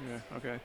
Yeah. Okay.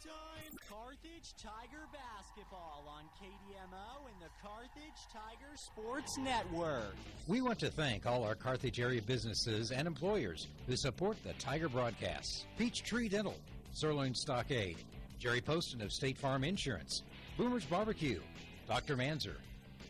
Time Carthage Tiger basketball on KDMO and the Carthage Tiger Sports Network. We want to thank all our Carthage area businesses and employers who support the Tiger broadcasts. Peachtree Dental, Sirloin Stockade, Jerry Poston of State Farm Insurance, Boomer's Barbecue, Dr. Manzer,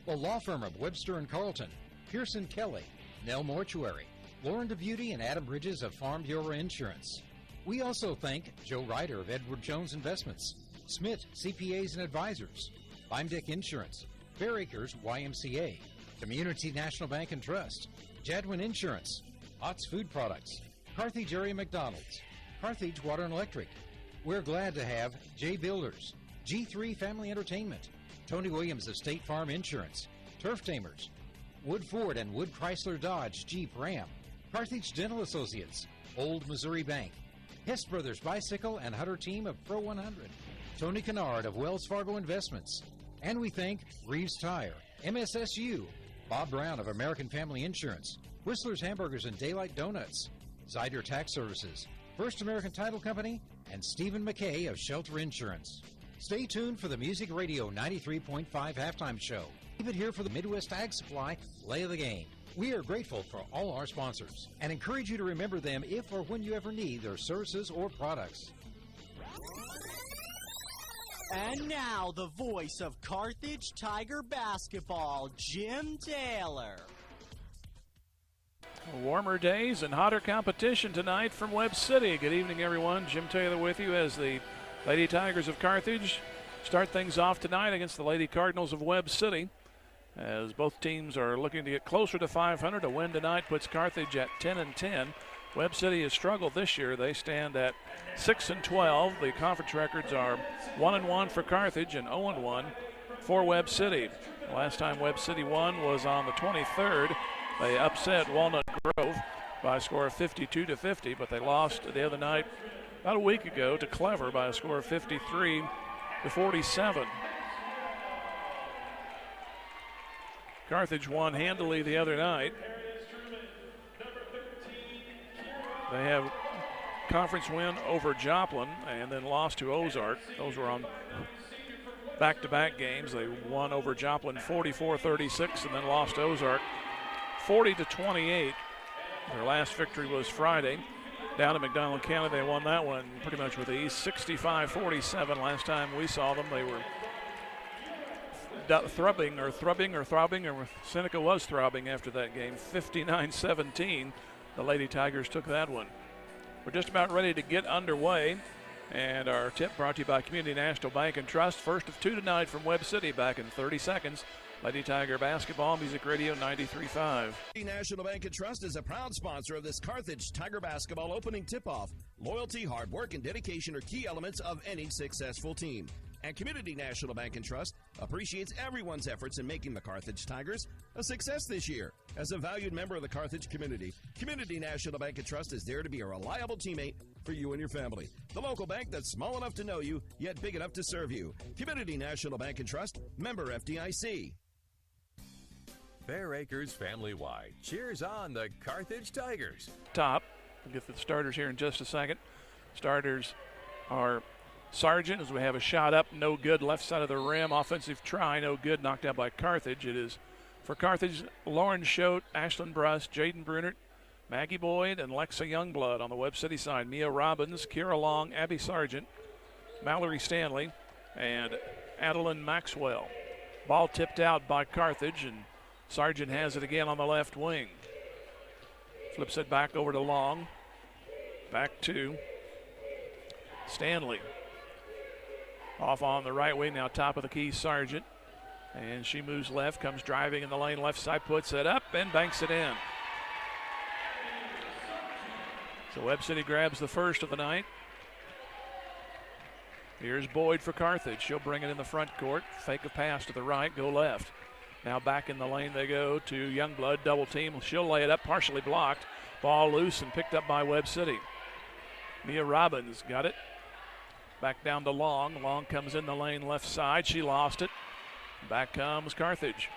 the law firm of Webster and Carlton, Pearson Kelly, Nell Mortuary, Lauren DeBeauty and Adam Bridges of Farm Bureau Insurance. We also thank Joe Ryder of Edward Jones Investments, Smith CPAs and Advisors, Limedeck Insurance, Fair Acres YMCA, Community National Bank and Trust, Jadwin Insurance, Ott's Food Products, Carthage Area McDonald's, Carthage Water and Electric. We're glad to have J Builders, G3 Family Entertainment, Tony Williams of State Farm Insurance, Turf Tamers, Wood Ford and Wood Chrysler Dodge Jeep Ram, Carthage Dental Associates, Old Missouri Bank, Hess Brothers Bicycle and Hutter Team of Pro 100, Tony Kennard of Wells Fargo Investments, and we thank Reeves Tire, MSSU, Bob Brown of American Family Insurance, Whistler's Hamburgers and Daylight Donuts, Zyder Tax Services, First American Title Company, and Stephen McKay of Shelter Insurance. Stay tuned for the Music Radio 93.5 halftime show. Keep it here for the Midwest Ag Supply Play of the Game. We are grateful for all our sponsors and encourage you to remember them if or when you ever need their services or products. And now, the voice of Carthage Tiger basketball, Jim Taylor. Warmer days and hotter competition tonight from Webb City. Good evening, everyone. Jim Taylor with you as the Lady Tigers of Carthage start things off tonight against the Lady Cardinals of Webb City. As both teams are looking to get closer to 500, a win tonight puts Carthage at 10-10. Webb City has struggled this year. They stand at 6-12. The conference records are 1-1 for Carthage and 0-1 for Webb City. The last time Webb City won was on the 23rd. They upset Walnut Grove by a score of 52-50, but they lost the other night about a week ago to Clever by a score of 53-47. Carthage won handily the other night. They have conference win over Joplin and then lost to Ozark. Those were on back-to-back games. They won over Joplin 44-36 and then lost to Ozark 40-28. Their last victory was Friday. Down in McDonald County, they won that one pretty much with ease, 65-47. Last time we saw them, they were throbbing, or Seneca was throbbing after that game, 59-17. The Lady Tigers took that one. We're just about ready to get underway, and our tip brought to you by Community National Bank and Trust. First of two tonight from Webb City, back in 30 seconds. Lady Tiger basketball, Music Radio 93.5. National Bank and Trust is a proud sponsor of this Carthage Tiger basketball opening tip-off. Loyalty, hard work, and dedication are key elements of any successful team. And Community National Bank and Trust appreciates everyone's efforts in making the Carthage Tigers a success this year. As a valued member of the Carthage community, Community National Bank and Trust is there to be a reliable teammate for you and your family. The local bank that's small enough to know you, yet big enough to serve you. Community National Bank and Trust, member FDIC. Fair Acres family-wide cheers on the Carthage Tigers. Top. We'll get to the starters here in just a second. Starters are Sargent, as we have a shot up, no good, left side of the rim. Offensive try, no good, knocked out by Carthage. It is for Carthage, Lauren Schote, Ashlyn Bruss, Jaden Brunert, Maggie Boyd, and Lexa Youngblood. On the Webb City side, Mia Robbins, Kira Long, Abby Sargent, Mallory Stanley, and Adeline Maxwell. Ball tipped out by Carthage, and Sargent has it again on the left wing. Flips it back over to Long. Back to Stanley. Off on the right wing now, top of the key, Sargent. And she moves left, comes driving in the lane, left side, puts it up and banks it in. So Webb City grabs the first of the night. Here's Boyd for Carthage. She'll bring it in the front court. Fake a pass to the right, go left. Now back in the lane they go to Youngblood, double team. She'll lay it up, partially blocked. Ball loose and picked up by Webb City. Mia Robbins got it. Back down to Long. Long comes in the lane left side. She lost it. Back comes Carthage.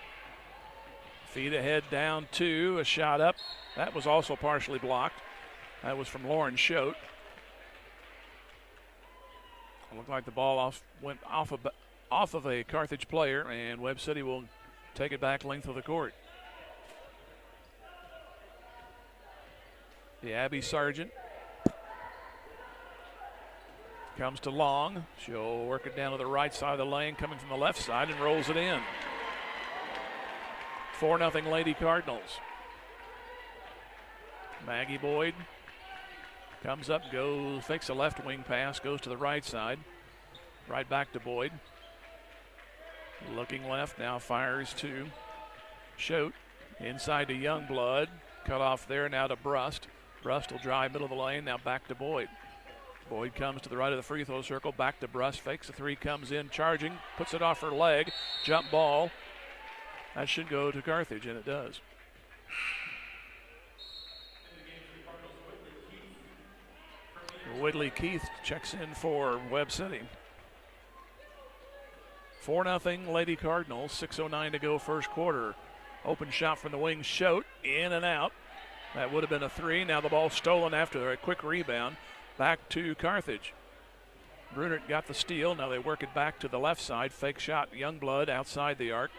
Feed ahead down two. A shot up. That was also partially blocked. That was from Lauren Schote. Looked like the ball went off of a Carthage player, and Webb City will take it back length of the court. The Abby Sargent comes to Long. She'll work it down to the right side of the lane, coming from the left side, and rolls it in. 4-0 Lady Cardinals. Maggie Boyd comes up, fakes a left wing pass, goes to the right side. Right back to Boyd. Looking left, now fires to Choate. Inside to Youngblood. Cut off there, now to Brust. Brust will drive middle of the lane, now back to Boyd. Boyd comes to the right of the free throw circle, back to Brust, fakes a three, comes in, charging, puts it off her leg, jump ball. That should go to Carthage, and it does. Whitley Keith checks in for Webb City. 4-0 Lady Cardinals, 6:09 to go first quarter. Open shot from the wing, Choate, in and out. That would have been a three. Now the ball stolen after a quick rebound. Back to Carthage. Brunert got the steal. Now they work it back to the left side. Fake shot, Youngblood outside the arc.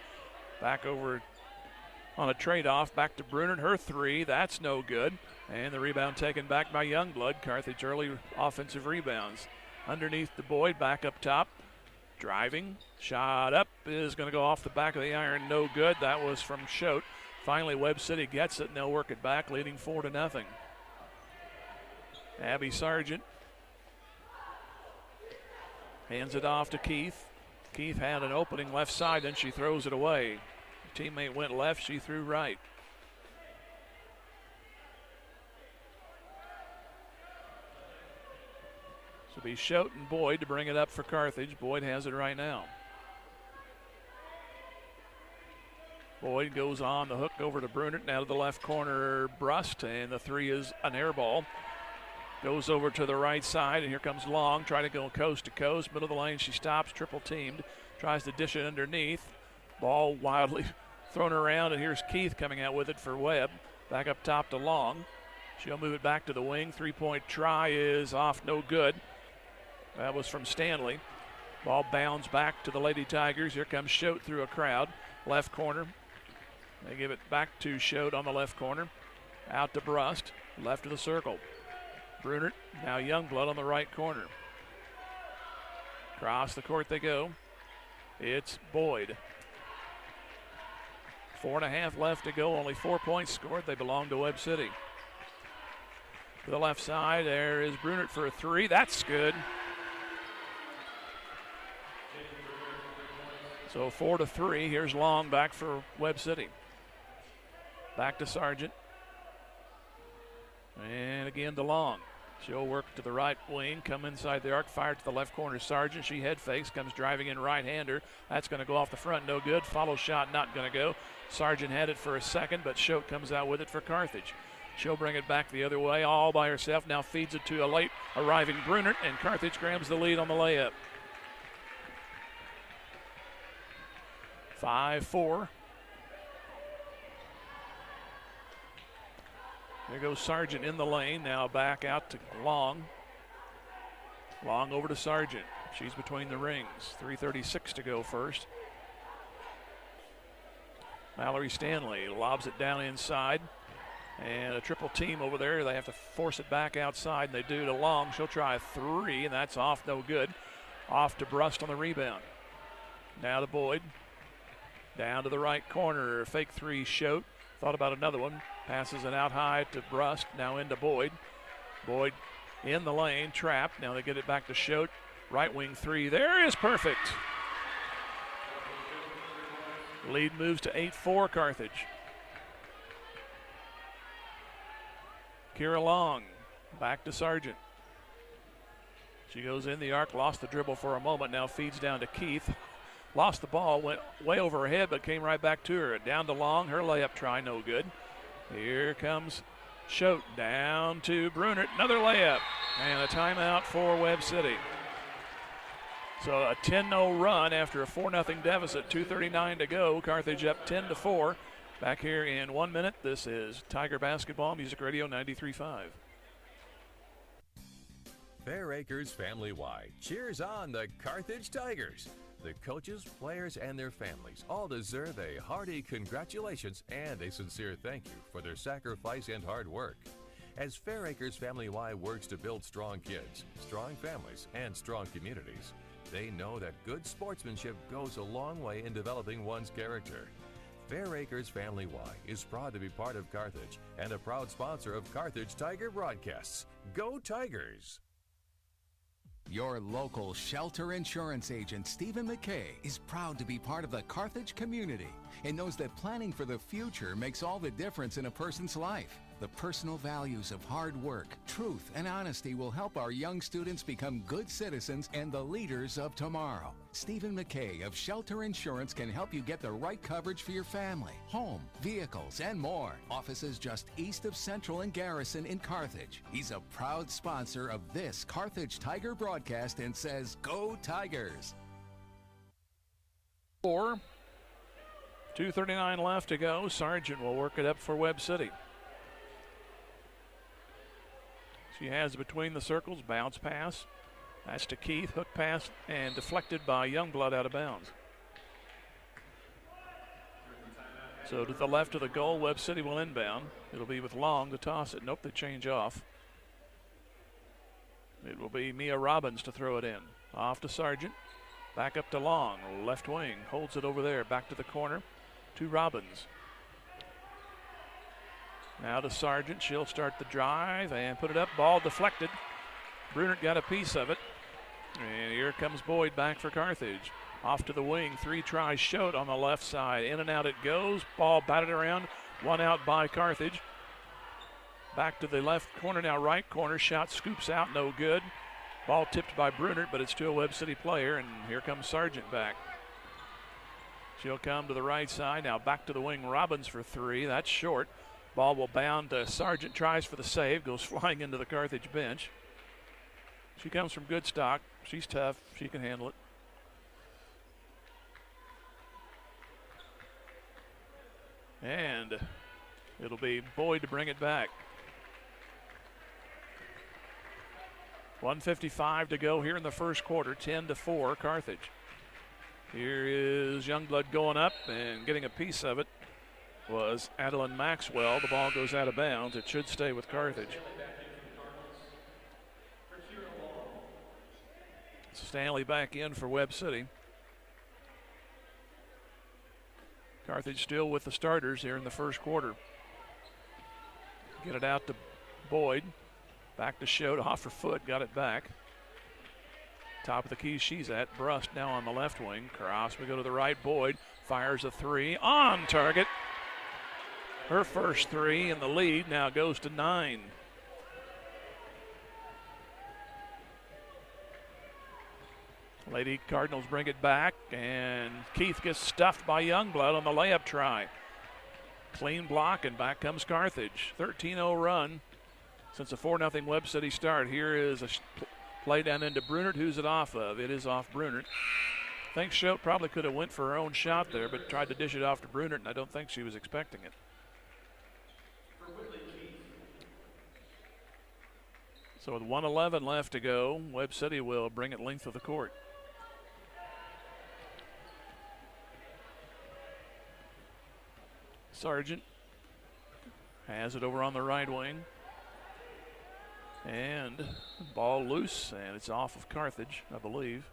Back over on a trade-off. Back to Brunert. Her three. That's no good. And the rebound taken back by Youngblood. Carthage early offensive rebounds. Underneath the Boyd. Back up top. Driving. Shot up is going to go off the back of the iron. No good. That was from Choate. Finally, Webb City gets it, and they'll work it back, leading 4-0. Abby Sargent hands it off to Keith. Keith had an opening left side, then she throws it away. Her teammate went left, she threw right. So it'll be Choate and Boyd to bring it up for Carthage. Boyd has it right now. Boyd goes on the hook over to Brunert, now to the left corner, Brust, and the three is an air ball. Goes over to the right side, and here comes Long, trying to go coast to coast. Middle of the lane, she stops, triple teamed, tries to dish it underneath. Ball wildly thrown around, and here's Keith coming out with it for Webb. Back up top to Long. She'll move it back to the wing. Three-point try is off, no good. That was from Stanley. Ball bounds back to the Lady Tigers. Here comes Choate through a crowd. Left corner. They give it back to Choate on the left corner. Out to Brust, left of the circle. Brunert, now Youngblood on the right corner. Across the court they go. It's Boyd. 4.5 left to go, only 4 points scored. They belong to Webb City. To the left side, there is Brunert for a three. That's good. So 4-3. Here's Long back for Webb City. Back to Sargent. And again to Long. She'll work to the right wing, come inside the arc, fire to the left corner. Sargent, she head fakes, comes driving in right-hander. That's going to go off the front, no good. Follow shot, not going to go. Sargent had it for a second, but Choate comes out with it for Carthage. She'll bring it back the other way, all by herself. Now feeds it to a late arriving Brunert, and Carthage grabs the lead on the layup. 5-4. There goes Sargent in the lane. Now back out to Long. Long over to Sargent. She's between the rings. 3:36 to go first. Mallory Stanley lobs it down inside. And a triple team over there. They have to force it back outside, and they do to Long. She'll try a three, and that's off, no good. Off to Brust on the rebound. Now to Boyd. Down to the right corner. Fake three, Choate. Thought about another one. Passes it out high to Brust. Now into Boyd. Boyd in the lane, trapped. Now they get it back to Choate. Right wing three. There is perfect. Lead moves to 8-4 Carthage. Kira Long back to Sargent. She goes in the arc, lost the dribble for a moment. Now feeds down to Keith. Lost the ball, went way over her head, but came right back to her. Down to Long, her layup try, no good. Here comes Choate, down to Brunert, another layup, and a timeout for Webb City. So a 10-0 run after a 4-0 deficit, 2:39 to go. Carthage up 10-4. Back here in 1 minute, this is Tiger Basketball, Music Radio 93.5. Fair Acres Family Y cheers on the Carthage Tigers. The coaches, players, and their families all deserve a hearty congratulations and a sincere thank you for their sacrifice and hard work. As Fair Acres Family Y works to build strong kids, strong families, and strong communities, they know that good sportsmanship goes a long way in developing one's character. Fair Acres Family Y is proud to be part of Carthage and a proud sponsor of Carthage Tiger Broadcasts. Go Tigers! Your local shelter insurance agent, Stephen McKay, is proud to be part of the Carthage community and knows that planning for the future makes all the difference in a person's life. The personal values of hard work, truth, and honesty will help our young students become good citizens and the leaders of tomorrow. Stephen McKay of Shelter Insurance can help you get the right coverage for your family, home, vehicles, and more. Offices just east of Central and Garrison in Carthage. He's a proud sponsor of this Carthage Tiger broadcast and says, Go Tigers! 2:39 left to go. Sargent will work it up for Webb City. She has between the circles, bounce pass. That's to Keith, hook pass, and deflected by Youngblood out of bounds. So to the left of the goal, Webb City will inbound. It'll be with Long to toss it. Nope, they change off. It will be Mia Robbins to throw it in. Off to Sargent, back up to Long, left wing, holds it over there, back to the corner, to Robbins. Now to Sargent, she'll start the drive and put it up, ball deflected. Brunert got a piece of it. And here comes Boyd back for Carthage. Off to the wing, 3 tries showed on the left side. In and out it goes, ball batted around, 1 out by Carthage. Back to the left corner, now right corner, shot scoops out, no good. Ball tipped by Brunert, but it's to a Webb City player, and here comes Sargent back. She'll come to the right side, now back to the wing, Robbins for 3, that's short. Ball will bound. Sargent tries for the save, goes flying into the Carthage bench. She comes from good stock. She's tough. She can handle it. And it'll be Boyd to bring it back. 1:55 to go here in the first quarter. 10-4 Carthage. Here is Youngblood going up and getting a piece of it. Was Adeline Maxwell. The ball goes out of bounds. It should stay with Carthage. Stanley back in for Webb City. Carthage still with the starters here in the first quarter. Get it out to Boyd. Back to Schott, off her foot, got it back. Top of the key she's at. Brust now on the left wing. Cross, we go to the right. Boyd fires a 3 on target. Her first 3 in the lead now goes to 9. Lady Cardinals bring it back, and Keith gets stuffed by Youngblood on the layup try. Clean block, and back comes Carthage. 13-0 run since a 4-0 Webb City start. Here is a play down into Brunert. Who's it off of? It is off Brunert. I think Schott probably could have went for her own shot there, but tried to dish it off to Brunert, and I don't think she was expecting it. So with 1:11 left to go, Webb City will bring it length of the court. Sargent has it over on the right wing. And ball loose, and it's off of Carthage, I believe.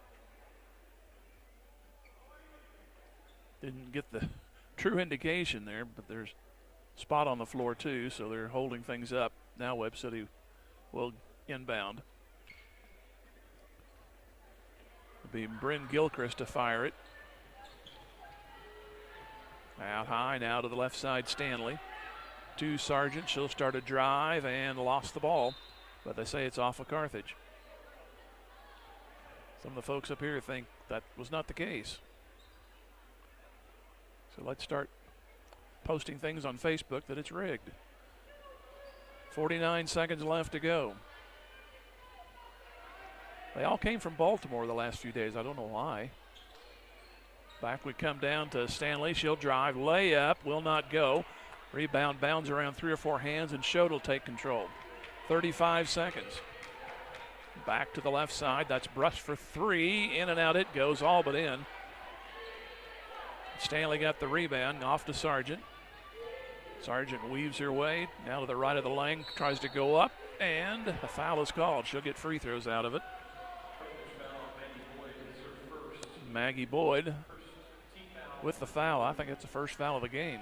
Didn't get the true indication there, but there's spot on the floor too, so they're holding things up. Now Webb City will inbound. It'll be Bryn Gilchrist to fire it. Out high now to the left side, Stanley. To Sargent, she'll start a drive and lost the ball, but they say it's off of Carthage. Some of the folks up here think that was not the case. So let's start posting things on Facebook that it's rigged. 49 seconds left to go. They all came from Baltimore the last few days. I don't know why. Back we come down to Stanley. She'll drive. Layup will not go. Rebound bounds around 3 or 4 hands, and Schott will take control. 35 seconds. back to the left side. That's Brush for three. In and out it goes, all but in. Stanley got the rebound, off to Sargent. Sargent weaves her way now to the right of the lane, tries to go up, and a foul is called. She'll get free throws out of it. Maggie Boyd with the foul. I think it's the first foul of the game.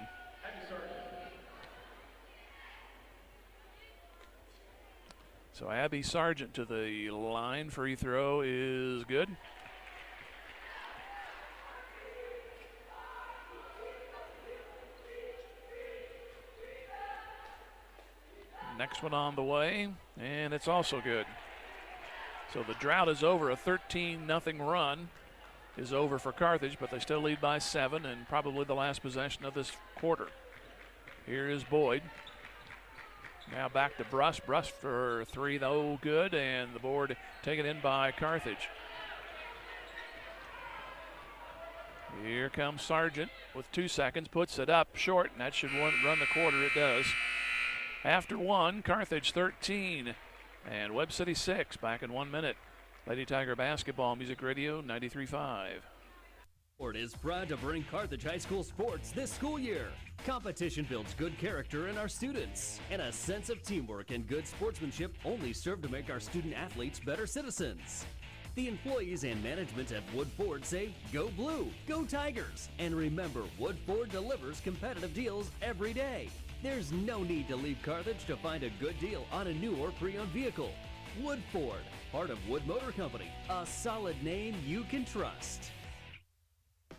So Abby Sargent to the line. Free throw is good. Next one on the way, and it's also good. So the drought is over. A 13-0 run is over for Carthage, but they still lead by 7, and probably the last possession of this quarter. Here is Boyd. Now back to Bruss. Bruss for three, though, good, and the board taken in by Carthage. Here comes Sargent with 2 seconds, puts it up short, and that should run the quarter. It does. After one, Carthage 13 and Webb City 6. Back in 1 minute. Lady Tiger Basketball, Music Radio 93.5. Ford is proud to bring Carthage High School sports this school year. Competition builds good character in our students, and a sense of teamwork and good sportsmanship only serve to make our student athletes better citizens. The employees and management at Wood Ford say, go blue, go Tigers, and remember, Wood Ford delivers competitive deals every day. There's no need to leave Carthage to find a good deal on a new or pre-owned vehicle. Wood Ford, part of Wood Motor Company, a solid name you can trust.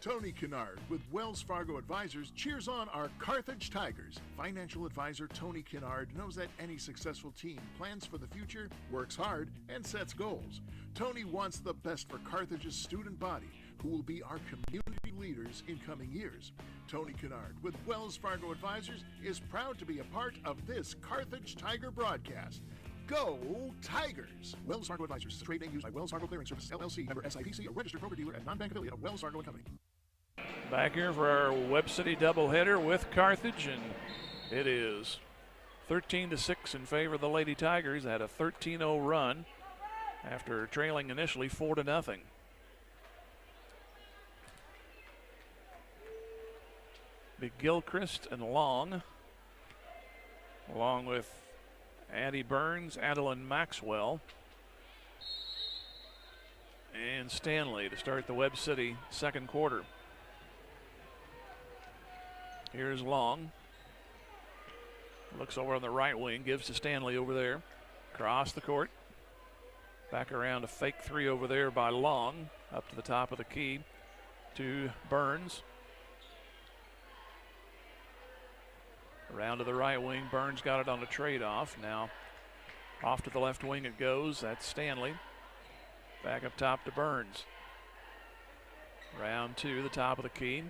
Tony Kennard with Wells Fargo Advisors cheers on our Carthage Tigers. Financial advisor Tony Kennard knows that any successful team plans for the future, works hard, and sets goals. Tony wants the best for Carthage's student body, who will be our community leaders in coming years. Tony Kennard with Wells Fargo Advisors is proud to be a part of this Carthage Tiger broadcast. Go Tigers! Wells Fargo Advisors is a trade name used by Wells Fargo Clearing Services, LLC, member SIPC, a registered broker-dealer and non-bank affiliate of Wells Fargo & Company. Back here for our Webb City doubleheader with Carthage, and it is 13-6 in favor of the Lady Tigers. Had a 13-0 run after trailing initially 4-0. Gilchrist and Long, along with Addie Burns, Adeline Maxwell, and Stanley to start the Webb City second quarter. Here's Long. Looks over on the right wing, gives to Stanley over there. Across the court. Back around a fake three over there by Long. Up to the top of the key to Burns. Around to the right wing. Burns got it on a trade-off. Now off to the left wing it goes. That's Stanley. Back up top to Burns. Round two, the top of the key.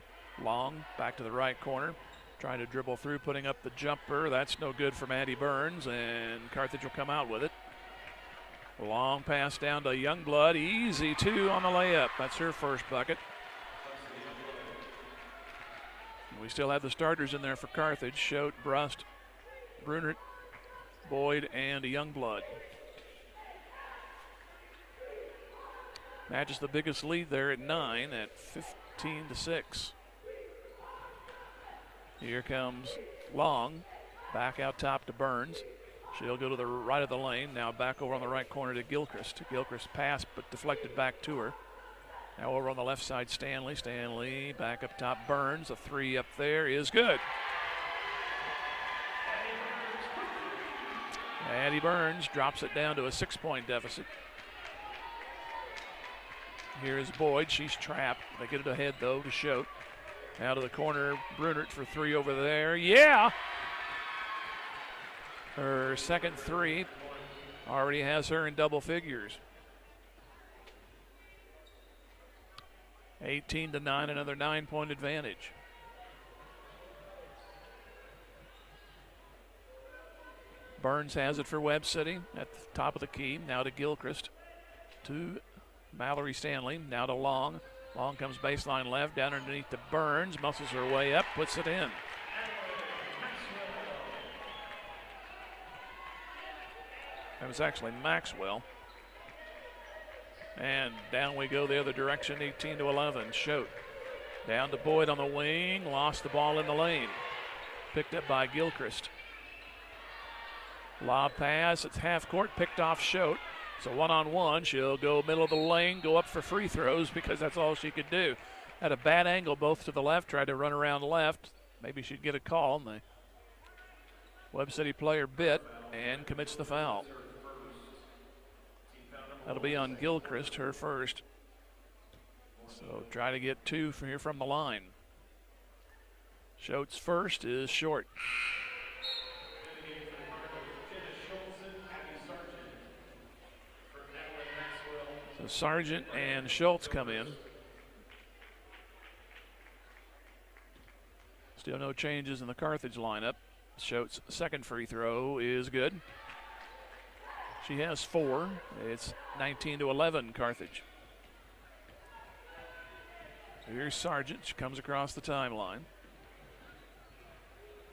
Long back to the right corner. Trying to dribble through, putting up the jumper. That's no good from Addie Burns, and Carthage will come out with it. Long pass down to Youngblood. Easy two on the layup. That's her first bucket. We still have the starters in there for Carthage. Schote, Brust, Brunert, Boyd, and Youngblood. Matches the biggest lead there at 9 at 15-6. Here comes Long. Back out top to Burns. She'll go to the right of the lane. Now back over on the right corner to Gilchrist. Gilchrist passed but deflected back to her. Now over on the left side, Stanley. Stanley back up top, Burns. A three up there is good. Addie Burns drops it down to a 6-point deficit. Here's Boyd. She's trapped. They get it ahead, though, to Schote. Now to the corner, Brunert for three over there. Yeah! Her second three already has her in double figures. 18-9, another 9-point advantage. Burns has it for Webb City at the top of the key. Now to Gilchrist. To Mallory Stanley. Now to Long. Long comes baseline left, down underneath to Burns. Muscles her way up, puts it in. That was actually Maxwell. And down we go the other direction, 18-11. Schote down to Boyd on the wing, lost the ball in the lane. Picked up by Gilchrist. Lob pass, it's half court, picked off Schote. So one-on-one, she'll go middle of the lane, go up for free throws because that's all she could do. Had a bad angle both to the left, tried to run around left. Maybe she'd get a call, and the Webb City player bit and commits the foul. That'll be on Gilchrist, her first. So try to get two from here from the line. Schote's first is short. So Sargent and Schultz come in. Still no changes in the Carthage lineup. Schote's second free throw is good. She has 4. It's 19-11 Carthage. Here's Sargent. She comes across the timeline.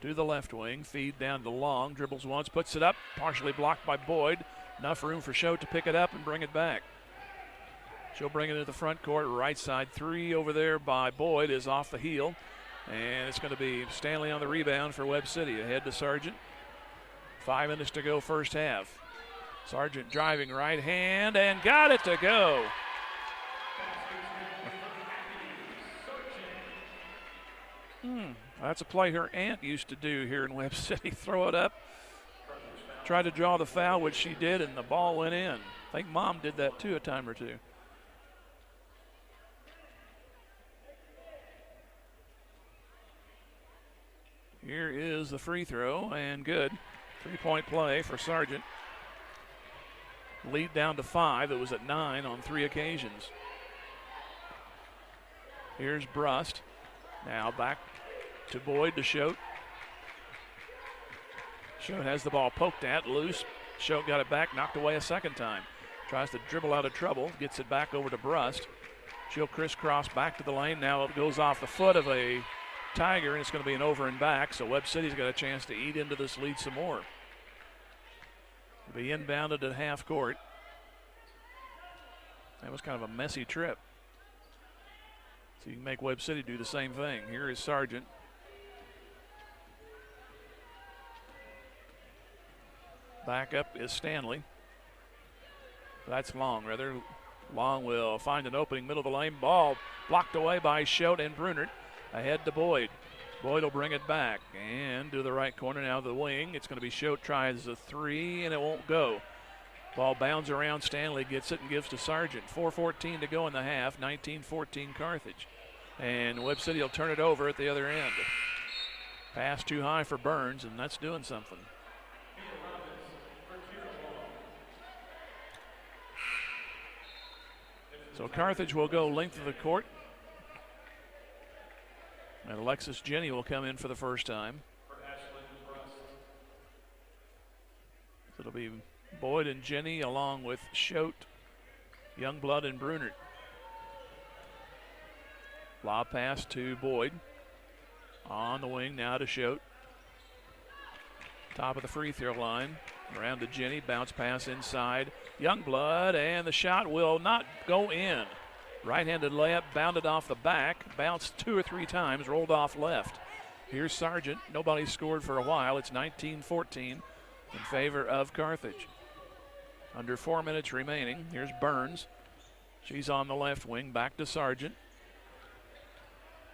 To the left wing. Feed down to Long. Dribbles once. Puts it up. Partially blocked by Boyd. Enough room for Schote to pick it up and bring it back. She'll bring it to the front court. Right side 3 over there by Boyd is off the heel. And it's going to be Stanley on the rebound for Webb City. Ahead to Sargent. 5 minutes to go first half. Sargent driving right hand and got it to go. That's a play her aunt used to do here in Webb City. Throw it up. Try to draw the foul, which she did, and the ball went in. I think Mom did that too a time or two. Here is the free throw, and good. 3-point play for Sargent. Lead down to 5. It was at 9 on 3 occasions. Here's Brust. Now back to Boyd to Schote. Schote has the ball poked at, loose. Schote got it back, knocked away a second time. Tries to dribble out of trouble, gets it back over to Brust. She'll crisscross back to the lane. Now it goes off the foot of a Tiger, and it's going to be an over and back, so Webb City's got a chance to eat into this lead some more. It'll be inbounded at half court. That was kind of a messy trip. So you can make Webb City do the same thing. Here is Sargent. Back up is Stanley. That's Long, rather. Long will find an opening, middle of the lane. Ball blocked away by Schote and Brunert. Ahead to Boyd. Boyd will bring it back and to the right corner now to the wing. It's going to be Schote, tries a 3, and it won't go. Ball bounds around. Stanley gets it and gives to Sargent. 4:14 to go in the half. 19-14 Carthage. And Webb City will turn it over at the other end. Pass too high for Burns, and that's doing something. So Carthage will go length of the court. And Alexis Jenny will come in for the first time. So it'll be Boyd and Jenny along with Schote, Youngblood, and Brunert. Lob pass to Boyd. On the wing now to Schote. Top of the free throw line. Around to Jenny. Bounce pass inside. Youngblood, and the shot will not go in. Right-handed layup, bounded off the back, bounced 2 or 3 times, rolled off left. Here's Sargent. Nobody scored for a while. It's 19-14 in favor of Carthage. Under 4 minutes remaining. Here's Burns. She's on the left wing. Back to Sargent.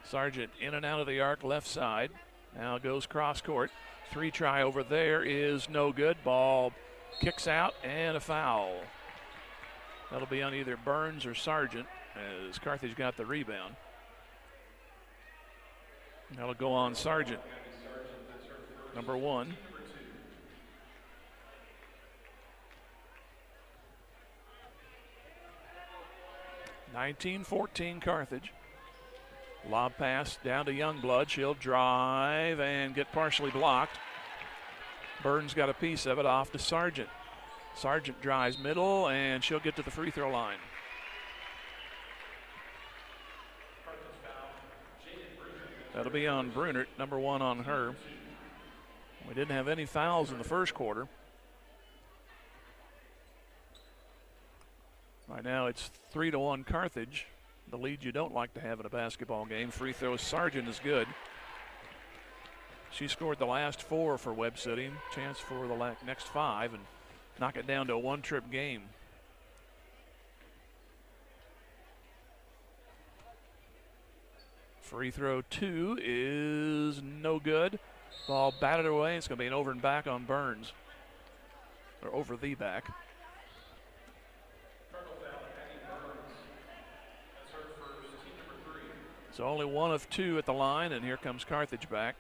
Sargent in and out of the arc, left side. Now goes cross court. 3 try over there is no good. Ball kicks out and a foul. That'll be on either Burns or Sargent, as Carthage got the rebound. That'll go on Sargent, number 1. (19-14) Carthage. Lob pass down to Youngblood. She'll drive and get partially blocked. Burns got a piece of it off to Sargent. Sargent drives middle, and she'll get to the free throw line. That'll be on Brunert, number 1 on her. We didn't have any fouls in the first quarter. Right now it's 3-1 Carthage, the lead you don't like to have in a basketball game. Free throw Sargent is good. She scored the last 4 for Webb City. Chance for the next 5 and knock it down to a one-trip game. Free throw 2 is no good. Ball batted away. It's going to be an over and back on Burns. Or over the back. So only 1 of 2 at the line, and here comes Carthage back.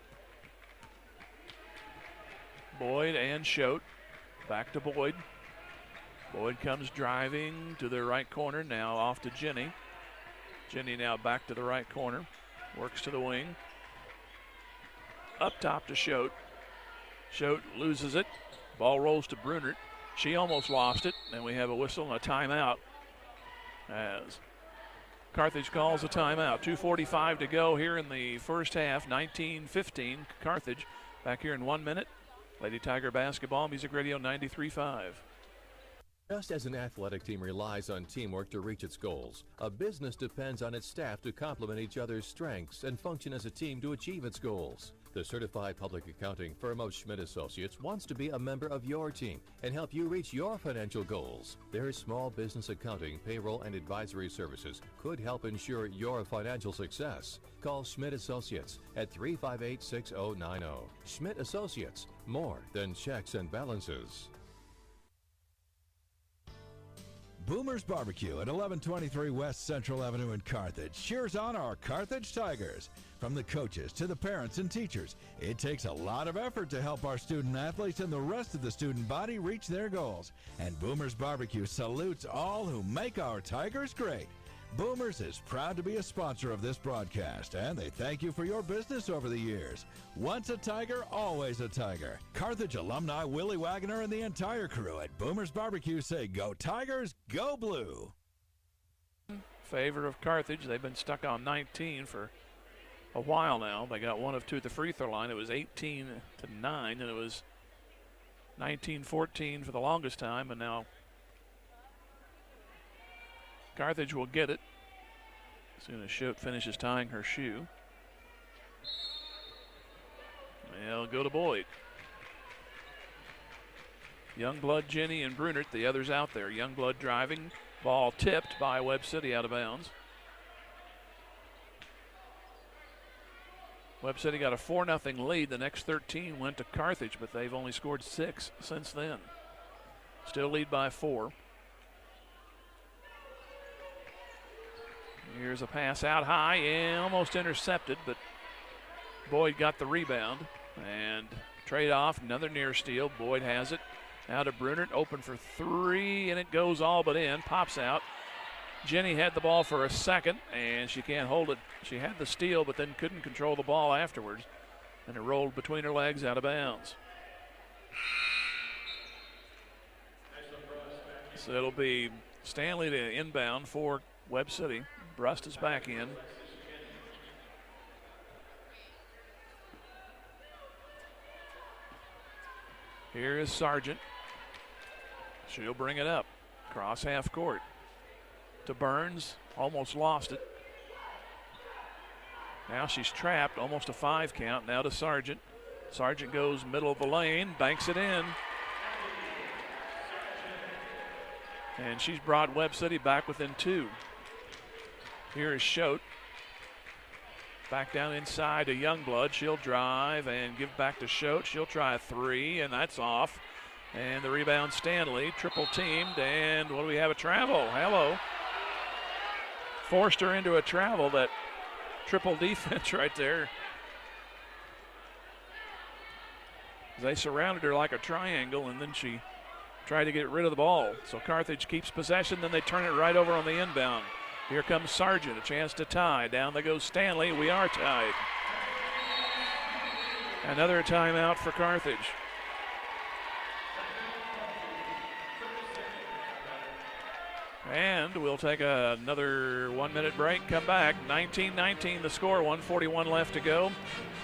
Boyd and Schote. Back to Boyd. Boyd comes driving to the right corner, now off to Jenny. Jenny now back to the right corner. Works to the wing. Up top to Schote. Schote loses it. Ball rolls to Brunert. She almost lost it, and we have a whistle and a timeout as Carthage calls a timeout. 2:45 to go here in the first half. 19-15 Carthage. Back here in 1 minute. Lady Tiger basketball, Music Radio 93.5. Just as an athletic team relies on teamwork to reach its goals, a business depends on its staff to complement each other's strengths and function as a team to achieve its goals. The certified public accounting firm of Schmidt Associates wants to be a member of your team and help you reach your financial goals. Their small business accounting, payroll, and advisory services could help ensure your financial success. Call Schmidt Associates at 358-6090. Schmidt Associates, more than checks and balances. Boomer's Barbecue at 1123 West Central Avenue in Carthage cheers on our Carthage Tigers. From the coaches to the parents and teachers, it takes a lot of effort to help our student athletes and the rest of the student body reach their goals. And Boomer's Barbecue salutes all who make our Tigers great. Boomers is proud to be a sponsor of this broadcast, and they thank you for your business over the years. Once a Tiger, always a Tiger. Carthage alumni Willie Wagner and the entire crew at Boomers Barbecue say, go Tigers, go blue. Favor of Carthage. They've been stuck on 19 for a while now. They got 1 of 2 at the free throw line. It was 18-9, and it was 19-14 for the longest time, and now Carthage will get it as soon as Schote finishes tying her shoe. They'll go to Boyd. Youngblood, Jenny, and Brunert, the others out there. Youngblood driving. Ball tipped by Webb City out of bounds. Webb City got a 4-0 lead. The next 13 went to Carthage, but they've only scored 6 since then. Still lead by 4. Here's a pass out high and almost intercepted, but Boyd got the rebound. And trade off, another near steal. Boyd has it. Now to Brunert, open for 3, and it goes all but in. Pops out. Jenny had the ball for a second, and she can't hold it. She had the steal, but then couldn't control the ball afterwards. And it rolled between her legs out of bounds. So it'll be Stanley to inbound for Webb City. Brust is back in. Here is Sargent. She'll bring it up. Cross half court. To Burns. Almost lost it. Now she's trapped. Almost a 5 count. Now to Sargent. Sargent goes middle of the lane. Banks it in. And she's brought Webb City back within 2. Here is Schote. Back down inside to Youngblood. She'll drive and give back to Schote. She'll try a 3, and that's off. And the rebound, Stanley. Triple teamed, and what do we have? A travel. Hello. Forced her into a travel. That triple defense right there. They surrounded her like a triangle, and then she tried to get rid of the ball. So Carthage keeps possession, then they turn it right over on the inbound. Here comes Sargent, a chance to tie. Down there goes Stanley. We are tied. Another timeout for Carthage. And we'll take another 1-minute break, come back. 19-19 the score, 1:41 left to go.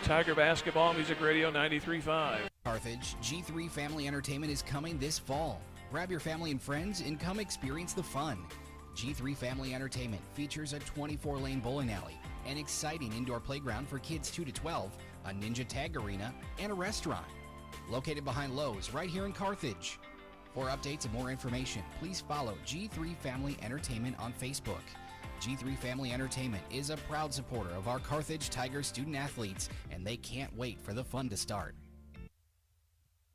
Tiger Basketball, Music Radio 93.5. Carthage G3 Family Entertainment is coming this fall. Grab your family and friends and come experience the fun. G3 Family Entertainment features a 24-lane bowling alley, an exciting indoor playground for kids 2 to 12, a ninja tag arena, and a restaurant. Located behind Lowe's right here in Carthage. For updates and more information, please follow G3 Family Entertainment on Facebook. G3 Family Entertainment is a proud supporter of our Carthage Tigers student athletes, and they can't wait for the fun to start.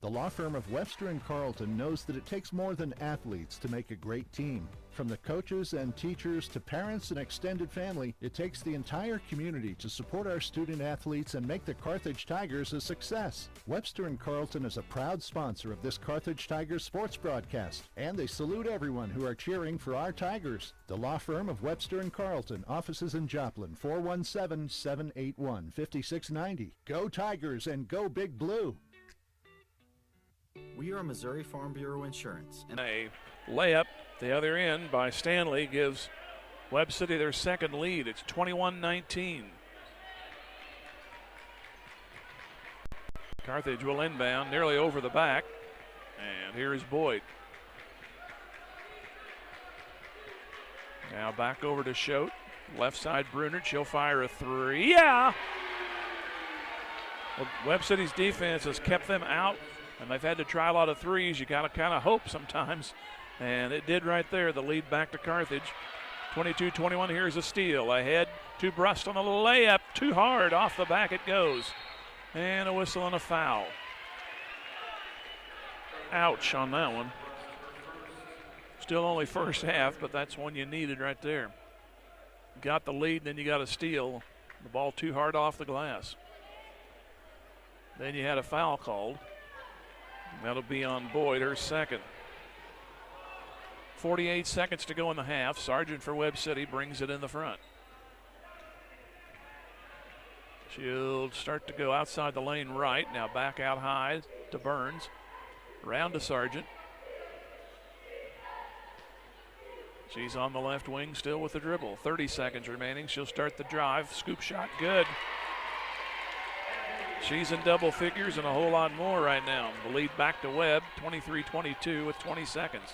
The law firm of Webster & Carlton knows that it takes more than athletes to make a great team. From the coaches and teachers to parents and extended family, it takes the entire community to support our student athletes and make the Carthage Tigers a success. Webster & Carlton is a proud sponsor of this Carthage Tigers sports broadcast, and they salute everyone who are cheering for our Tigers. The law firm of Webster & Carlton, offices in Joplin, 417-781-5690. Go Tigers and go Big Blue! We are Missouri Farm Bureau Insurance. And a layup the other end by Stanley gives Webb City their second lead. It's 21-19. Carthage will inbound nearly over the back. And here is Boyd. Now back over to Schote. Left side Brunert. She'll fire a three. Yeah! Well, Webb City's defense has kept them out, and they've had to try a lot of threes. You got to kind of hope sometimes. And it did right there, the lead back to Carthage. 22-21, here's a steal. Ahead to Brust on the layup. Too hard, off the back it goes. And a whistle and a foul. Ouch on that one. Still only first half, but that's one you needed right there. Got the lead, then you got a steal. The ball too hard off the glass. Then you had a foul called. That'll be on Boyd, her second. 48 seconds to go in the half. Sargent for Webb City brings it in the front. She'll start to go outside the lane right. Now back out high to Burns. Round to Sargent. She's on the left wing still with the dribble. 30 seconds remaining. She'll start the drive. Scoop shot good. She's in double figures and a whole lot more right now. The lead back to Webb, 23-22 with 20 seconds.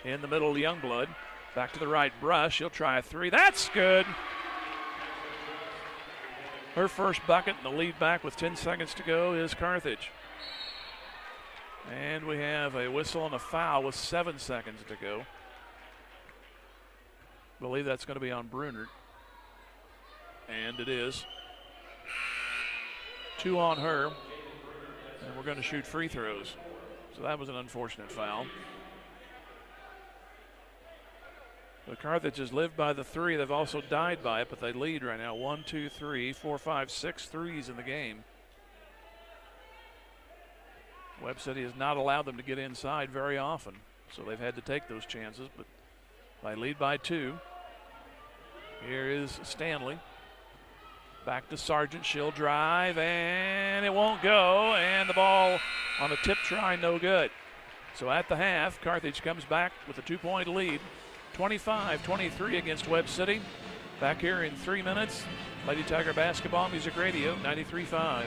In the middle, Youngblood. Back to the right, Brush. She'll try a three. That's good. Her first bucket, and the lead back with 10 seconds to go is Carthage. And we have a whistle and a foul with 7 seconds to go. I believe that's going to be on Brunert. And it is. 2 on her. And we're going to shoot free throws. So that was an unfortunate foul. The Carthage has lived by the three. They've also died by it, but they lead right now. 1, 2, 3, 4, 5, 6 threes in the game. Webb City has not allowed them to get inside very often, so they've had to take those chances, but they lead by 2. Here is Stanley. Back to Sargent. She'll drive, and it won't go, and the ball on a tip try, no good. So at the half, Carthage comes back with a 2-point lead. 25-23 against Webb City. Back here in 3 minutes. Lady Tiger Basketball Music Radio 93.5.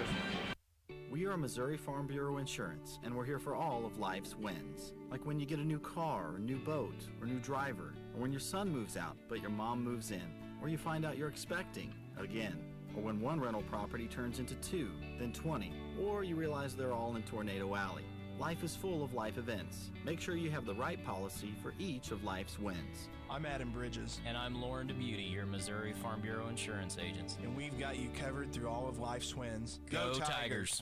We are Missouri Farm Bureau Insurance, and we're here for all of life's wins. Like when you get a new car, or new boat, or new driver, or when your son moves out but your mom moves in, or you find out you're expecting again, or when one rental property turns into 2, then 20, or you realize they're all in Tornado Alley. Life is full of life events. Make sure you have the right policy for each of life's wins. I'm Adam Bridges. And I'm Lauren DeBeauty, your Missouri Farm Bureau Insurance agent. And we've got you covered through all of life's wins. Go Tigers!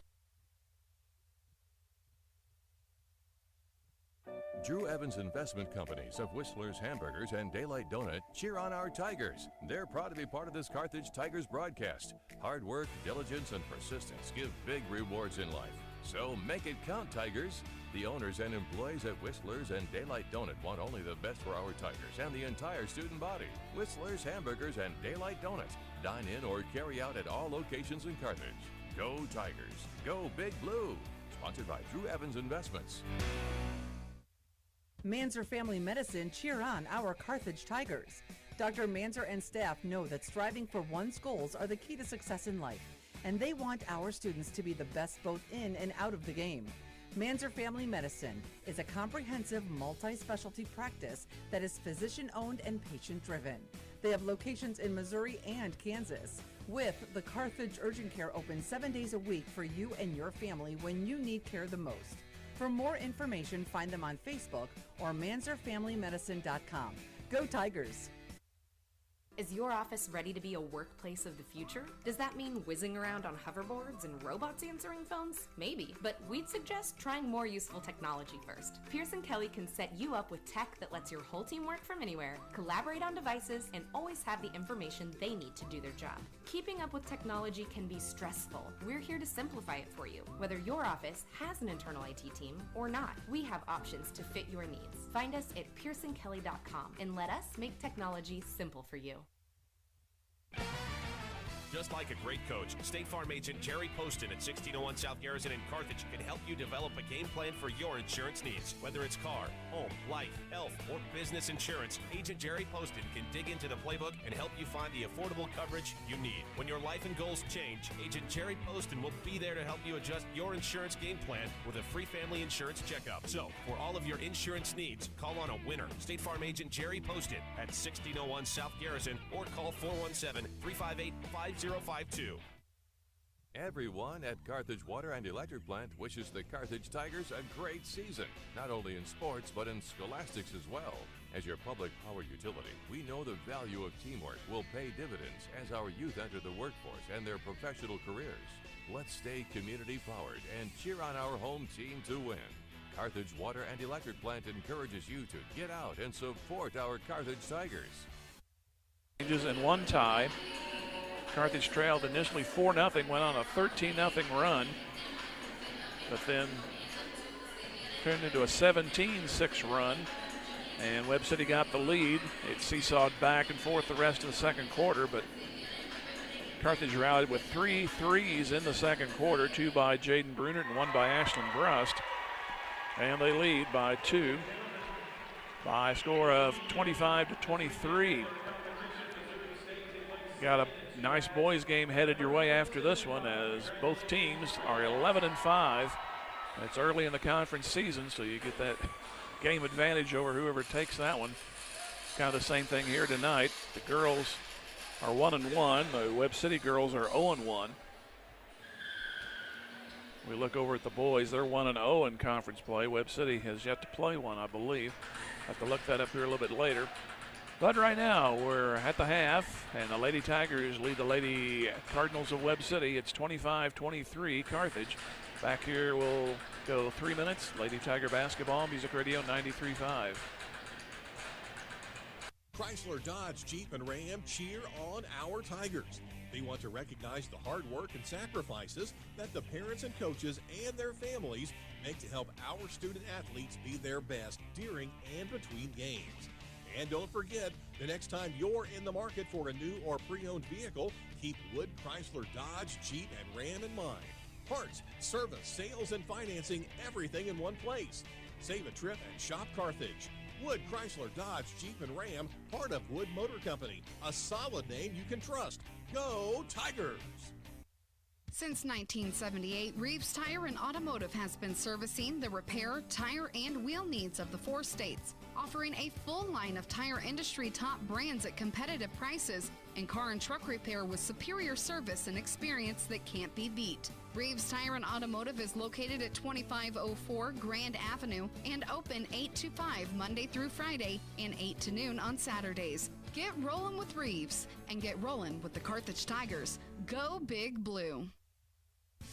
Drew Evans Investment Companies of Whistler's Hamburgers and Daylight Donut cheer on our Tigers. They're proud to be part of this Carthage Tigers broadcast. Hard work, diligence, and persistence give big rewards in life. So make it count, Tigers. The owners and employees at Whistler's and Daylight Donut want only the best for our Tigers and the entire student body. Whistler's Hamburgers and Daylight Donut. Dine in or carry out at all locations in Carthage. Go Tigers. Go Big Blue. Sponsored by Drew Evans Investments. Manzer Family Medicine cheer on our Carthage Tigers. Dr. Manzer and staff know that striving for one's goals are the key to success in life, and they want our students to be the best both in and out of the game. Manzer Family Medicine is a comprehensive multi-specialty practice that is physician-owned and patient-driven. They have locations in Missouri and Kansas, with the Carthage Urgent Care open 7 days a week for you and your family when you need care the most. For more information, find them on Facebook or manzerfamilymedicine.com. Go Tigers! Is your office ready to be a workplace of the future? Does that mean whizzing around on hoverboards and robots answering phones? Maybe, but we'd suggest trying more useful technology first. Pearson Kelly can set you up with tech that lets your whole team work from anywhere, collaborate on devices, and always have the information they need to do their job. Keeping up with technology can be stressful. We're here to simplify it for you. Whether your office has an internal IT team or not, we have options to fit your needs. Find us at pearsonkelly.com and let us make technology simple for you. Just like a great coach, State Farm agent Jerry Poston at 1601 South Garrison in Carthage can help you develop a game plan for your insurance needs. Whether it's car, home, life, health, or business insurance, Agent Jerry Poston can dig into the playbook and help you find the affordable coverage you need. When your life and goals change, Agent Jerry Poston will be there to help you adjust your insurance game plan with a free family insurance checkup. So, for all of your insurance needs, call on a winner. State Farm agent Jerry Poston at 1601 South Garrison or call 417-358-5052. Everyone at Carthage Water and Electric Plant wishes the Carthage Tigers a great season, not only in sports but in scholastics as well. As your public power utility, we know the value of teamwork will pay dividends as our youth enter the workforce and their professional careers. Let's stay community powered and cheer on our home team to win. Carthage Water and Electric Plant encourages you to get out and support our Carthage Tigers. Changes in one tie. Carthage trailed initially 4-0, went on a 13-0 run, but then turned into a 17-6 run, and Webb City got the lead. It seesawed back and forth the rest of the second quarter, but Carthage rallied with 3 threes in the second quarter, 2 by Jaden Brunert and 1 by Ashlyn Brust, and they lead by 2 by a score of 25-23. Got a nice boys game headed your way after this one, as both teams are 11-5. It's early in the conference season, so you get that game advantage over whoever takes that one. Kind of the same thing here tonight. The girls are 1-1. The Webb City girls are 0-1. We look over at the boys. They're 1-0 in conference play. Webb City has yet to play one, I believe. Have to look that up here a little bit later. But right now, we're at the half, and the Lady Tigers lead the Lady Cardinals of Webb City. It's 25-23 Carthage. Back here, we'll go 3 minutes. Lady Tiger basketball, Music Radio 93.5. Chrysler, Dodge, Jeep, and Ram cheer on our Tigers. They want to recognize the hard work and sacrifices that the parents and coaches and their families make to help our student athletes be their best during and between games. And don't forget, the next time you're in the market for a new or pre-owned vehicle, keep Wood, Chrysler, Dodge, Jeep, and Ram in mind. Parts, service, sales, and financing, everything in one place. Save a trip and shop Carthage. Wood, Chrysler, Dodge, Jeep, and Ram, part of Wood Motor Company. A solid name you can trust. Go Tigers! Since 1978, Reeves Tire and Automotive has been servicing the repair, tire, and wheel needs of the 4 states, offering a full line of tire industry top brands at competitive prices and car and truck repair with superior service and experience that can't be beat. Reeves Tire and Automotive is located at 2504 Grand Avenue and open 8 to 5 Monday through Friday and 8 to noon on Saturdays. Get rolling with Reeves and get rolling with the Carthage Tigers. Go Big Blue.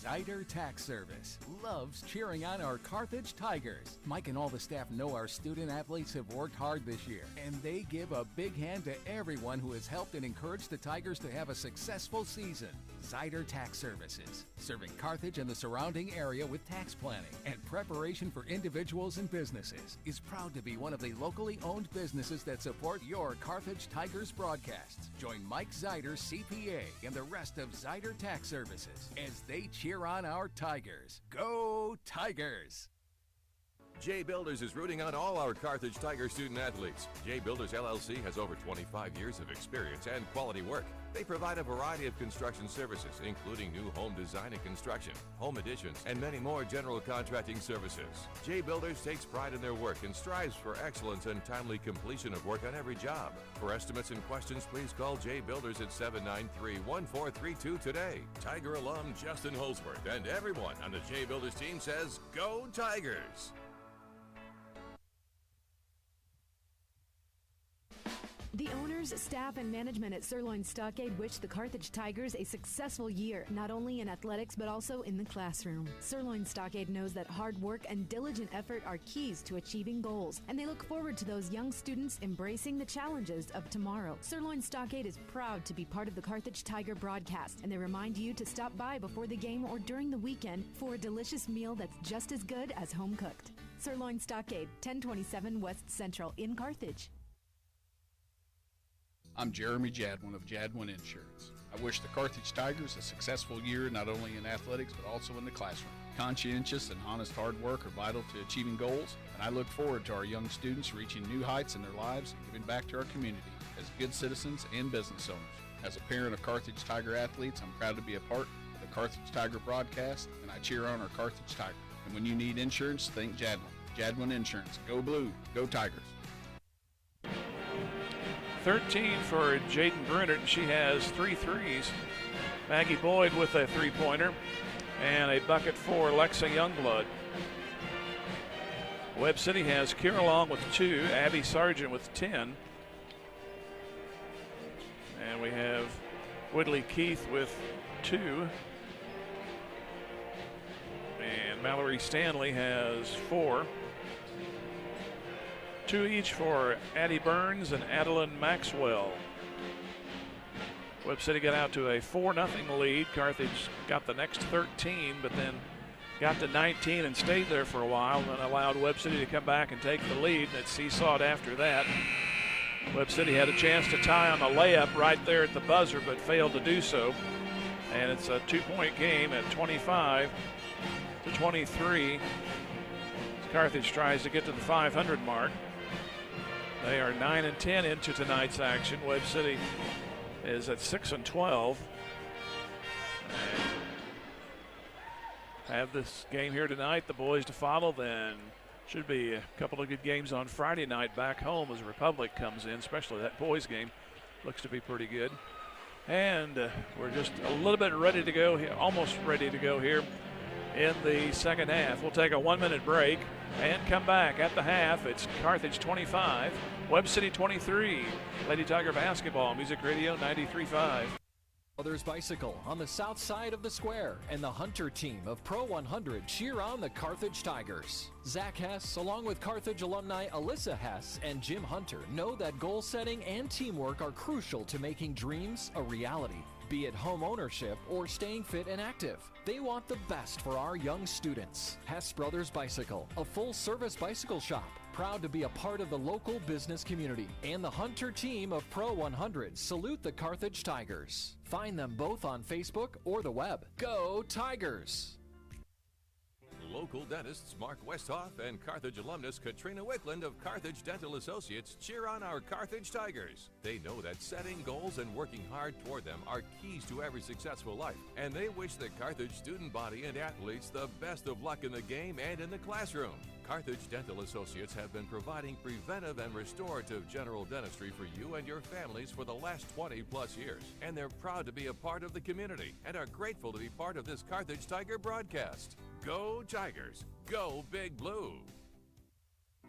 Zyder Tax Service loves cheering on our Carthage Tigers. Mike and all the staff know our student athletes have worked hard this year, and they give a big hand to everyone who has helped and encouraged the Tigers to have a successful season. Zyder Tax Services, serving Carthage and the surrounding area with tax planning and preparation for individuals and businesses, is proud to be one of the locally owned businesses that support your Carthage Tigers broadcasts. Join Mike Zyder, CPA, and the rest of Zyder Tax Services as they cheer on our Tigers. Go Tigers! Jay Builders is rooting on all our Carthage Tiger student athletes. Jay Builders LLC has over 25 years of experience and quality work. They provide a variety of construction services, including new home design and construction, home additions, and many more general contracting services. Jay Builders takes pride in their work and strives for excellence and timely completion of work on every job. For estimates and questions, please call Jay Builders at 793-1432 today. Tiger alum Justin Holsworth and everyone on the Jay Builders team says, Go Tigers! The owners, staff, and management at Sirloin Stockade wish the Carthage Tigers a successful year, not only in athletics but also in the classroom. Sirloin Stockade knows that hard work and diligent effort are keys to achieving goals, and they look forward to those young students embracing the challenges of tomorrow. Sirloin Stockade is proud to be part of the Carthage Tiger broadcast, and they remind you to stop by before the game or during the weekend for a delicious meal that's just as good as home cooked. Sirloin Stockade, 1027 West Central in Carthage. I'm Jeremy Jadwin of Jadwin Insurance. I wish the Carthage Tigers a successful year not only in athletics but also in the classroom. Conscientious and honest hard work are vital to achieving goals, and I look forward to our young students reaching new heights in their lives and giving back to our community as good citizens and business owners. As a parent of Carthage Tiger athletes, I'm proud to be a part of the Carthage Tiger broadcast, and I cheer on our Carthage Tiger. And when you need insurance, think Jadwin. Jadwin Insurance. Go Blue. Go Tigers. 13 for Jaden Brunert, and she has 3 threes. Maggie Boyd with a three-pointer, and a bucket for Lexa Youngblood. Webb City has Kira Long with 2, Abby Sargent with 10. And we have Woodley Keith with 2. And Mallory Stanley has 4. 2 each for Addie Burns and Adeline Maxwell. Webb City got out to a 4-0 lead. Carthage got the next 13, but then got to 19 and stayed there for a while, and then allowed Webb City to come back and take the lead, and it seesawed after that. Webb City had a chance to tie on the layup right there at the buzzer, but failed to do so. And it's a 2-point game at 25-23. Carthage tries to get to the 500 mark. They are 9-10 into tonight's action. Webb City is at 6-12. Have this game here tonight, the boys to follow, then should be a couple of good games on Friday night back home as Republic comes in, especially that boys game. Looks to be pretty good. And we're just a little bit ready to go here, almost ready to go here in the second half. We'll take a 1-minute break and come back at the half. It's Carthage 25, Webb City 23. Lady Tiger basketball, Music Radio 93.5. Brothers Bicycle on the south side of the square, and the Hunter team of Pro 100 cheer on the Carthage Tigers. Zach Hess, along with Carthage alumni Alyssa Hess and Jim Hunter, know that goal setting and teamwork are crucial to making dreams a reality. Be it home ownership or staying fit and active, they want the best for our young students. Hess Brothers Bicycle, a full-service bicycle shop, proud to be a part of the local business community. And the Hunter team of Pro 100 salute the Carthage Tigers. Find them both on Facebook or the web. Go Tigers! Local dentists Mark Westhoff and Carthage alumnus Katrina Wickland of Carthage Dental Associates cheer on our Carthage Tigers. They know that setting goals and working hard toward them are keys to every successful life, and they wish the Carthage student body and athletes the best of luck in the game and in the classroom. Carthage Dental Associates have been providing preventive and restorative general dentistry for you and your families for the last 20-plus years, and they're proud to be a part of the community and are grateful to be part of this Carthage Tiger broadcast. Go Tigers! Go Big Blue!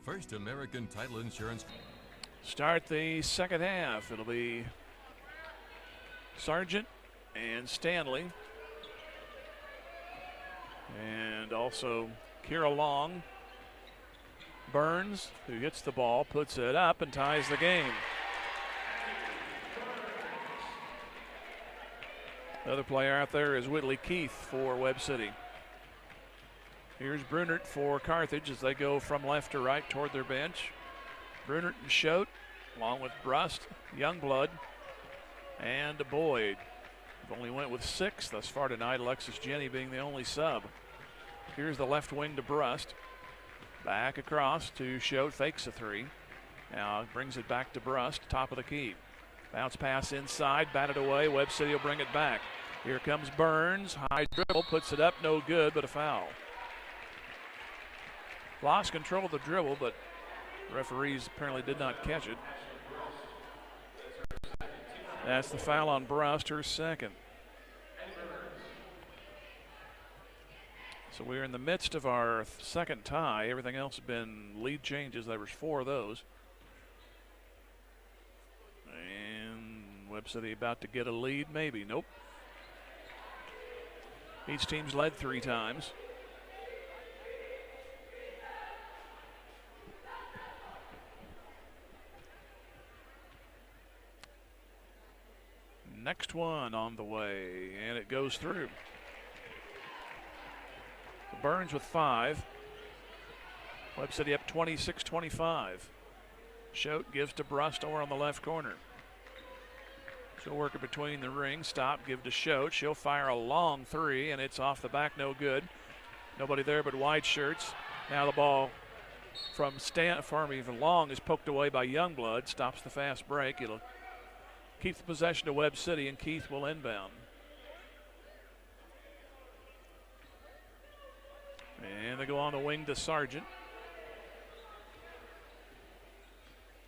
First American Title Insurance. Start the second half. It'll be Sargent and Stanley, and also Kira Long. Burns, who gets the ball, puts it up and ties the game. The other player out there is Whitley Keith for Webb City. Here's Brunert for Carthage as they go from left to right toward their bench. Brunert and Schote, along with Brust, Youngblood, and Boyd. They've only went with 6 thus far tonight, Alexis Jenny being the only sub. Here's the left wing to Brust. Back across to Schote, fakes a three. Now brings it back to Brust, top of the key. Bounce pass inside, batted away. Webb City will bring it back. Here comes Burns, high dribble, puts it up, no good, but a foul. Lost control of the dribble, but referees apparently did not catch it. That's the foul on Brust, her second. So we're in the midst of our second tie. Everything else has been lead changes. There was 4 of those. And Webb City about to get a lead, maybe. Nope. Each team's led 3 times. Next one on the way, and it goes through. Burns with 5. Webb City up 26-25. Schote gives to Brust over on the left corner. She'll work it between the rings. Stop, give to Schote. She'll fire a long 3, and it's off the back, no good. Nobody there but White Shirts. Now the ball from Long is poked away by Youngblood. Stops the fast break. It'll keep the possession to Webb City, and Keith will inbound. And they go on the wing to Sargent.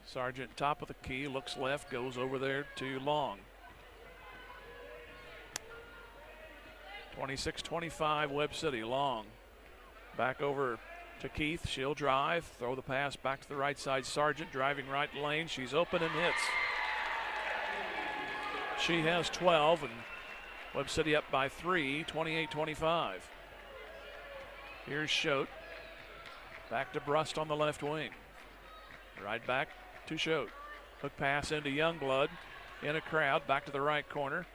Sargent, top of the key, looks left, goes over there to Long. 26-25, Webb City. Long back over to Keith. She'll drive, throw the pass back to the right side. Sargent driving right lane. She's open and hits. She has 12, and Webb City up by 3, 28-25. Here's Schote. Back to Brust on the left wing. Right back to Schote. Hook pass into Youngblood. In a crowd, back to the right corner.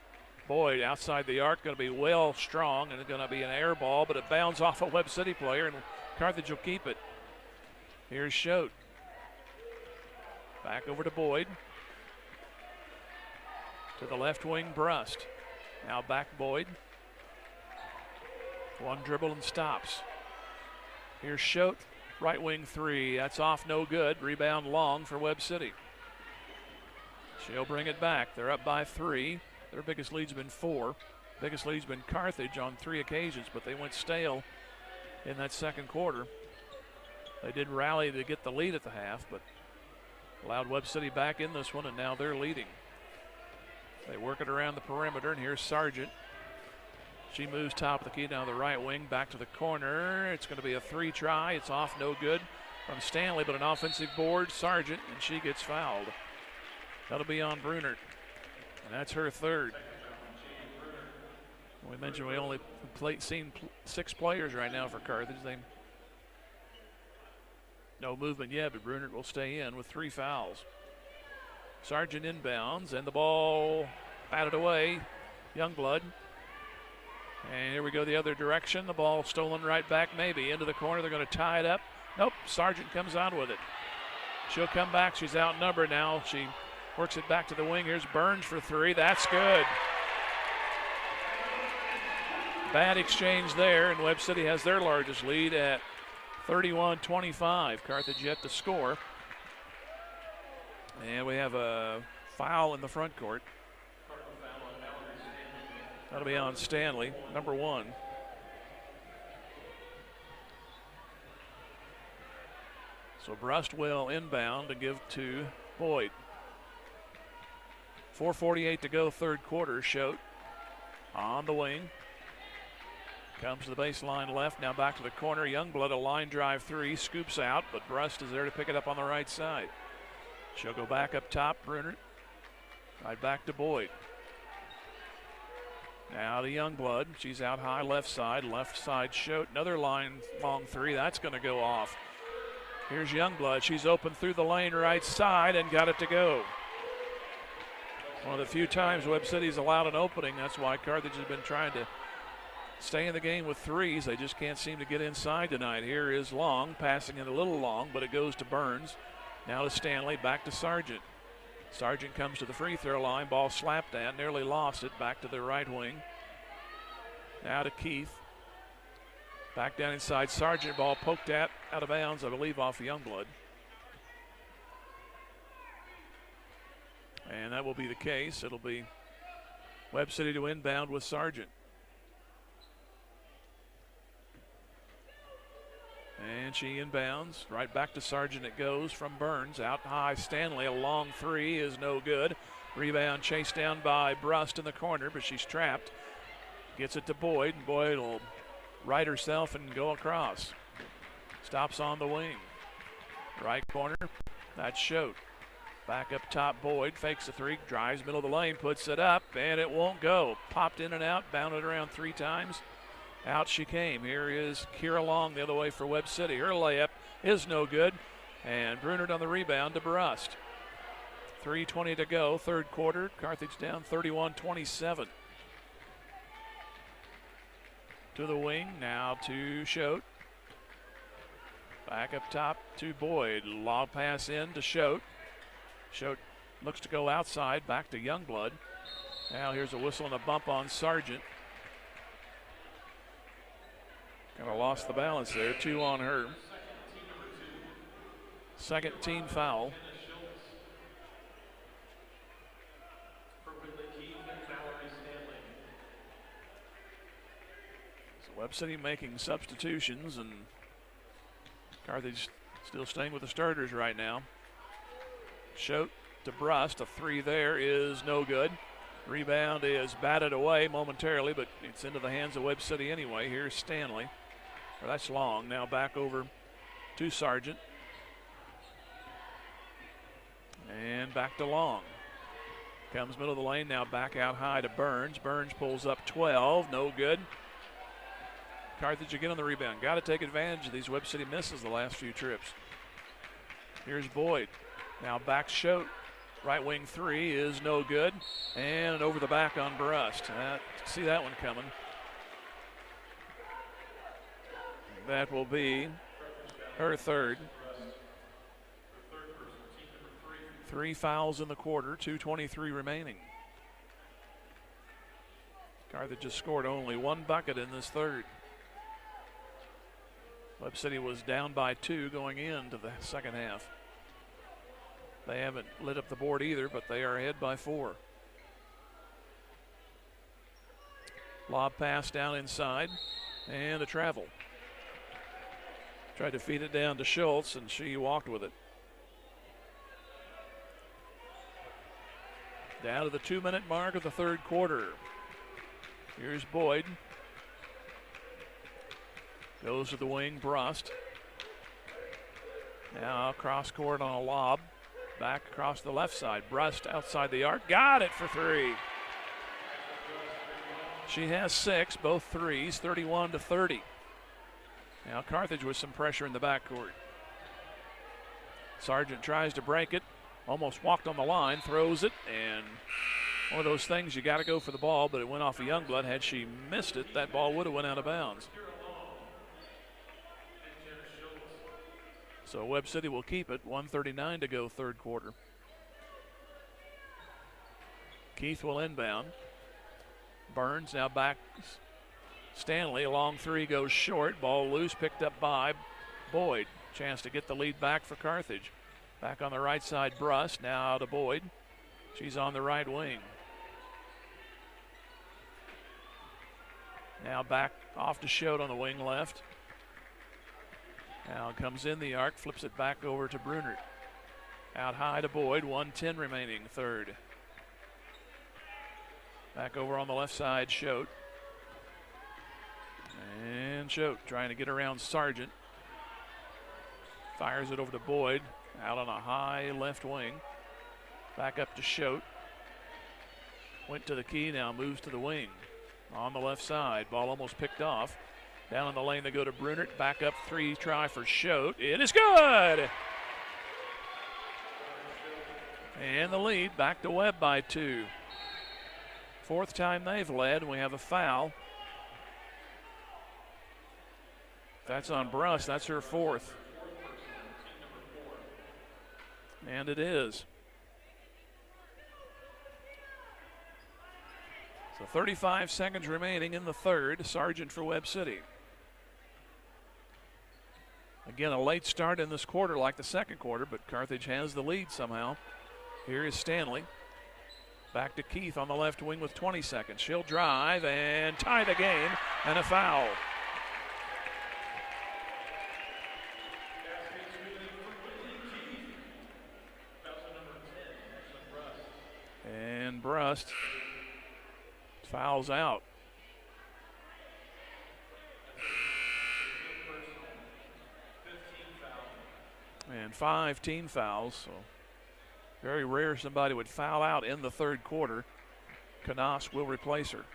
Boyd outside the arc, going to be well strong, and it's going to be an air ball, but it bounds off a Webb City player, and Carthage will keep it. Here's Schote. Back over to Boyd. To the left wing, Brust. Now back Boyd. One dribble and stops. Here's Schote, right wing 3. That's off, no good. Rebound Long for Webb City. She'll bring it back. They're up by 3. Their biggest lead's been 4. Biggest lead's been Carthage on 3 occasions, but they went stale in that second quarter. They did rally to get the lead at the half, but allowed Webb City back in this one, and now they're leading. They work it around the perimeter, and here's Sargent. She moves top of the key down the right wing, back to the corner. It's going to be a 3 try. It's off, no good from Stanley, but an offensive board. Sargent, and she gets fouled. That'll be on Brunert, and that's her 3rd. We mentioned we only seen 6 players right now for Carthage. No movement yet, but Brunert will stay in with 3 fouls. Sargent inbounds, and the ball batted away. Youngblood. And here we go the other direction. The ball stolen right back, maybe into the corner. They're going to tie it up. Nope, Sargent comes out with it. She'll come back. She's outnumbered now. She works it back to the wing. Here's Burns for 3. That's good. Bad exchange there, and Webb City has their largest lead at 31-25. Carthage yet to score. And we have a foul in the front court. That'll be on Stanley, number 1. So Brust will inbound and give to Boyd. 4:48 to go, third quarter. Schote on the wing. Comes to the baseline left, now back to the corner. Youngblood, a line drive 3, scoops out, but Brust is there to pick it up on the right side. She'll go back up top, Brunert. Right back to Boyd. Now to Youngblood. She's out high left side Schote. Another line long 3. That's going to go off. Here's Youngblood. She's open through the lane right side and got it to go. One of the few times Webb City's allowed an opening. That's why Carthage has been trying to stay in the game with 3s. They just can't seem to get inside tonight. Here is Long, passing it a little long, but it goes to Burns. Now to Stanley, back to Sargent. Sargent comes to the free throw line. Ball slapped at, nearly lost it. Back to the right wing. Now to Keith. Back down inside, Sargent, ball poked out of bounds, I believe, off Youngblood. And that will be the case. It'll be Webb City to inbound with Sargent. And she inbounds. Right back to Sargent it goes from Burns. Out high, Stanley. A long three is no good. Rebound chased down by Brust in the corner, but she's trapped. Gets it to Boyd, and Boyd will right herself and go across. Stops on the wing. Right corner, that's Schote. Back up top, Boyd fakes the three, drives middle of the lane, puts it up, and it won't go. Popped in and out, bounded around 3 times. Out she came. Here is Kira Long the other way for Webb City. Her layup is no good, and Brunert on the rebound to Brust. 3:20 to go, third quarter. Carthage down 31-27. To the wing, now to Schote. Back up top to Boyd. Lob pass in to Schote. Schote looks to go outside, back to Youngblood. Now here's a whistle and a bump on Sargent. Kind of lost the balance there, 2 on her. Second team foul. So Webb City making substitutions, and Carthage still staying with the starters right now. Schote to Brust, a three there is no good. Rebound is batted away momentarily, but it's into the hands of Webb City anyway. Here's Stanley. Well, that's Long. Now back over to Sargent. And back to Long. Comes middle of the lane, now back out high to Burns. Burns pulls up 12, no good. Carthage again on the rebound. Got to take advantage of these Webb City misses the last few trips. Here's Boyd. Now back Schote. Right wing three is no good. And over the back on Brust. See that one coming. That will be her third. 3 fouls in the quarter, 2:23 remaining. Carthage has scored only 1 bucket in this third. Webb City was down by 2 going into the second half. They haven't lit up the board either, but they are ahead by 4. Lob pass down inside, and a travel. Tried to feed it down to Schultz, and she walked with it. Down to the 2-minute mark of the third quarter. Here's Boyd. Goes to the wing, Brust. Now cross court on a lob. Back across the left side. Brust outside the arc. Got it for 3. She has 6, both threes, 31-30. Now Carthage with some pressure in the backcourt. Sargent tries to break it. Almost walked on the line, throws it, and one of those things you got to go for the ball, but it went off of Youngblood. Had she missed it, that ball would have went out of bounds. So Webb City will keep it. 1:39 to go, third quarter. Keith will inbound. Burns now back. Stanley, a long three goes short. Ball loose, picked up by Boyd. Chance to get the lead back for Carthage. Back on the right side, Brust. Now to Boyd. She's on the right wing. Now back off to Schote on the wing left. Now comes in the arc, flips it back over to Brunert. Out high to Boyd, 1:10 remaining, third. Back over on the left side, Schote. And Schote trying to get around Sargent. Fires it over to Boyd, out on a high left wing. Back up to Schote. Went to the key, now moves to the wing. On the left side, ball almost picked off. Down in the lane they go to Brunert. Back up three try for Schote. It is good! And the lead back to Webb by 2. Fourth time they've led, and we have a foul. That's on Brust. That's her fourth. And it is. So 35 seconds remaining in the third. Sargent for Webb City. Again, a late start in this quarter like the second quarter, but Carthage has the lead somehow. Here is Stanley. Back to Keith on the left wing with 20 seconds. She'll drive and tie the game, and a foul. And Brust fouls out. And 5 team fouls, so very rare somebody would foul out in the third quarter. Canas will replace her.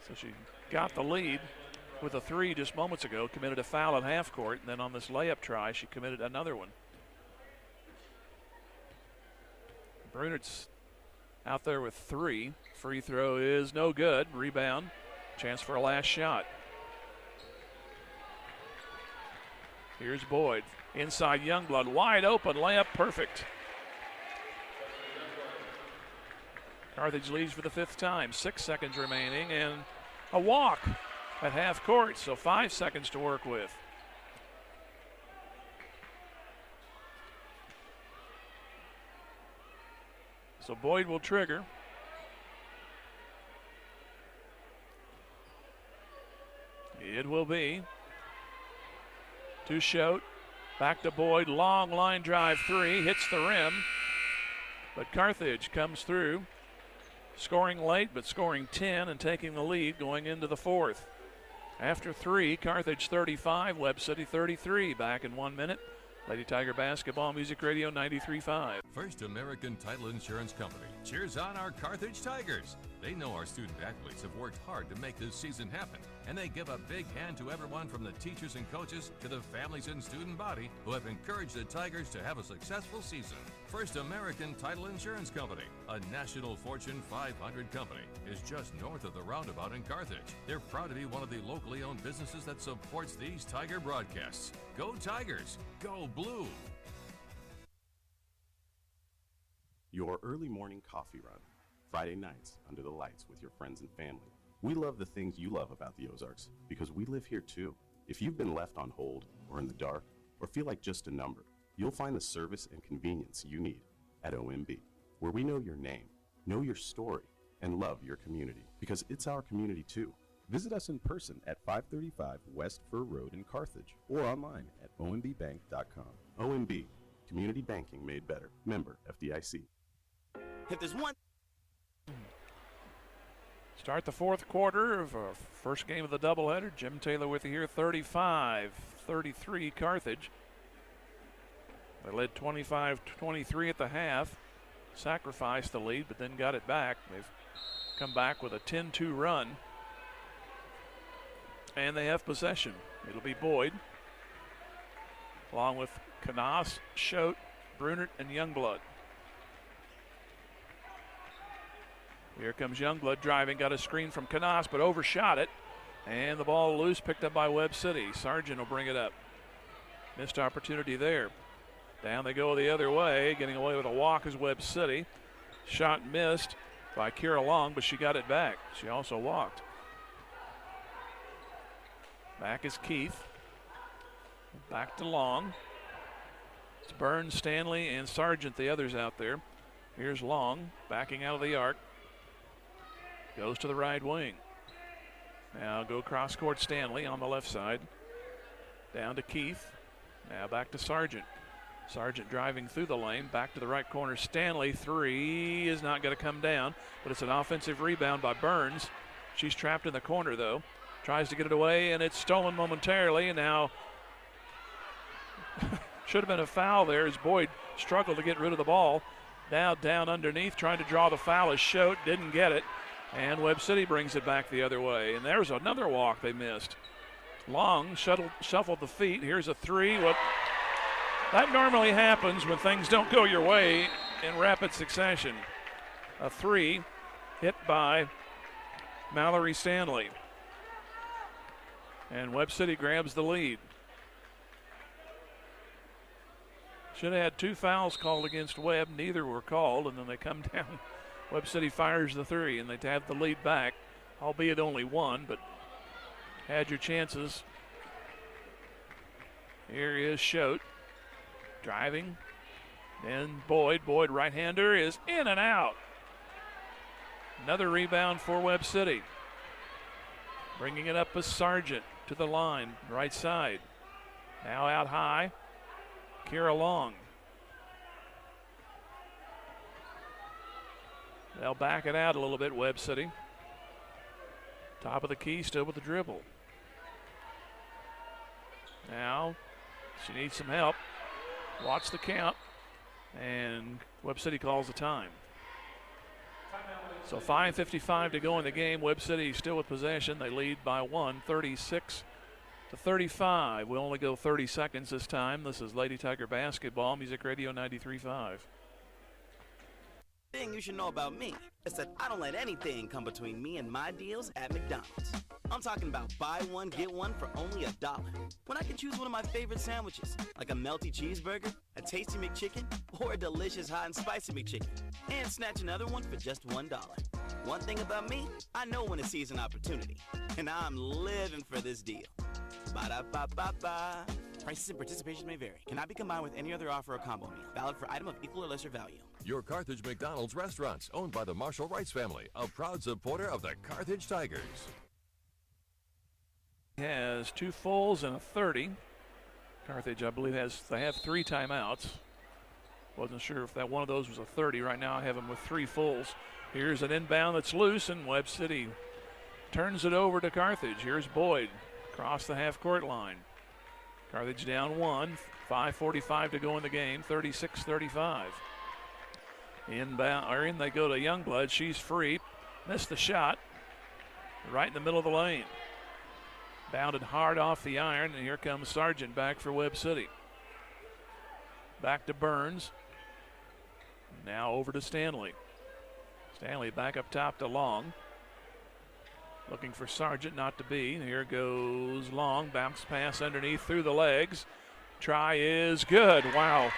So she got the lead with a 3 just moments ago, committed a foul at half court, and then on this layup try, she committed another one. Brunert's out there with 3. Free throw is no good. Rebound. Chance for a last shot. Here's Boyd. Inside Youngblood. Wide open. Layup perfect. Carthage leads for the 5th time. 6 seconds remaining and a walk at half court. So 5 seconds to work with. So Boyd will trigger. It will be to Schote. Back to Boyd. Long line drive 3. Hits the rim. But Carthage comes through. Scoring late, but scoring 10 and taking the lead going into the 4th. After 3, Carthage 35, Webb City 33. Back in 1 minute. Lady Tiger Basketball, Music Radio 93.5. First American Title Insurance Company cheers on our Carthage Tigers. They know our student athletes have worked hard to make this season happen, and they give a big hand to everyone from the teachers and coaches to the families and student body who have encouraged the Tigers to have a successful season. First American Title Insurance Company, a national Fortune 500 company, is just north of the roundabout in Carthage. They're proud to be one of the locally owned businesses that supports these Tiger broadcasts. Go Tigers! Go Blue! Your early morning coffee run. Friday nights under the lights with your friends and family. We love the things you love about the Ozarks because we live here too. If you've been left on hold or in the dark or feel like just a number, you'll find the service and convenience you need at OMB, where we know your name, know your story, and love your community because it's our community too. Visit us in person at 535 West Fur Road in Carthage or online at ombbank.com. OMB, community banking made better. Member FDIC. If there's one. Start the 4th quarter of our first game of the doubleheader. Jim Taylor with you here, 35-33 Carthage. They led 25-23 at the half, sacrificed the lead, but then got it back. They've come back with a 10-2 run, and they have possession. It'll be Boyd, along with Canas, Schote, Brunert, and Youngblood. Here comes Youngblood driving, got a screen from Canas, but overshot it. And the ball loose, picked up by Webb City. Sargent will bring it up. Missed opportunity there. Down they go the other way. Getting away with a walk is Webb City. Shot missed by Kira Long, but she got it back. She also walked. Back is Keith. Back to Long. It's Burns, Stanley, and Sargent, the others out there. Here's Long, backing out of the arc. Goes to the right wing. Now go cross court Stanley on the left side. Down to Keith. Now back to Sargent. Sargent driving through the lane. Back to the right corner. Stanley, 3 is not going to come down, but it's an offensive rebound by Burns. She's trapped in the corner though. Tries to get it away, and it's stolen momentarily. And now should have been a foul there as Boyd struggled to get rid of the ball. Now down underneath, trying to draw the foul is Schote. Didn't get it. And Webb City brings it back the other way. And there's another walk they missed. Long shuffled the feet. Here's a 3. Well, that normally happens when things don't go your way in rapid succession. A 3 hit by Mallory Stanley. And Webb City grabs the lead. Should have had 2 fouls called against Webb. Neither were called, and then they come down. Webb City fires the 3, and they have the lead back, albeit only 1, but had your chances. Here is Schote driving. Then Boyd. Boyd, right-hander, is in and out. Another rebound for Webb City. Bringing it up as Sargent to the line, right side. Now out high. Kira Long. They'll back it out a little bit, Webb City. Top of the key, still with the dribble. Now, she needs some help. Watch the count. And Webb City calls the time. So 5:55 to go in the game. Webb City still with possession. They lead by 1, 36-35. We'll only go 30 seconds this time. This is Lady Tiger Basketball, Music Radio 93.5. Thing you should know about me is that I don't let anything come between me and my deals at McDonald's. I'm talking about buy one, get one for only $1. When I can choose one of my favorite sandwiches, like a melty cheeseburger, a tasty McChicken, or a delicious hot and spicy McChicken, and snatch another one for just $1. One thing about me, I know when to seize an opportunity, and I'm living for this deal. Ba-da-ba-ba-ba. Prices and participation may vary. Cannot be combined with any other offer or combo meal. Valid for item of equal or lesser value. Your Carthage McDonald's restaurants, owned by the Marshall Rice family, a proud supporter of the Carthage Tigers. Has 2 fulls and a 30. Carthage, I believe, they have 3 timeouts. Wasn't sure if that one of those was a 30. Right now I have them with 3 fulls. Here's an inbound that's loose, and Webb City turns it over to Carthage. Here's Boyd across the half-court line. Carthage down 1, 5:45 to go in the game, 36-35. In they go to Youngblood. She's free. Missed the shot. Right in the middle of the lane. Bounded hard off the iron, and here comes Sargent back for Webb City. Back to Burns. Now over to Stanley. Stanley back up top to Long. Looking for Sargent, not to be. Here goes Long. Bounce pass underneath through the legs. Try is good. Wow.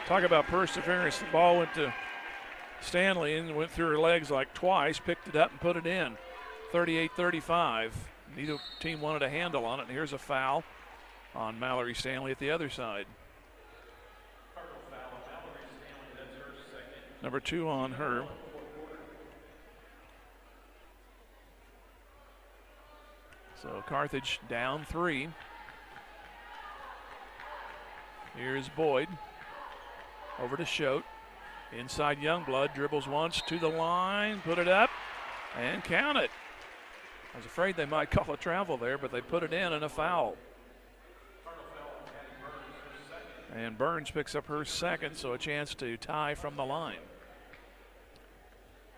Talk about perseverance. The ball went to Stanley and went through her legs like twice. Picked it up and put it in. 38-35. Neither team wanted a handle on it. And here's a foul on Mallory Stanley at the other side. Number 2 on her. So Carthage down 3. Here's Boyd. Over to Schote. Inside Youngblood. Dribbles once to the line. Put it up. And count it. I was afraid they might call a travel there, but they put it in and a foul. And Burns picks up her second, so a chance to tie from the line.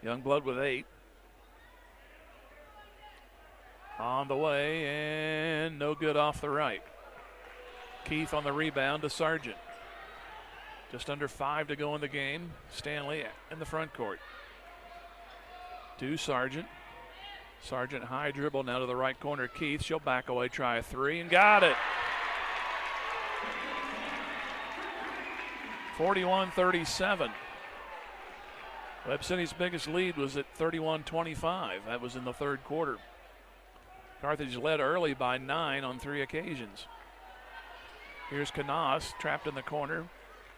Youngblood with 8. On the way, and no good off the right. Keith on the rebound to Sargent. Just under 5 to go in the game. Stanley in the front court. To Sargent. Sargent high dribble now to the right corner. Keith, she'll back away, try a 3, and got it. 41-37. Webb City's biggest lead was at 31-25. That was in the third quarter. Carthage led early by 9 on 3 occasions. Here's Canas, trapped in the corner.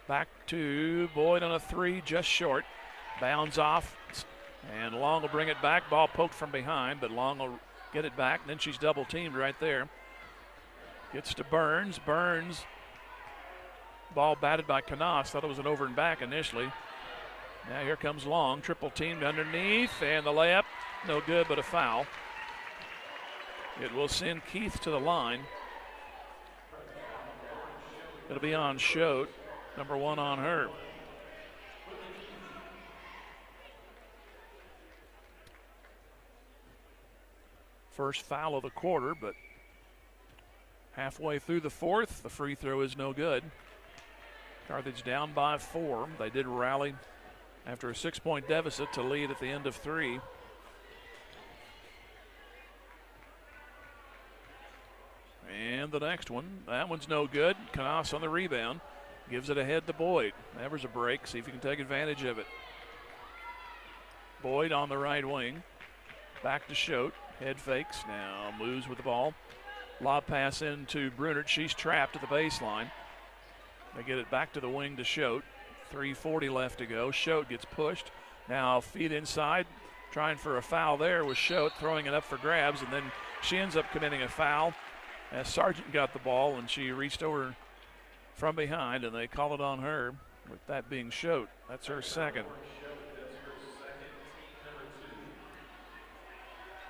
Back to Boyd on a 3, just short. Bounds off, and Long will bring it back. Ball poked from behind, but Long will get it back, and then she's double teamed right there. Gets to Burns. Burns, ball batted by Canas. Thought it was an over and back initially. Now here comes Long, triple teamed underneath, and the layup, no good, but a foul. It will send Keith to the line. It'll be on Schote, number 1 on her. First foul of the quarter, but halfway through the fourth, the free throw is no good. Carthage down by 4. They did rally after a 6-point deficit to lead at the end of 3. And the next one, that one's no good. Canas on the rebound. Gives it ahead to Boyd. There's a break. See if he can take advantage of it. Boyd on the right wing. Back to Schote. Head fakes, now moves with the ball. Lob pass into Brunert. She's trapped at the baseline. They get it back to the wing to Schote. 3:40 left to go. Schote gets pushed. Now feed inside, trying for a foul there with Schote, throwing it up for grabs, and then she ends up committing a foul as Sargent got the ball, and she reached over from behind, and they call it on her, with that being Schote. That's her second.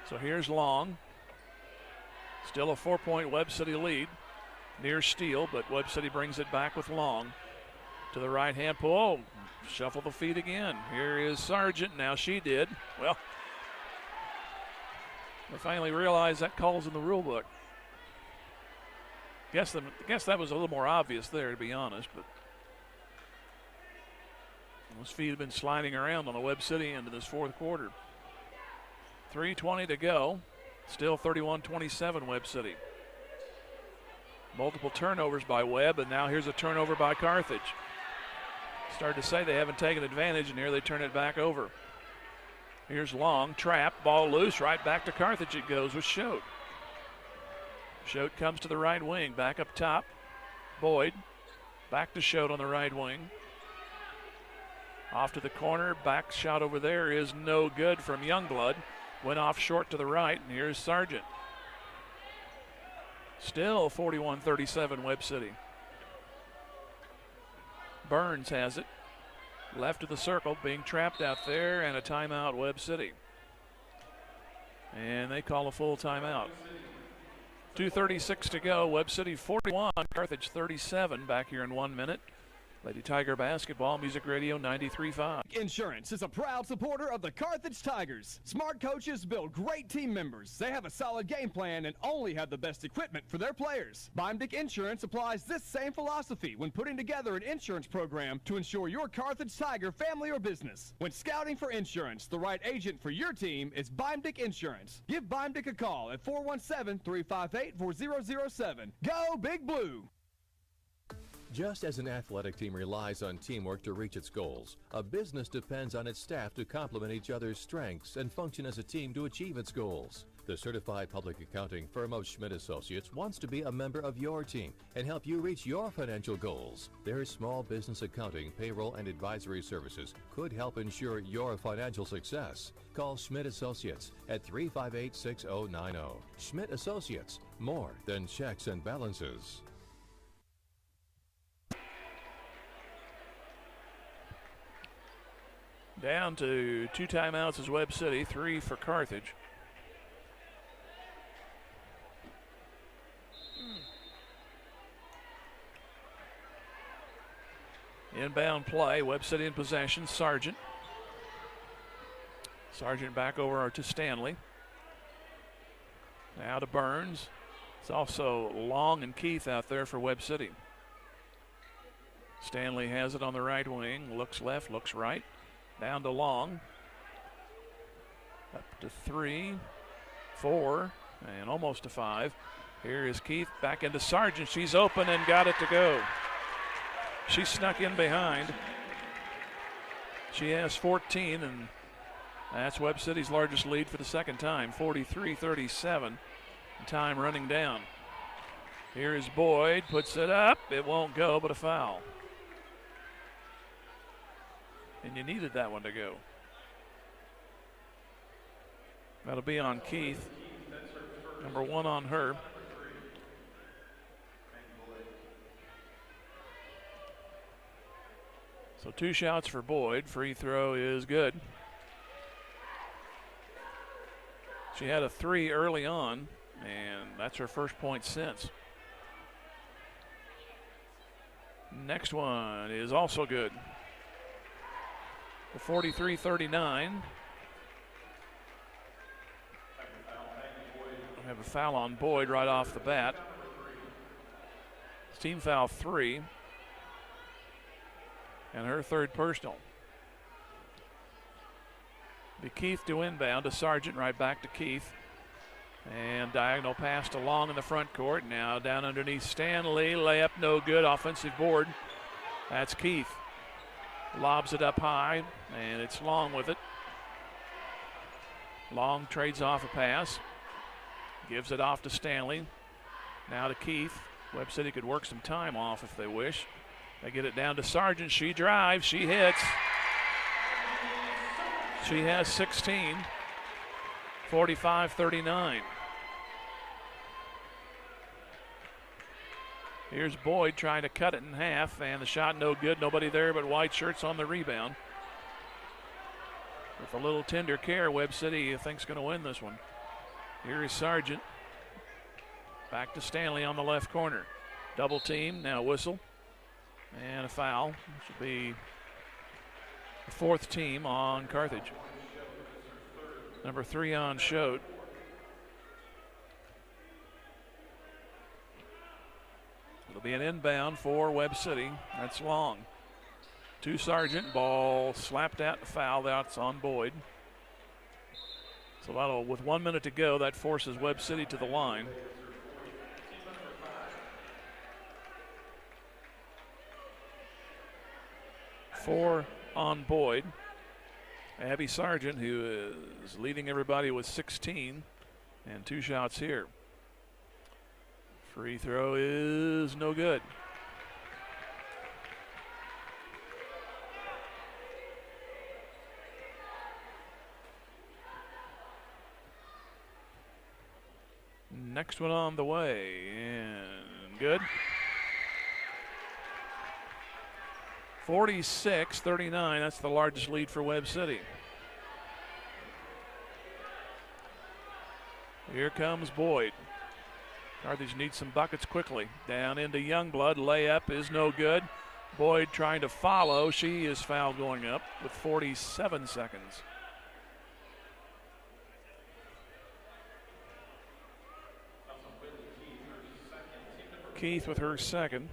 So here's Long. Still a 4-point Webb City lead. Near steal, but Webb City brings it back with Long. To the right-hand pull. Shuffle the feet again. Here is Sargent. Now she did. Well, they finally realized that call's in the rule book. Guess that was a little more obvious there, to be honest, but those feet have been sliding around on the Webb City end of this fourth quarter. 3:20 to go. Still 31-27 Webb City. Multiple turnovers by Webb, and now here's a turnover by Carthage. Started to say they haven't taken advantage, and here they turn it back over. Here's Long, trap, ball loose, right back to Carthage it goes with Schote. Schote comes to the right wing, back up top. Boyd, back to Schote on the right wing. Off to the corner, back shot over there is no good from Youngblood. Went off short to the right, and here's Sargent. Still 41-37 Webb City. Burns has it. Left of the circle, being trapped out there, and a timeout Webb City. And they call a full timeout. 2:36 to go. Webb City 41, Carthage 37. Back here in 1 minute. Lady Tiger Basketball, Music Radio 93.5. Insurance is a proud supporter of the Carthage Tigers. Smart coaches build great team members. They have a solid game plan and only have the best equipment for their players. Beimdick Insurance applies this same philosophy when putting together an insurance program to ensure your Carthage Tiger family or business. When scouting for insurance, the right agent for your team is Beimdick Insurance. Give Beimdick a call at 417-358-4007. Go Big Blue! Just as an athletic team relies on teamwork to reach its goals, a business depends on its staff to complement each other's strengths and function as a team to achieve its goals. The certified public accounting firm of Schmidt Associates wants to be a member of your team and help you reach your financial goals. Their small business accounting, payroll, and advisory services could help ensure your financial success. Call Schmidt Associates at 358-6090. Schmidt Associates, more than checks and balances. Down to 2 timeouts is Webb City, 3 for Carthage. Inbound play, Webb City in possession, Sargent. Sargent back over to Stanley. Now to Burns. It's also Long and Keith out there for Webb City. Stanley has it on the right wing, looks left, looks right. Down to Long. Up to 3, 4, and almost to 5. Here is Keith back into Sargent. She's open and got it to go. She snuck in behind. She has 14, and that's Webb City's largest lead for the second time, 43-37. Time running down. Here is Boyd, puts it up. It won't go, but a foul. And you needed that one to go. That'll be on Keith. Number 1 on her. So 2 shots for Boyd. Free throw is good. She had a 3 early on, and that's her first point since. Next one is also good. 43-39. We have a foul on Boyd right off the bat. It's team foul 3. And her third personal. Be Keith to inbound to Sargent, right back to Keith. And diagonal pass to Long in the front court. Now down underneath Stanley. Layup no good. Offensive board. That's Keith. Lobs it up high, and it's Long with it. Long trades off a pass. Gives it off to Stanley. Now to Keith. Webb City could work some time off if they wish. They get it down to Sargent. She drives. She hits. She has 16. 45-39. Here's Boyd trying to cut it in half, and the shot no good. Nobody there but white shirts on the rebound. With a little tender care, Webb City thinks going to win this one. Here is Sargent. Back to Stanley on the left corner. Double team, now whistle. And a foul. Should be the fourth team on Carthage. Number 3 on Choate. It'll be an inbound for Webb City. That's long. To Sargent. Ball slapped at, foul. That's on Boyd. So that'll, with 1 minute to go, that forces Webb City to the line. Four on Boyd. Abby Sargent, who is leading everybody with 16, and 2 shots here. Free throw is no good. Next one on the way, and good. 46-39, that's the largest lead for Webb City. Here comes Boyd. Carthage needs some buckets quickly. Down into Youngblood, layup is no good. Boyd trying to follow. She is fouled going up with 47 seconds. Keith with her second.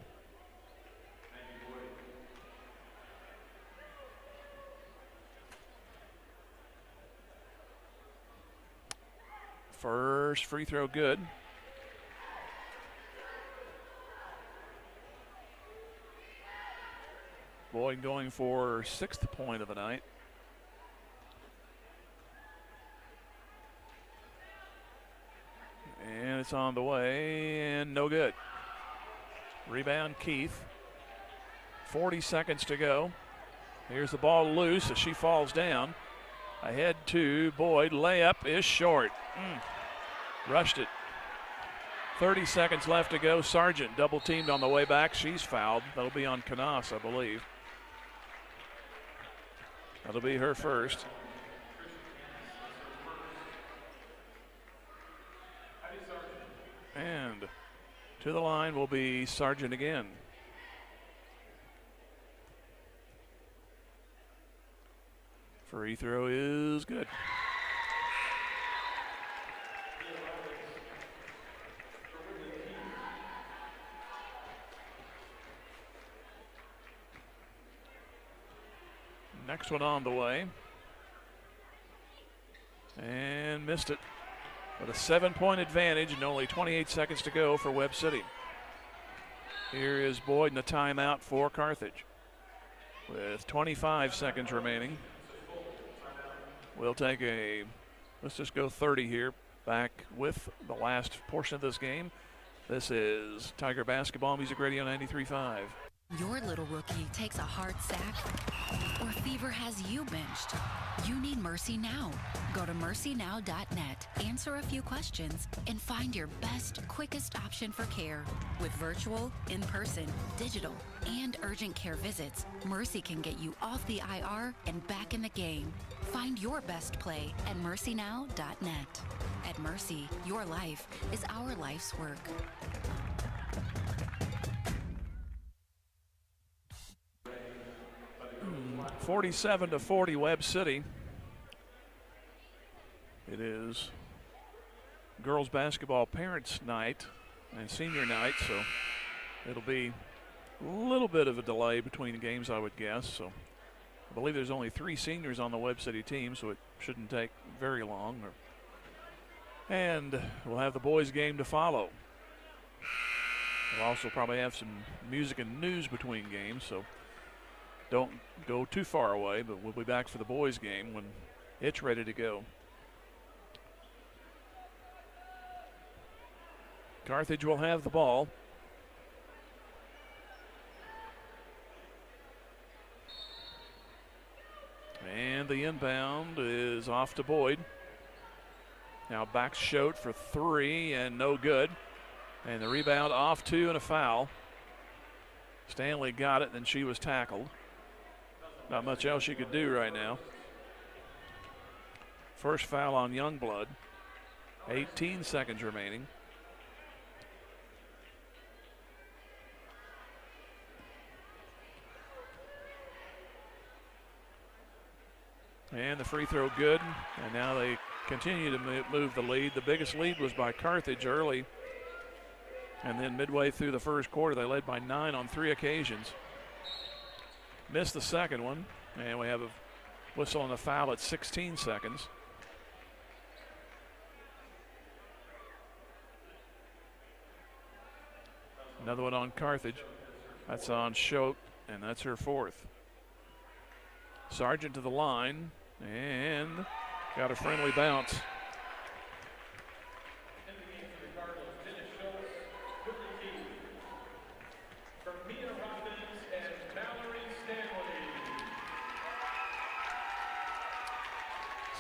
First free throw good. Boyd going for 6th point of the night. And it's on the way, and no good. Rebound Keith. 40 seconds to go. Here's the ball loose as she falls down. Ahead to Boyd. Layup is short. Rushed it. 30 seconds left to go. Sargent double teamed on the way back. She's fouled. That'll be on Canas, I believe. That'll be her first. And to the line will be Sargent again. Free throw is good. Next one on the way. And missed it. With a 7-point advantage and only 28 seconds to go for Webb City. Here is Boyd in the timeout for Carthage. With 25 seconds remaining. We'll take let's just go 30 here. Back with the last portion of this game. This is Tiger Basketball Music Radio 93.5. Your little rookie takes a hard sack or fever has you benched. You need Mercy Now. Go to mercynow.net, answer a few questions, and find your best, quickest option for care. With virtual, in-person, digital, and urgent care visits, Mercy can get you off the IR and back in the game. Find your best play at mercynow.net. At Mercy, your life is our life's work. 47-40 Webb City. It is girls basketball parents night and senior night, so it'll be a little bit of a delay between games, I would guess. So I believe there's only 3 seniors on the Webb City team, so it shouldn't take very long. And we'll have the boys game to follow. We'll also probably have some music and news between games, so don't go too far away, but we'll be back for the boys game when it's ready to go. Carthage will have the ball. And the inbound is off to Boyd. Now back Schote for three and no good. And the rebound off two and a foul. Stanley got it, then she was tackled. Not much else she could do right now. First foul on Youngblood. 18 seconds remaining. And the free throw good. And now they continue to move the lead. The biggest lead was by Carthage early. And then midway through the first quarter, they led by 9 on 3 occasions. Missed the second one. And we have a whistle on the foul at 16 seconds. Another one on Carthage. That's on Schote, and that's her fourth. Sargent to the line, and got a friendly bounce.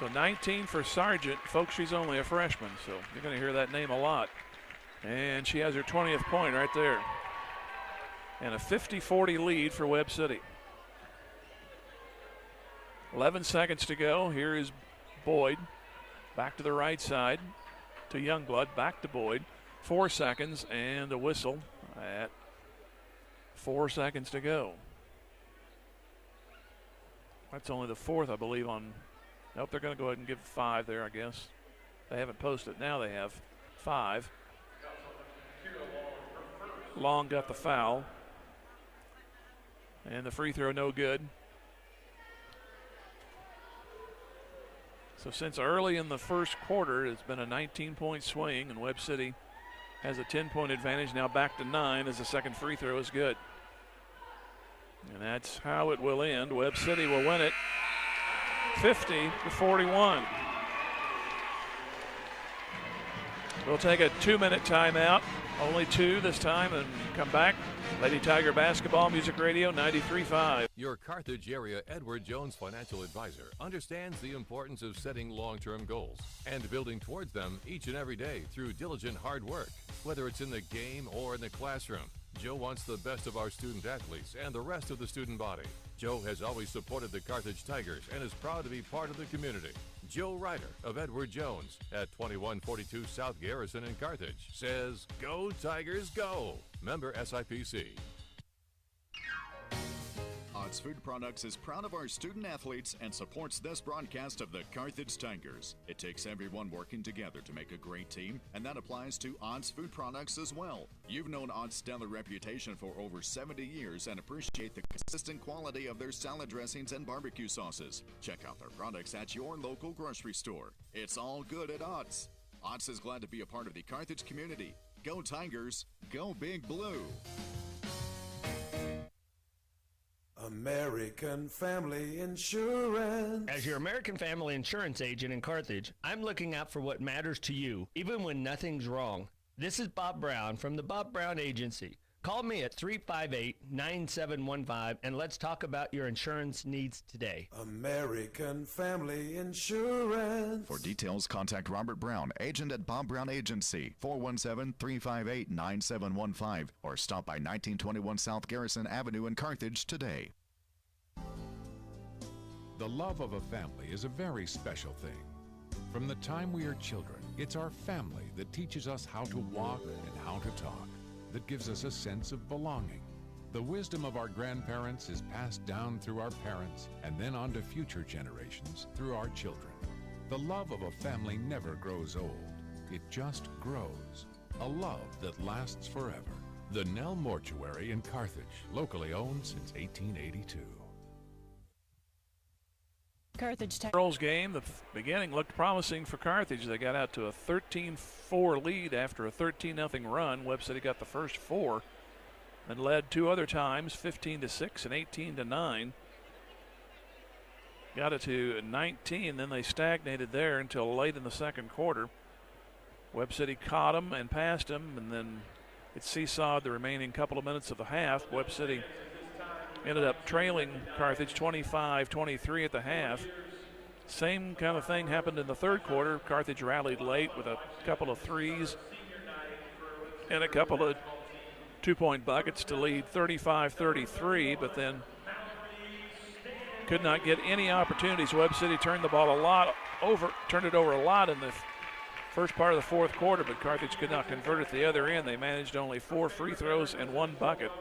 So 19 for Sargent. Folks, she's only a freshman, so you're going to hear that name a lot. And she has her 20th point right there. And a 50-40 lead for Webb City. 11 seconds to go. Here is Boyd. Back to the right side to Youngblood. Back to Boyd. 4 seconds and a whistle at 4 seconds to go. That's only the fourth, I believe, on. Nope, they're going to go ahead and give 5 there, I guess. They haven't posted. Now they have 5. Long got the foul. And the free throw no good. So since early in the first quarter, it's been a 19-point swing, and Webb City has a 10-point advantage. Now back to 9 as the second free throw is good. And that's how it will end. Webb City will win it 50-41. We'll take a 2-minute timeout. Only 2 this time, and come back. Lady Tiger Basketball, Music Radio 93.5. Your Carthage area Edward Jones financial advisor understands the importance of setting long-term goals and building towards them each and every day through diligent hard work. Whether it's in the game or in the classroom, Joe wants the best of our student athletes and the rest of the student body. Joe has always supported the Carthage Tigers and is proud to be part of the community. Joe Ryder of Edward Jones at 2142 South Garrison in Carthage says, "Go Tigers, go!" Member SIPC. Odds Food Products is proud of our student athletes and supports this broadcast of the Carthage Tigers. It takes everyone working together to make a great team, and that applies to Odds Food Products as well. You've known Odds' stellar reputation for over 70 years and appreciate the consistent quality of their salad dressings and barbecue sauces. Check out their products at your local grocery store. It's all good at Odds. Odds is glad to be a part of the Carthage community. Go Tigers, go Big Blue. American Family Insurance. As your American Family Insurance agent in Carthage, I'm looking out for what matters to you, even when nothing's wrong. This is Bob Brown from the Bob Brown Agency. Call me at 358-9715 and let's talk about your insurance needs today. American Family Insurance. For details, contact Robert Brown, agent at Bob Brown Agency, 417-358-9715, or stop by 1921 South Garrison Avenue in Carthage today. The love of a family is a very special thing. From the time we are children, it's our family that teaches us how to walk and how to talk, that gives us a sense of belonging. The wisdom of our grandparents is passed down through our parents and then on to future generations through our children. The love of a family never grows old. It just grows. A love that lasts forever. The Nell Mortuary in Carthage, locally owned since 1882. Carthage Girls game, the beginning looked promising for Carthage. They got out to a 13-4 lead after a 13-0 run. Webb City got the first 4 and led 2 other times, 15-6 and 18-9. Got it to 19, then they stagnated there until late in the second quarter. Webb City caught them and passed them, and then it seesawed the remaining couple of minutes of the half. Webb City ended up trailing Carthage 25-23 at the half. Same kind of thing happened in the third quarter. Carthage rallied late with a couple of threes and a couple of two-point buckets to lead 35-33, but then could not get any opportunities. Webb City turned it over a lot in the first part of the fourth quarter, but Carthage could not convert at the other end. They managed only 4 free throws and 1 bucket,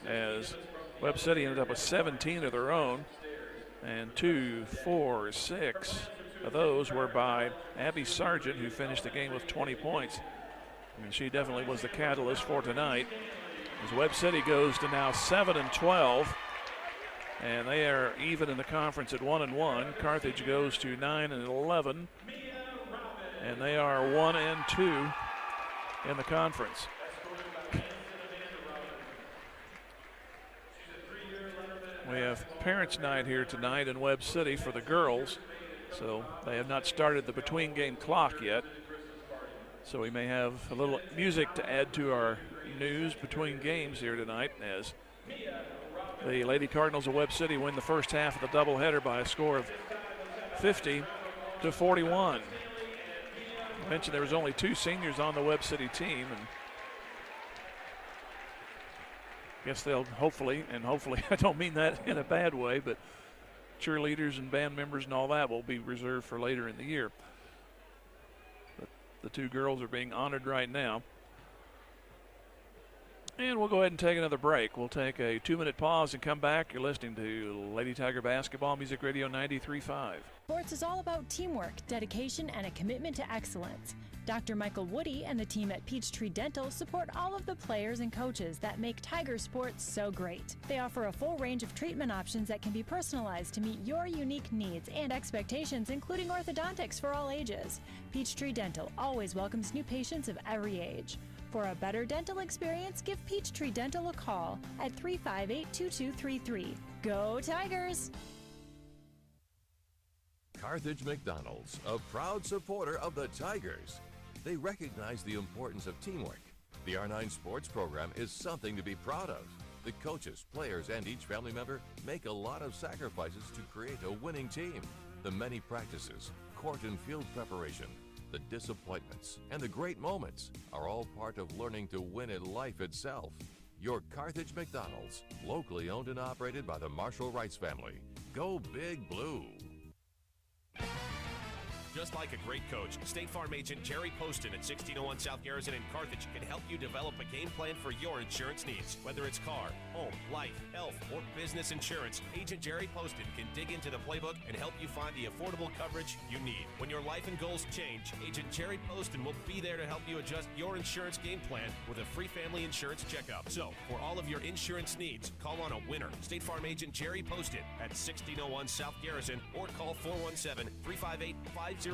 as Webb City ended up with 17 of their own, and 2, 4, 6 of those were by Abby Sargent, who finished the game with 20 points. And she definitely was the catalyst for tonight, as Webb City goes to now 7-12, and they are even in the conference at 1-1. Carthage goes to 9-11, and they are 1-2 in the conference. We have Parents' Night here tonight in Webb City for the girls, so they have not started the between-game clock yet. So we may have a little music to add to our news between games here tonight, as the Lady Cardinals of Webb City win the first half of the doubleheader by a score of 50-41. I mentioned there was only 2 seniors on the Webb City team, and I guess they'll hopefully I don't mean that in a bad way, but cheerleaders and band members and all that will be reserved for later in the year. But the 2 girls are being honored right now. And we'll go ahead and take another break. We'll take a 2-minute pause and come back. You're listening to Lady Tiger Basketball Music Radio 93.5. Sports is all about teamwork, dedication, and a commitment to excellence. Dr. Michael Woody and the team at Peachtree Dental support all of the players and coaches that make Tiger sports so great. They offer a full range of treatment options that can be personalized to meet your unique needs and expectations, including orthodontics for all ages. Peachtree Dental always welcomes new patients of every age. For a better dental experience, give Peachtree Dental a call at 358-2233. Go Tigers! Carthage McDonald's, a proud supporter of the Tigers. They recognize the importance of teamwork. The R9 sports program is something to be proud of. The coaches, players, and each family member make a lot of sacrifices to create a winning team. The many practices, court and field preparation, the disappointments, and the great moments are all part of learning to win at life itself. Your Carthage McDonald's, locally owned and operated by the Marshall Rice family. Go Big Blue. Just like a great coach, State Farm agent Jerry Poston at 1601 South Garrison in Carthage can help you develop a game plan for your insurance needs. Whether it's car, home, life, health, or business insurance, Agent Jerry Poston can dig into the playbook and help you find the affordable coverage you need. When your life and goals change, Agent Jerry Poston will be there to help you adjust your insurance game plan with a free family insurance checkup. So, for all of your insurance needs, call on a winner. State Farm agent Jerry Poston at 1601 South Garrison or call 417-358-5052.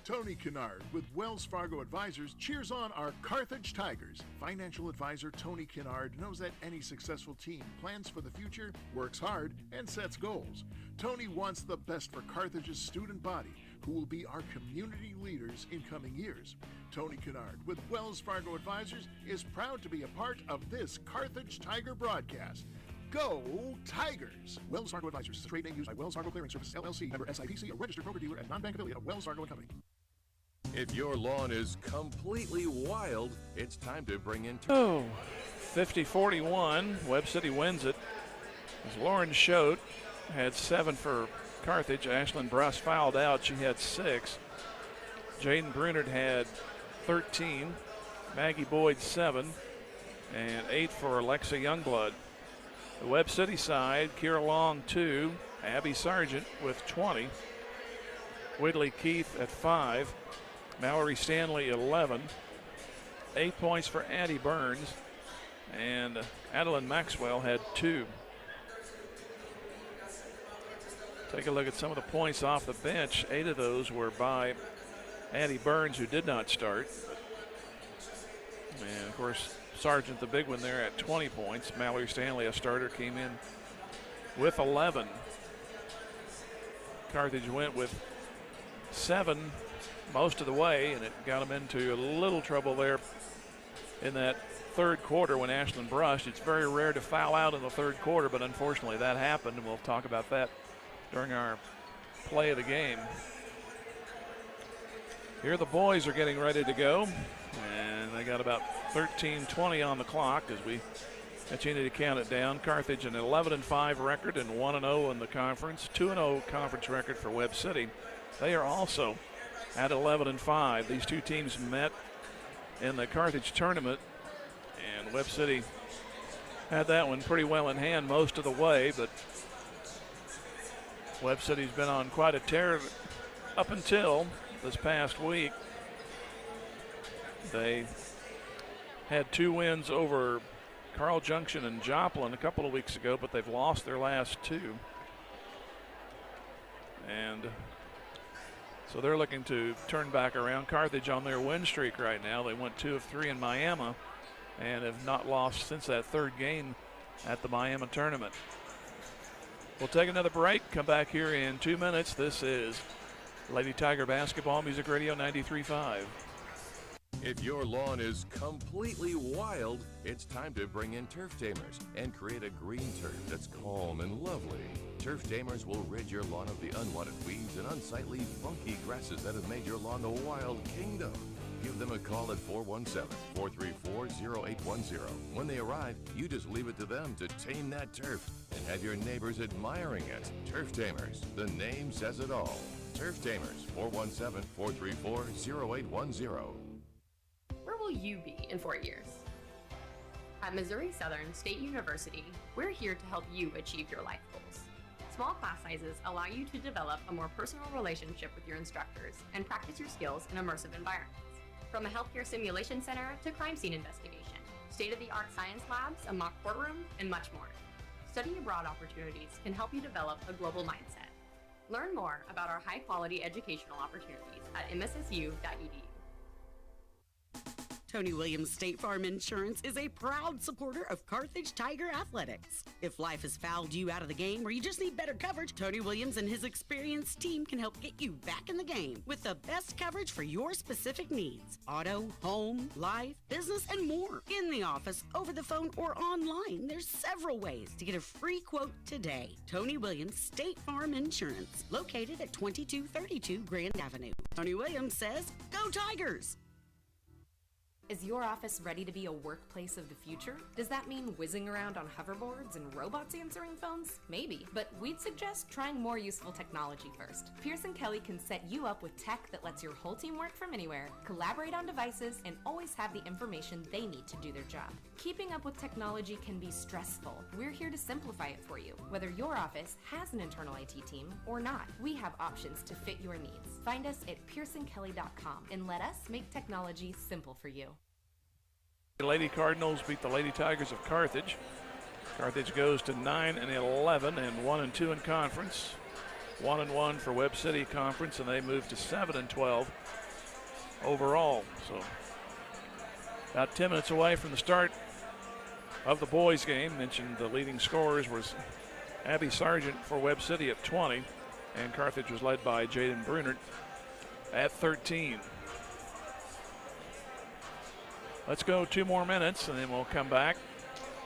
Tony Kennard with Wells Fargo Advisors cheers on our Carthage Tigers. Financial advisor Tony Kennard knows that any successful team plans for the future, works hard, and sets goals. Tony wants the best for Carthage's student body, who will be our community leaders in coming years. Tony Kennard with Wells Fargo Advisors is proud to be a part of this Carthage Tiger broadcast. Go Tigers! Wells Fargo Advisors is a trade name used by Wells Fargo Clearing Services, LLC, member SIPC, a registered broker-dealer and non-bank affiliate of Wells Fargo & Company. If your lawn is completely wild, it's time to bring in... 50-41. Webb City wins it. As Lauren Schote had 7 for Carthage. Ashlyn Bruss fouled out. She had 6. Jaden Brunert had 13. Maggie Boyd 7. And 8 for Alexa Youngblood. The Webb City side, Kira Long 2, Abby Sargent with 20, Whitley Keith at 5, Mallory Stanley 11, 8 points for Addie Burns, and Adeline Maxwell had 2. Take a look at some of the points off the bench. 8 of those were by Addie Burns, who did not start. And of course, Sargent, the big one there, at 20 points. Mallory Stanley, a starter, came in with 11. Carthage went with 7 most of the way, and it got them into a little trouble there in that third quarter when Ashland brushed. It's very rare to foul out in the third quarter, but unfortunately that happened, and we'll talk about that during our play of the game. Here the boys are getting ready to go, and they got about 13:20 on the clock as we continue to count it down. Carthage an 11-5 record and 1-0 in the conference, 2-0 conference record for Webb City. They are also at 11-5. These two teams met in the Carthage tournament, and Webb City had that one pretty well in hand most of the way, but Webb City's been on quite a tear up until this past week. They had 2 wins over Carl Junction and Joplin a couple of weeks ago, but they've lost their last 2. And so they're looking to turn back around. Carthage on their win streak right now. They went 2 of 3 in Miami and have not lost since that third game at the Miami tournament. We'll take another break, come back here in 2 minutes. This is Lady Tiger Basketball, Music Radio 93.5. If your lawn is completely wild, it's time to bring in Turf Tamers and create a green turf that's calm and lovely. Turf Tamers will rid your lawn of the unwanted weeds and unsightly, funky grasses that have made your lawn a wild kingdom. Give them a call at 417-434-0810. When they arrive, you just leave it to them to tame that turf and have your neighbors admiring it. Turf Tamers, the name says it all. Turf Tamers, 417-434-0810. Where will you be in 4 years? At Missouri Southern State University, we're here to help you achieve your life goals. Small class sizes allow you to develop a more personal relationship with your instructors and practice your skills in immersive environments. From a healthcare simulation center to crime scene investigation, state-of-the-art science labs, a mock courtroom, and much more. Study abroad opportunities can help you develop a global mindset. Learn more about our high-quality educational opportunities at mssu.edu. Tony Williams State Farm Insurance is a proud supporter of Carthage Tiger Athletics. If life has fouled you out of the game or you just need better coverage, Tony Williams and his experienced team can help get you back in the game with the best coverage for your specific needs. Auto, home, life, business, and more. In the office, over the phone, or online, there's several ways to get a free quote today. Tony Williams State Farm Insurance, located at 2232 Grand Avenue. Tony Williams says, go Tigers! Is your office ready to be a workplace of the future? Does that mean whizzing around on hoverboards and robots answering phones? Maybe, but we'd suggest trying more useful technology first. Pearson Kelly can set you up with tech that lets your whole team work from anywhere, collaborate on devices, and always have the information they need to do their job. Keeping up with technology can be stressful. We're here to simplify it for you. Whether your office has an internal IT team or not, we have options to fit your needs. Find us at pearsonkelly.com and let us make technology simple for you. The Lady Cardinals beat the Lady Tigers of Carthage. Carthage goes to 9-11 and 1-2 in conference. 1-1 for Webb City Conference, and they move to 7-12 overall. So about 10 minutes away from the start of the boys' game. Mentioned the leading scorers was Abby Sargent for Webb City at 20, and Carthage was led by Jaden Brunert at 13. Let's go 2 more minutes, and then we'll come back.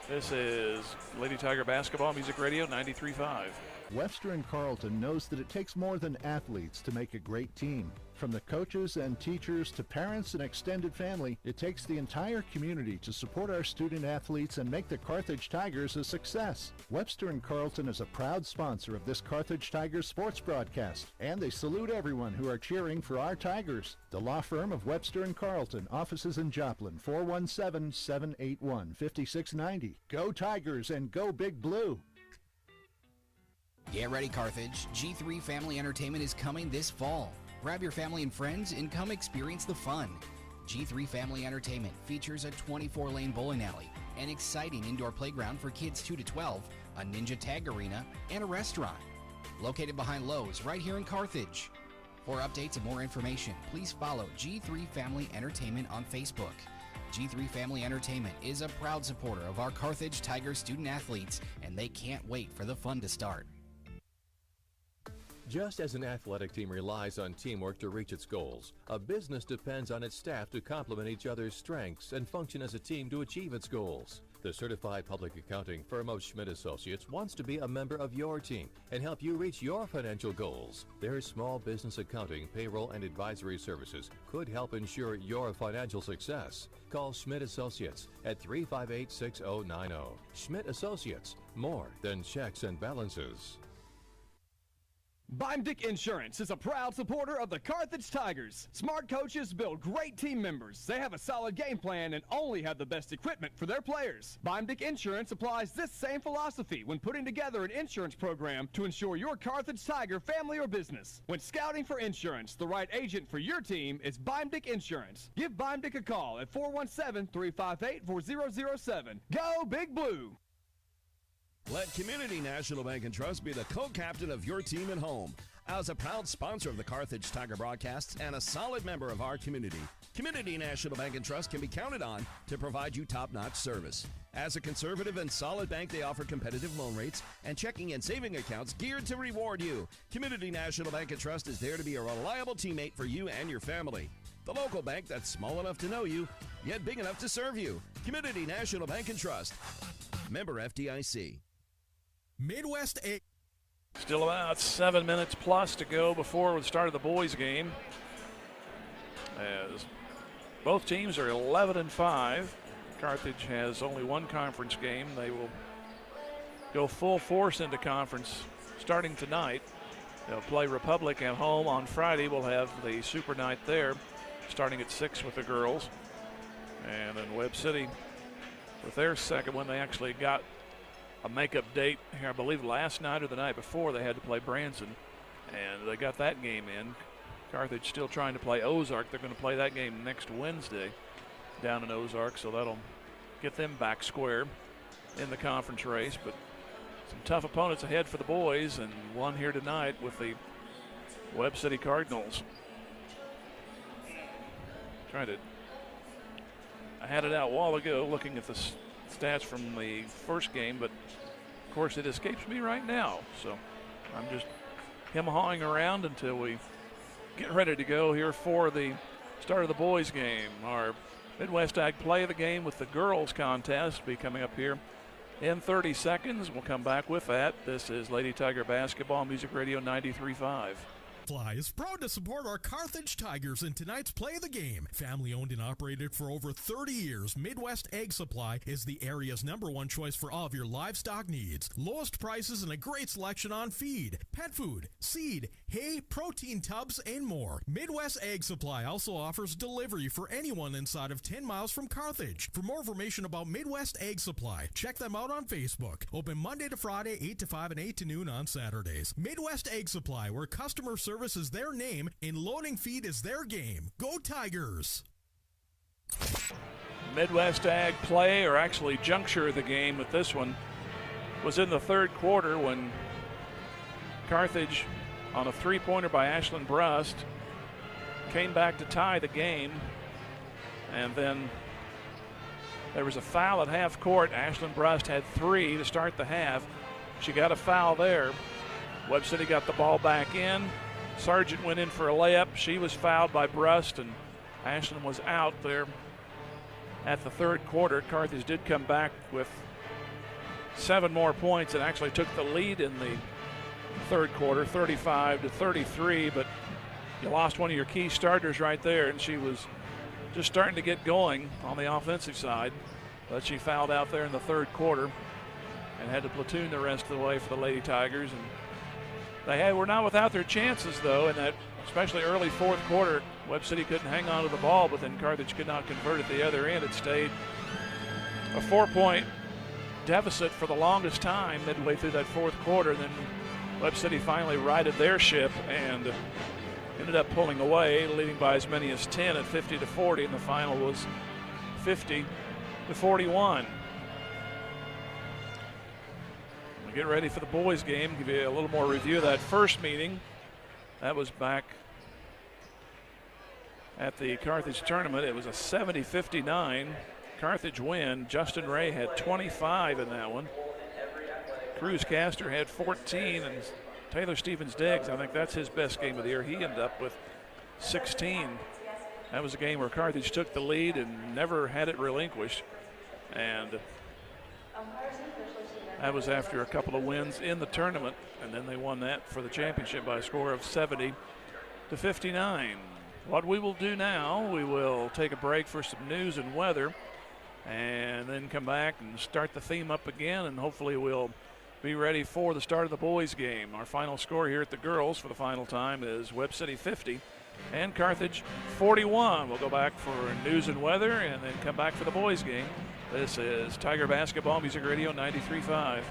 This is Lady Tiger Basketball, Music Radio 93.5. Webster and Carleton knows that it takes more than athletes to make a great team. From the coaches and teachers to parents and extended family, it takes the entire community to support our student athletes and make the Carthage Tigers a success. Webster and Carleton is a proud sponsor of this Carthage Tigers sports broadcast, and they salute everyone who are cheering for our Tigers. The law firm of Webster and Carleton, offices in Joplin, 417-781-5690. Go Tigers and go Big Blue! Get ready, Carthage. G3 Family Entertainment is coming this fall. Grab your family and friends and come experience the fun. G3 Family Entertainment features a 24-lane bowling alley, an exciting indoor playground for kids 2 to 12, a ninja tag arena, and a restaurant. Located behind Lowe's right here in Carthage. For updates and more information, please follow G3 Family Entertainment on Facebook. G3 Family Entertainment is a proud supporter of our Carthage Tiger student athletes, and they can't wait for the fun to start. Just as an athletic team relies on teamwork to reach its goals, a business depends on its staff to complement each other's strengths and function as a team to achieve its goals. The certified public accounting firm of Schmidt Associates wants to be a member of your team and help you reach your financial goals. Their small business accounting, payroll, and advisory services could help ensure your financial success. Call Schmidt Associates at 358-6090. Schmidt Associates, more than checks and balances. Beimdick Insurance is a proud supporter of the Carthage Tigers. Smart coaches build great team members. They have a solid game plan and only have the best equipment for their players. Beimdick Insurance applies this same philosophy when putting together an insurance program to ensure your Carthage Tiger family or business. When scouting for insurance, the right agent for your team is Beimdick Insurance. Give Beimdick a call at 417-358-4007. Go Big Blue! Let Community National Bank and Trust be the co-captain of your team at home. As a proud sponsor of the Carthage Tiger broadcasts and a solid member of our community, Community National Bank and Trust can be counted on to provide you top-notch service. As a conservative and solid bank, they offer competitive loan rates and checking and saving accounts geared to reward you. Community National Bank and Trust is there to be a reliable teammate for you and your family. The local bank that's small enough to know you, yet big enough to serve you. Community National Bank and Trust. Member FDIC. Midwest Egg. Still about 7 minutes plus to go before the start of the boys' game. As both teams are 11-5. Carthage has only one conference game. They will go full force into conference starting tonight. They'll play Republic at home on Friday. We'll have the Super Night there starting at 6 with the girls. And then Webb City with their second one. They actually got a makeup date here, I believe last night or the night before. They had to play Branson, and they got that game in. Carthage still trying to play Ozark. They're going to play that game next Wednesday down in Ozark, so that'll get them back square in the conference race. But some tough opponents ahead for the boys, and one here tonight with the Webb City Cardinals. I had it out a while ago looking at the stats from the first game, but of course it escapes me right now. So I'm just hawing around until we get ready to go here for the start of the boys' game. Our Midwest Ag Play of the Game with the girls contest will be coming up here in 30 seconds. We'll come back with that. This is Lady Tiger Basketball, Music Radio 93.5. Fly is proud to support our Carthage Tigers in tonight's Play of the Game. Family owned and operated for over 30 years, Midwest Egg Supply is the area's #1 choice for all of your livestock needs. Lowest prices and a great selection on feed, pet food, seed, hay, protein tubs, and more. Midwest Egg Supply also offers delivery for anyone inside of 10 miles from Carthage. For more information about Midwest Egg Supply, check them out on Facebook. Open Monday to Friday, 8 to 5 and 8 to noon on Saturdays. Midwest Egg Supply, where customer service is their name and loading feed is their game. Go Tigers! Midwest Ag Play, or actually juncture of the game with this one, was in the third quarter when Carthage, on a three-pointer by Ashlyn Brust, came back to tie the game. And then there was a foul at half court. Ashlyn Brust had 3 to start the half. She got a foul there. Webb City got the ball back in. Sargent went in for a layup. She was fouled by Brust, and Ashlyn was out there at the third quarter. Carthage did come back with 7 more points and actually took the lead in the third quarter, 35-33, but you lost one of your key starters right there, and she was just starting to get going on the offensive side, but she fouled out there in the third quarter and had to platoon the rest of the way for the Lady Tigers. And they were not without their chances, though, in that especially early fourth quarter. Webb City couldn't hang on to the ball, but then Carthage could not convert at the other end. It stayed a 4-point deficit for the longest time midway through that fourth quarter. And then Webb City finally righted their ship and ended up pulling away, leading by as many as 10 at 50-40, and the final was 50-41. Get ready for the boys' game. Give you a little more review of that first meeting. That was back at the Carthage tournament. It was a 70-59 Carthage win. Justin Ray had 25 in that one. Cruz Castor had 14, and Taylor Stevens-Diggs, I think that's his best game of the year. He ended up with 16. That was a game where Carthage took the lead and never had it relinquished. And that was after a couple of wins in the tournament, and then they won that for the championship by a score of 70-59. What we will do now, we will take a break for some news and weather, and then come back and start the theme up again, and hopefully we'll be ready for the start of the boys' game. Our final score here at the girls for the final time is Webb City 50 and Carthage 41. We'll go back for news and weather and then come back for the boys' game. This is Tiger Basketball Music Radio 93.5.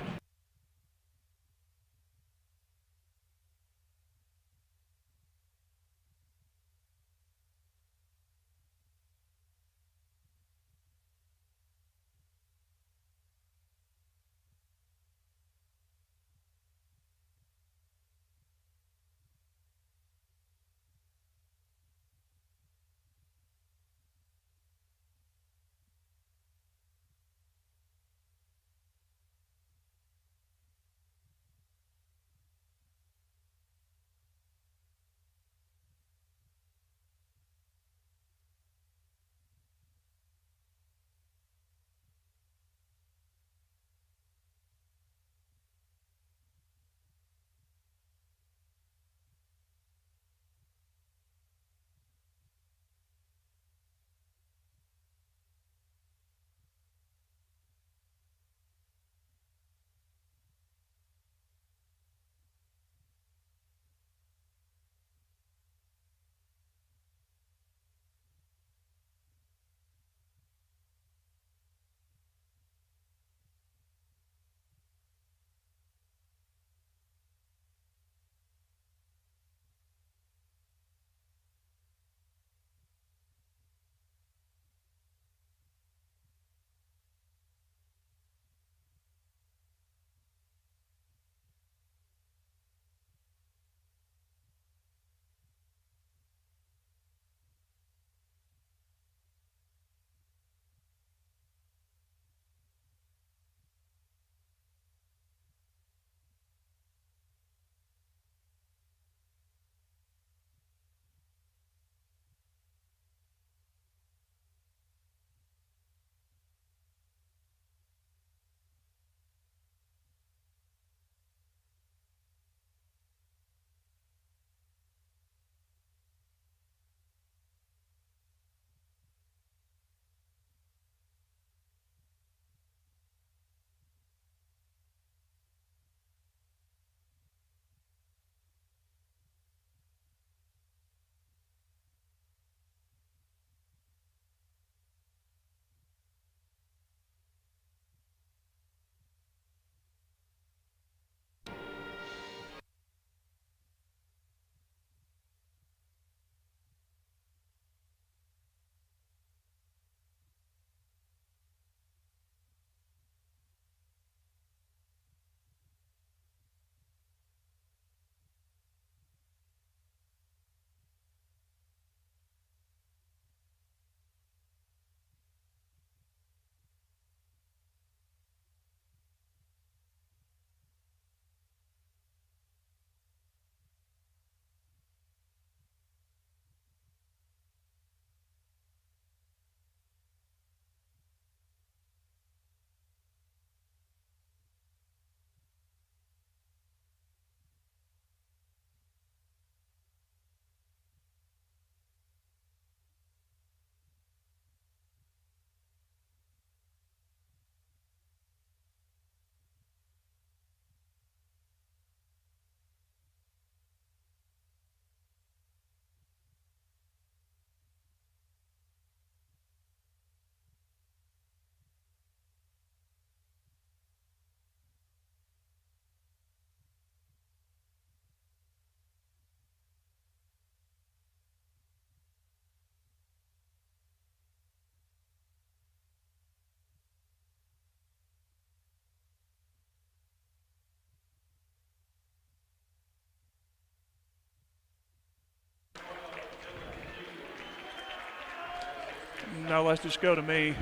No, let's just go to me.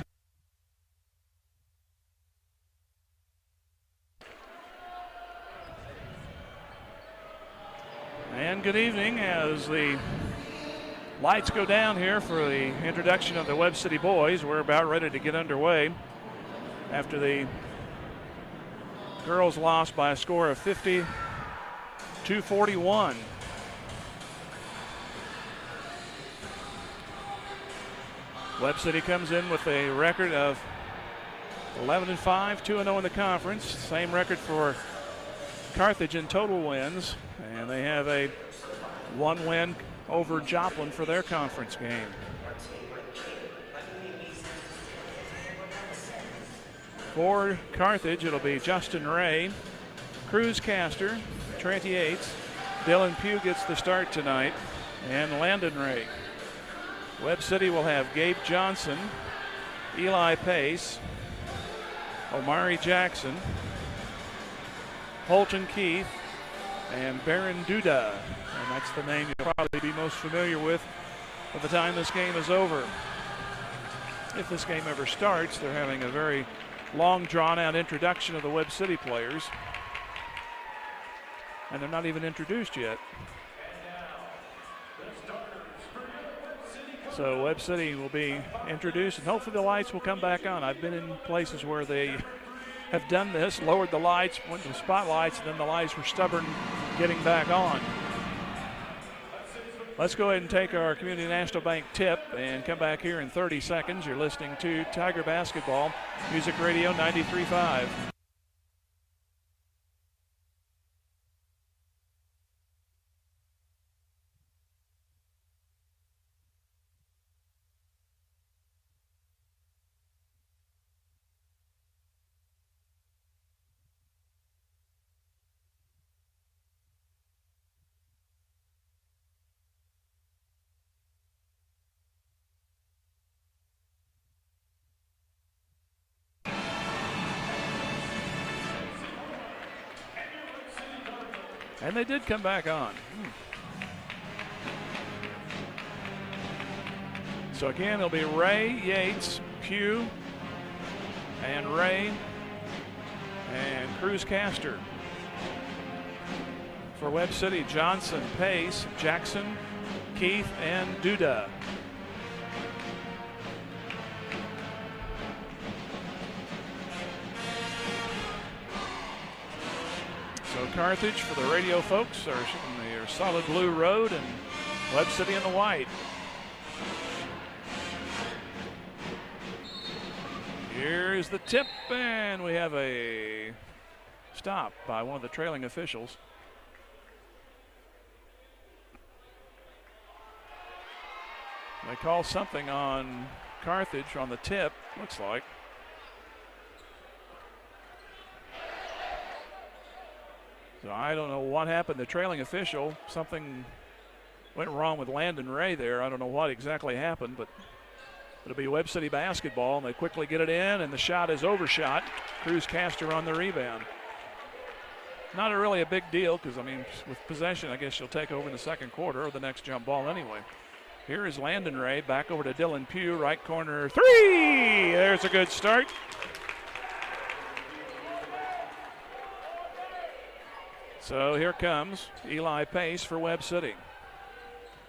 good evening as the lights go down here for the introduction of the Webb City boys. We're about ready to get underway after the girls lost by a score of 50-41. Webb City comes in with a record of 11-5, 2-0 in the conference. Same record for Carthage in total wins, and they have a 1 win over Joplin for their conference game. For Carthage, it'll be Justin Ray, Cruz Castor, Trent Yates, Dylan Pugh gets the start tonight, and Landon Ray. Webb City will have Gabe Johnson, Eli Pace, Omari Jackson, Holton Keith, and Baron Duda. And that's the name you'll probably be most familiar with by the time this game is over. If this game ever starts, they're having a very long, drawn-out introduction of the Webb City players. And they're not even introduced yet. So Webb City will be introduced, and hopefully the lights will come back on. I've been in places where they have done this, lowered the lights, went to the spotlights, and then the lights were stubborn getting back on. Let's go ahead and take our Community National Bank tip and come back here in 30 seconds. You're listening to Tiger Basketball, Music Radio 93.5. And they did come back on. So again, it'll be Ray, Yates, Pugh, and Ray, and Cruz Castor. For Webb City, Johnson, Pace, Jackson, Keith, and Duda. So Carthage, for the radio folks, are in the solid blue road, and Webb City in the white. Here's the tip, and we have a stop by one of the trailing officials. They call something on Carthage on the tip, looks like. So I don't know what happened. The trailing official, something went wrong with Landon Ray there. I don't know what exactly happened, but it'll be Webb City basketball, and they quickly get it in, and the shot is overshot. Cruz Castor on the rebound. Not really a big deal because, I mean, with possession, I guess she'll take over in the second quarter or the next jump ball anyway. Here is Landon Ray, back over to Dylan Pugh, right corner three. There's a good start. So here comes Eli Pace for Webb City.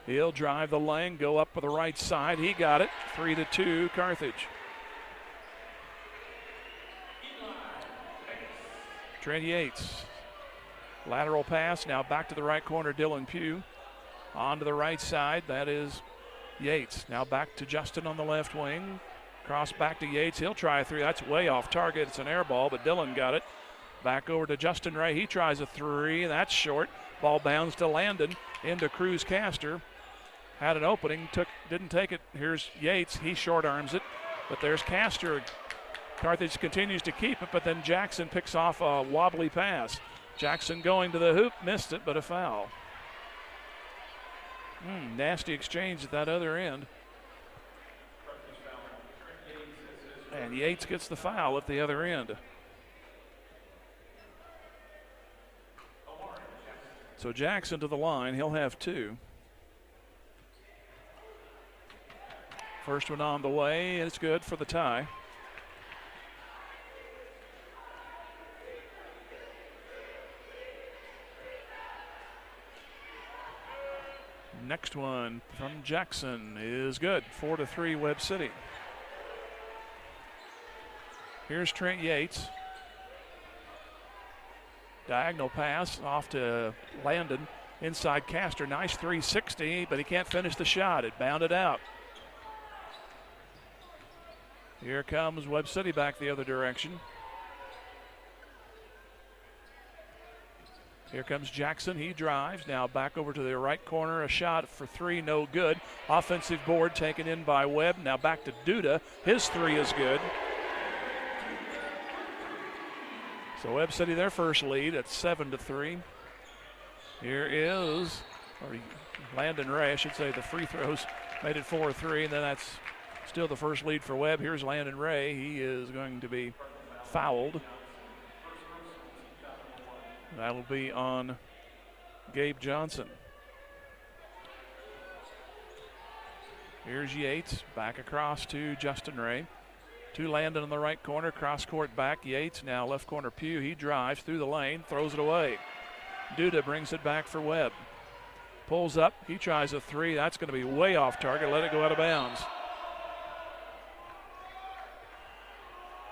He'll drive the lane, go up for the right side. He got it. 3-2 Carthage. Trent Yates. Lateral pass, now back to the right corner, Dylan Pugh. On to the right side, that is Yates. Now back to Justin on the left wing. Cross back to Yates, he'll try a three. That's way off target, it's an air ball, but Dylan got it. Back over to Justin Ray, he tries a three, that's short. Ball bounds to Landon, into Cruz Castor. Had an opening, didn't take it. Here's Yates, he short arms it, but there's Castor. Carthage continues to keep it, but then Jackson picks off a wobbly pass. Jackson going to the hoop, missed it, but a foul. Nasty exchange at that other end. And Yates gets the foul at the other end. So Jackson to the line, he'll have two. First one on the way, and it's good for the tie. next one from Jackson is good. 4-3 Webb City. Here's Trent Yates. Diagonal pass off to Landon. Inside Castor, nice 360, but he can't finish the shot. It bounded out. Here comes Webb City back the other direction. Here comes Jackson. He drives. Now back over to the right corner. A shot for three, no good. Offensive board taken in by Webb. Now back to Duda. His three is good. So Webb City their first lead at 7-3. Here is Landon Ray. I should say the free throws made it 4-3, and then that's still the first lead for Webb. Here's Landon Ray. He is going to be fouled. That'll be on Gabe Johnson. Here's Yates, back across to Justin Ray. To Landon in the right corner, cross court back. Yates now left corner Pugh. He drives through the lane, throws it away. Duda brings it back for Webb. Pulls up, he tries a three. That's going to be way off target. Let it go out of bounds.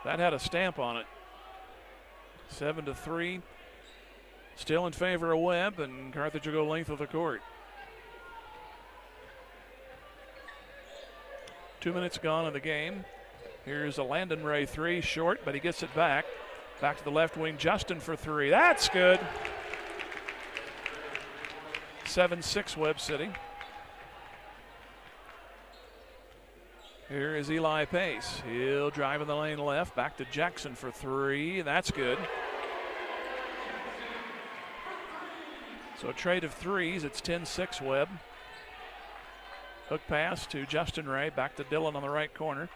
That had a stamp on it. 7-3. Still in favor of Webb, and Carthage will go length of the court. 2 minutes gone in the game. Here's a Landon Ray three, short, but he gets it back. Back to the left wing, Justin for three. That's good. 7-6 Webb City. Here is Eli Pace. He'll drive in the lane left. Back to Jackson for three. That's good. So a trade of threes. It's 10-6 Webb. Hook pass to Justin Ray. Back to Dillon on the right corner.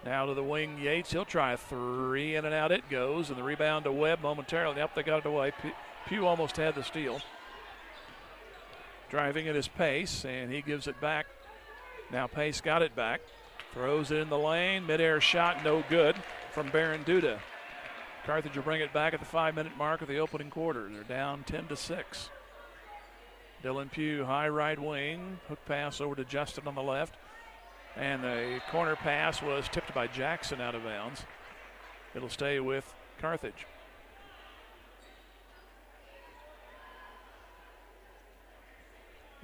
Now to the wing, Yates. He'll try a three. In and out it goes. And the rebound to Webb momentarily. Yep, they got it away. Pugh almost had the steal. Driving it is Pace, and he gives it back. Now Pace got it back. Throws it in the lane. Midair shot, no good from Baron Duda. Carthage will bring it back at the 5-minute mark of the opening quarter. They're down 10-6. Dylan Pugh, high right wing. Hook pass over to Justin on the left. And the corner pass was tipped by Jackson out of bounds. It'll stay with Carthage.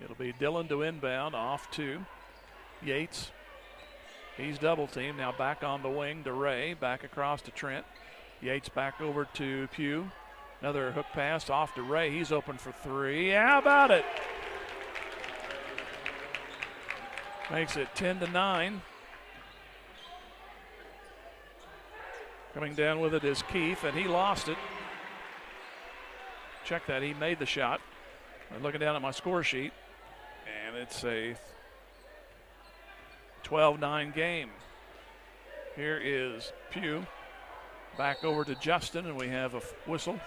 It'll be Dillon to inbound, off to Yates. He's double teamed, now back on the wing to Ray, back across to Trent. Yates back over to Pugh. Another hook pass off to Ray. He's open for three. How about it? Makes it 10-9. Coming down with it is Keith, and he lost it. Check that, he made the shot. I'm looking down at my score sheet, and it's a 12-9 game. Here is Pugh. Back over to Justin, and we have a whistle.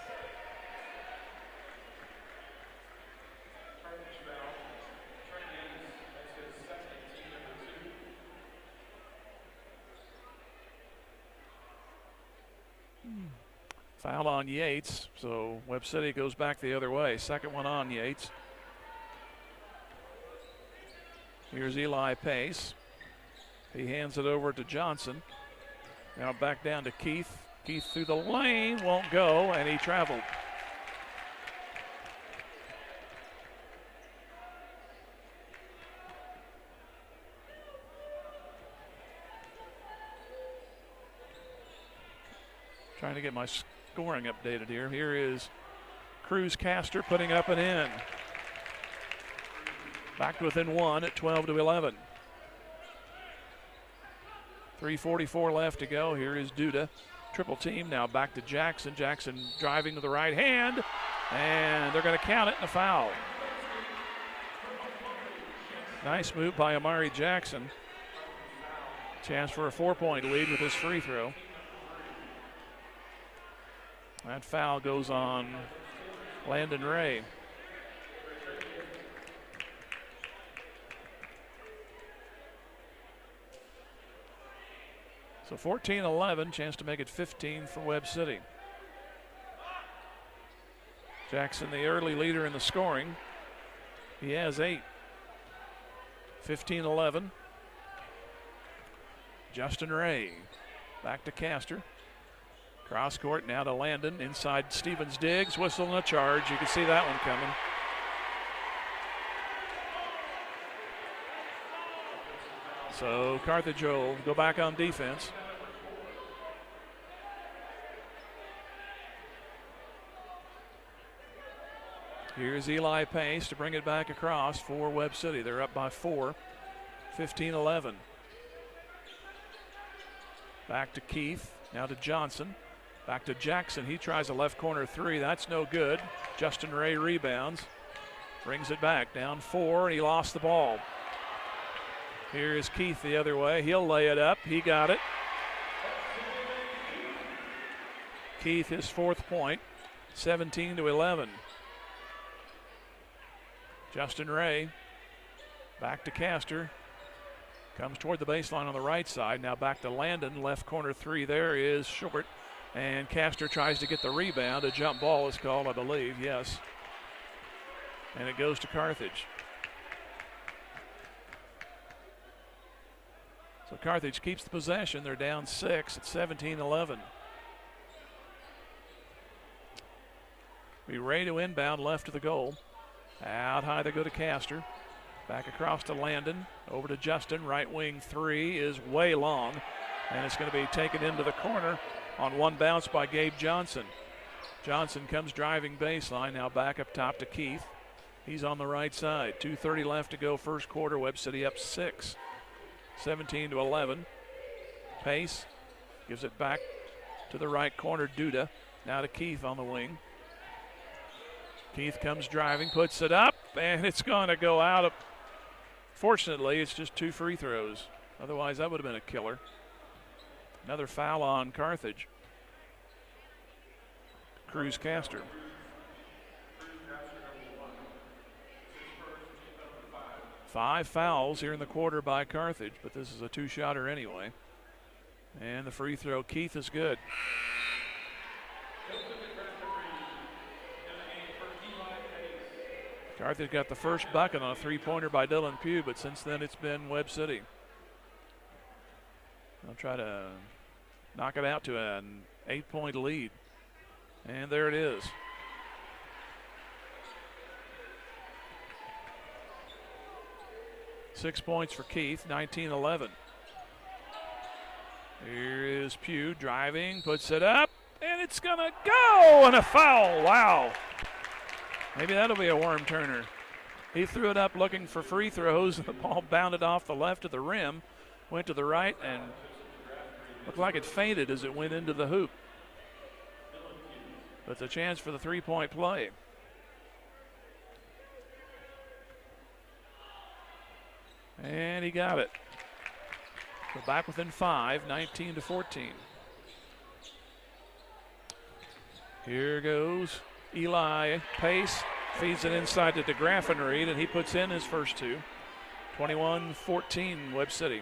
Foul on Yates, so Webb City goes back the other way. Second one on Yates. Here's Eli Pace. He hands it over to Johnson. Now back down to Keith. Keith through the lane, won't go, and he traveled. Trying to get my scoring updated here. Here is Cruz Castor putting up and in. Back to within one at 12-11. 3:44 left to go. Here is Duda. Triple team now back to Jackson. Jackson driving to the right hand, and they're going to count it in a foul. Nice move by Amari Jackson. Chance for a 4-point lead with his free throw. That foul goes on Landon Ray. So 14-11, chance to make it 15 for Webb City. Jackson, the early leader in the scoring. He has 8. 15-11. Justin Ray back to Castor. Cross court now to Landon. Inside Stevens Diggs. Whistle and a charge. You can see that one coming. So Carthage will go back on defense. Here's Eli Pace to bring it back across for Webb City. They're up by 4, 15-11. Back to Keith, now to Johnson. Back to Jackson. He tries a left corner three. That's no good. Justin Ray rebounds. Brings it back. Down 4, and he lost the ball. Here is Keith the other way. He'll lay it up. He got it. Keith, his 4th point. 17-11. Justin Ray back to Castor. Comes toward the baseline on the right side. Now back to Landon. Left corner three there is short. And Castor tries to get the rebound. A jump ball is called, I believe. Yes. And it goes to Carthage. So Carthage keeps the possession. They're down 6 at 17-11. Be ready to inbound left of the goal. Out high they go to Castor. Back across to Landon. Over to Justin. Right wing three is way long. And it's going to be taken into the corner on one bounce by Gabe Johnson. Johnson comes driving baseline. Now back up top to Keith. He's on the right side. 2:30 left to go first quarter. Webb City up 6. 17-11. Pace gives it back to the right corner. Duda. Now to Keith on the wing. Keith comes driving, puts it up, and it's going to go out. Fortunately, it's just 2 free throws. Otherwise, that would have been a killer. Another foul on Carthage. Cruz Castor. Five fouls here in the quarter by Carthage, but this is a 2-shotter anyway. And the free throw, Keith, is good. Carthage got the first bucket on a 3-pointer by Dylan Pugh, but since then it's been Webb City. They'll try to knock it out to an 8-point lead. And there it is. Six points for Keith, 19-11. Here is Pugh driving, puts it up, and it's going to go, and a foul. Wow. Maybe that'll be a worm turner. He threw it up looking for free throws, and the ball bounded off the left of the rim, went to the right, and looked like it fainted as it went into the hoop. But it's a chance for the 3-point play. And he got it. So back within 5, 19-14. Here goes Eli Pace, feeds it inside to DeGraffenried, and he puts in his first 2. 21-14, Webb City.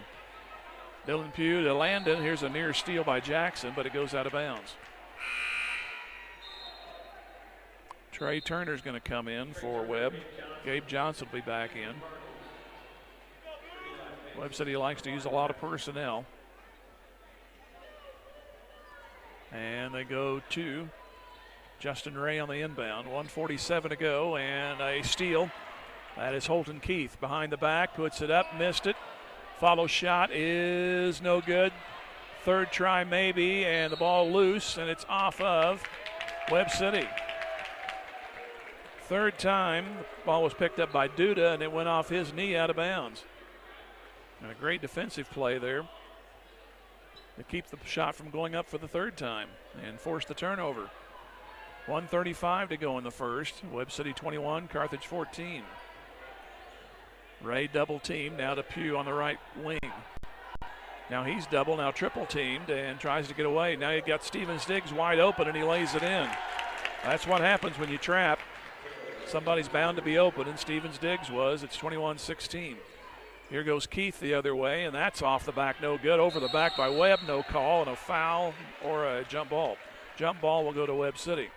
Dylan Pugh to Landon. Here's a near steal by Jackson, but it goes out of bounds. Trey Turner's going to come in for Webb. Gabe Johnson will be back in. Webb City likes to use a lot of personnel. And they go to Justin Ray on the inbound. 1:47 to go, and a steal. That is Holton Keith behind the back, puts it up, missed it. Follow shot is no good. Third try maybe, and the ball loose, and it's off of Webb City. Third time, the ball was picked up by Duda, and it went off his knee out of bounds. And a great defensive play there to keep the shot from going up for the third time and force the turnover. 1:35 to go in the first. Webb City 21, Carthage 14. Ray double teamed, now to Pugh on the right wing. Now he's double, now triple teamed, and tries to get away. Now you've got Stevens Diggs wide open, and he lays it in. That's what happens when you trap. Somebody's bound to be open, and Stevens Diggs was. It's 21-16. Here goes Keith the other way, and that's off the back, no good. Over the back by Webb, no call, and a foul or a jump ball. Jump ball will go to Webb City.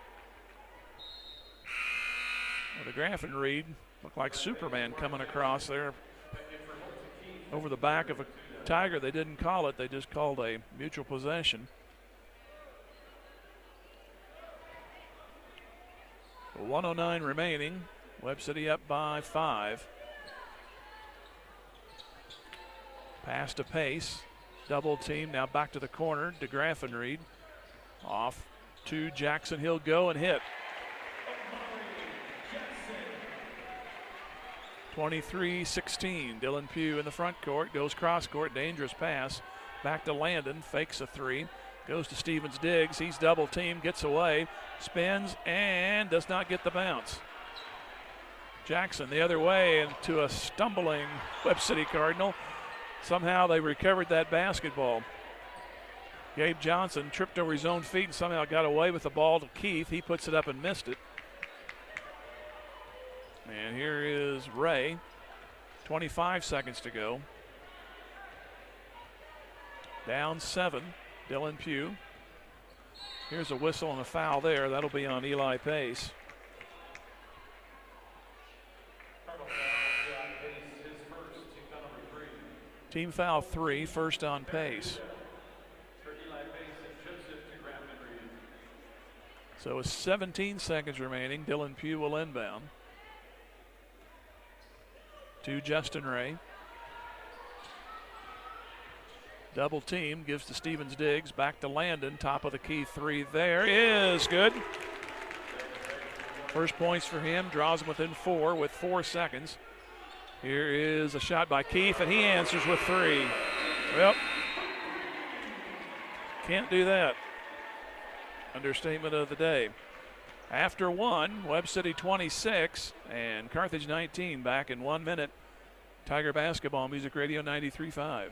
Well, the Graffenried looked like Superman coming across there. over the back of a Tiger. They didn't call it. They just called a mutual possession. 1:09 remaining. Webb City up by 5. Pass to Pace. Double team. Now back to the corner. DeGraffenried. Off to Jackson. He'll go and hit. 23-16. Dylan Pugh in the front court. Goes cross court. Dangerous pass. Back to Landon. Fakes a three. Goes to Stevens Diggs. He's double teamed. Gets away. Spins and does not get the bounce. Jackson the other way into a stumbling Webb City Cardinal. Somehow they recovered that basketball. Gabe Johnson tripped over his own feet and somehow got away with the ball to Keith. He puts it up and missed it. And here is Ray. 25 seconds to go. Down 7. Dylan Pugh. Here's a whistle and a foul there. That'll be on Eli Pace. Team foul 3, first on Pace. So with 17 seconds remaining, Dylan Pugh will inbound. To Justin Ray. Double team, gives to Stevens Diggs, back to Landon, top of the key three there is good. First points for him, draws him within 4 with 4 seconds. Here is a shot by Keith, and he answers with 3. Well, can't do that. Understatement of the day. After 1, Webb City 26 and Carthage 19, back in 1 minute. Tiger Basketball, Music Radio 93.5.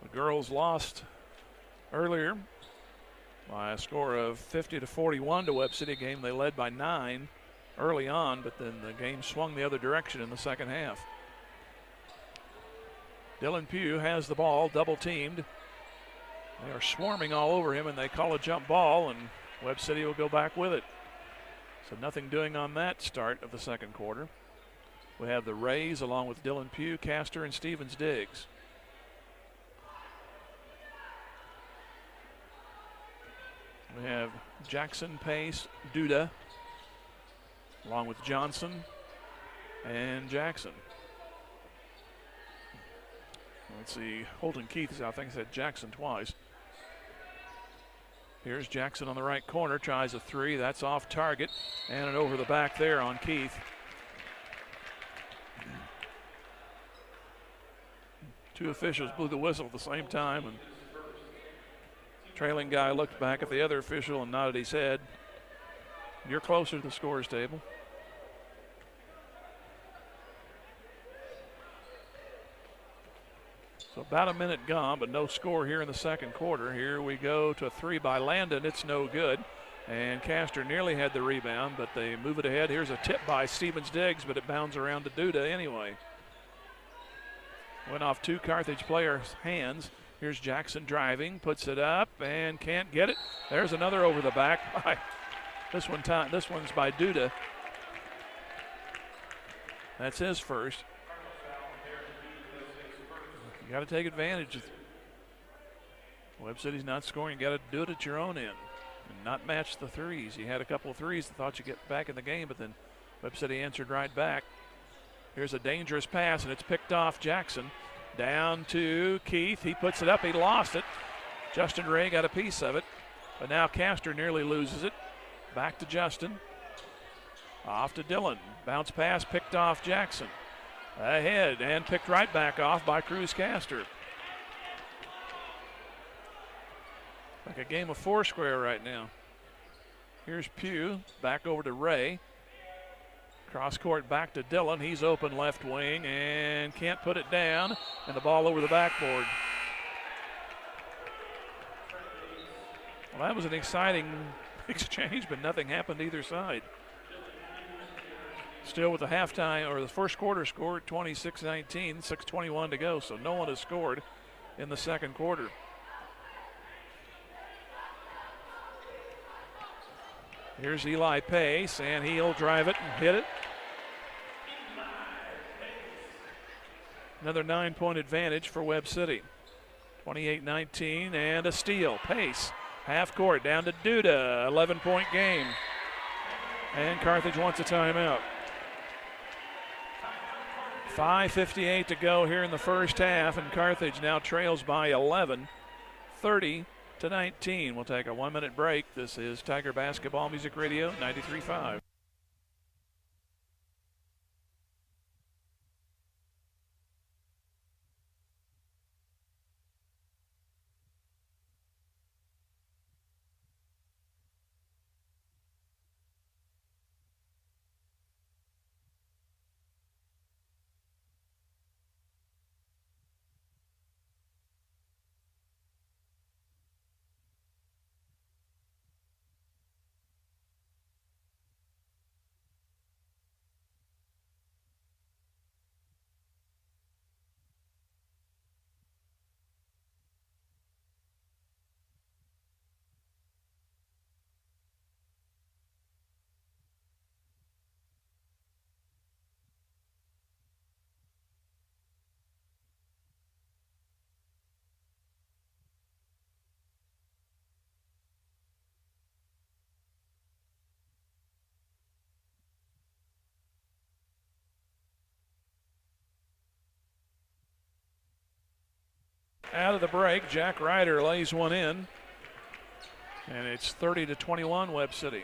The girls lost earlier by a score of 50-41 to Webb City. Game they led by 9 early on, but then the game swung the other direction in the second half. Dylan Pugh has the ball, double teamed. They are swarming all over him, and they call a jump ball, and Webb City will go back with it. So nothing doing on that start of the second quarter. We have the Rays along with Dylan Pugh, Castor, and Stevens Diggs. We have Jackson, Pace, Duda, along with Johnson and Jackson. Let's see, Holden Keith is out. I think I said Jackson twice. Here's Jackson on the right corner, tries a 3. That's off target, and an over the back there on Keith. Two officials blew the whistle at the same time, and trailing guy looked back at the other official and nodded his head. You're closer to the scores table. So about a minute gone, but no score here in the second quarter. Here we go to a 3 by Landon. It's no good. And Castor nearly had the rebound, but they move it ahead. Here's a tip by Stevens Diggs, but it bounds around to Duda anyway. Went off 2 Carthage players' hands. Here's Jackson driving, puts it up, and can't get it. There's another over the back. This one's by Duda. That's his first. You got to take advantage. Webb City's not scoring. You got to do it at your own end. and not match the threes. He had a couple of threes that thought you'd get back in the game, but then Webb City answered right back. Here's a dangerous pass, and it's picked off Jackson. Down to Keith. He puts it up. He lost it. Justin Ray got a piece of it, but now Castor nearly loses it. Back to Justin. Off to Dillon. Bounce pass picked off Jackson. Ahead and picked right back off by Cruz Castor. Like a game of foursquare right now. Here's Pugh. Back over to Ray. Cross court back to Dillon. He's open left wing and can't put it down. And the ball over the backboard. Well, that was an exciting exchange, but nothing happened either side. Still with the halftime, or the first quarter score at 26-19, 6:21 to go, so no one has scored in the second quarter. Here's Eli Pace, and he'll drive it and hit it. Another 9-point advantage for Webb City. 28-19, and a steal. Pace, half court, down to Duda, 11-point game. And Carthage wants a timeout. 5:58 to go here in the first half, and Carthage now trails by 11, 30-19. We'll take a 1-minute break. This is Tiger Basketball Music Radio, 93.5. Out of the break, Jack Ryder lays one in, and it's 30-21 Webb City.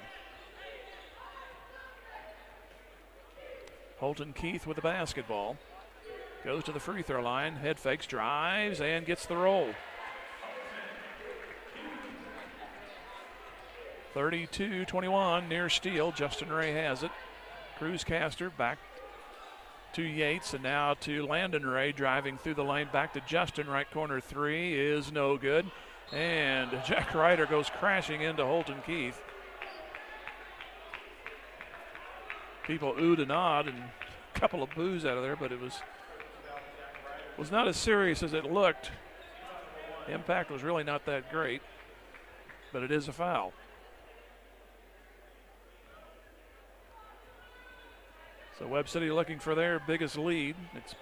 Holton Keith with the basketball. Goes to the free throw line, head fakes, drives, and gets the roll. 32-21, near steal. Justin Ray has it. Cruz Castor back to Yates, and now to Landon Ray, driving through the lane back to Justin. Right corner three is no good. And Jack Ryder goes crashing into Holton Keith. People oohed and awed, and a couple of boos out of there, but it was not as serious as it looked. The impact was really not that great, but it is a foul. So Webb City looking for their biggest lead. It's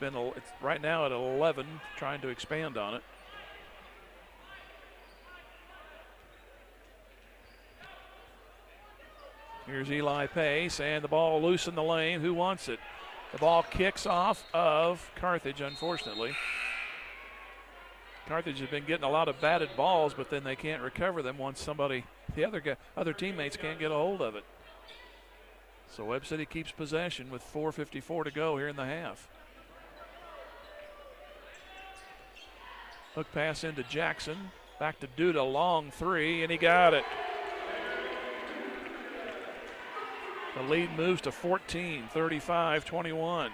right now at 11, trying to expand on it. Here's Eli Pace, and the ball loose in the lane. Who wants it? The ball kicks off of Carthage, unfortunately. Carthage has been getting a lot of batted balls, but then they can't recover them once the other teammates can't get a hold of it. So Webb City keeps possession with 4:54 to go here in the half. Hook pass into Jackson. Back to Duda, long three, and he got it. The lead moves to 14, 35-21.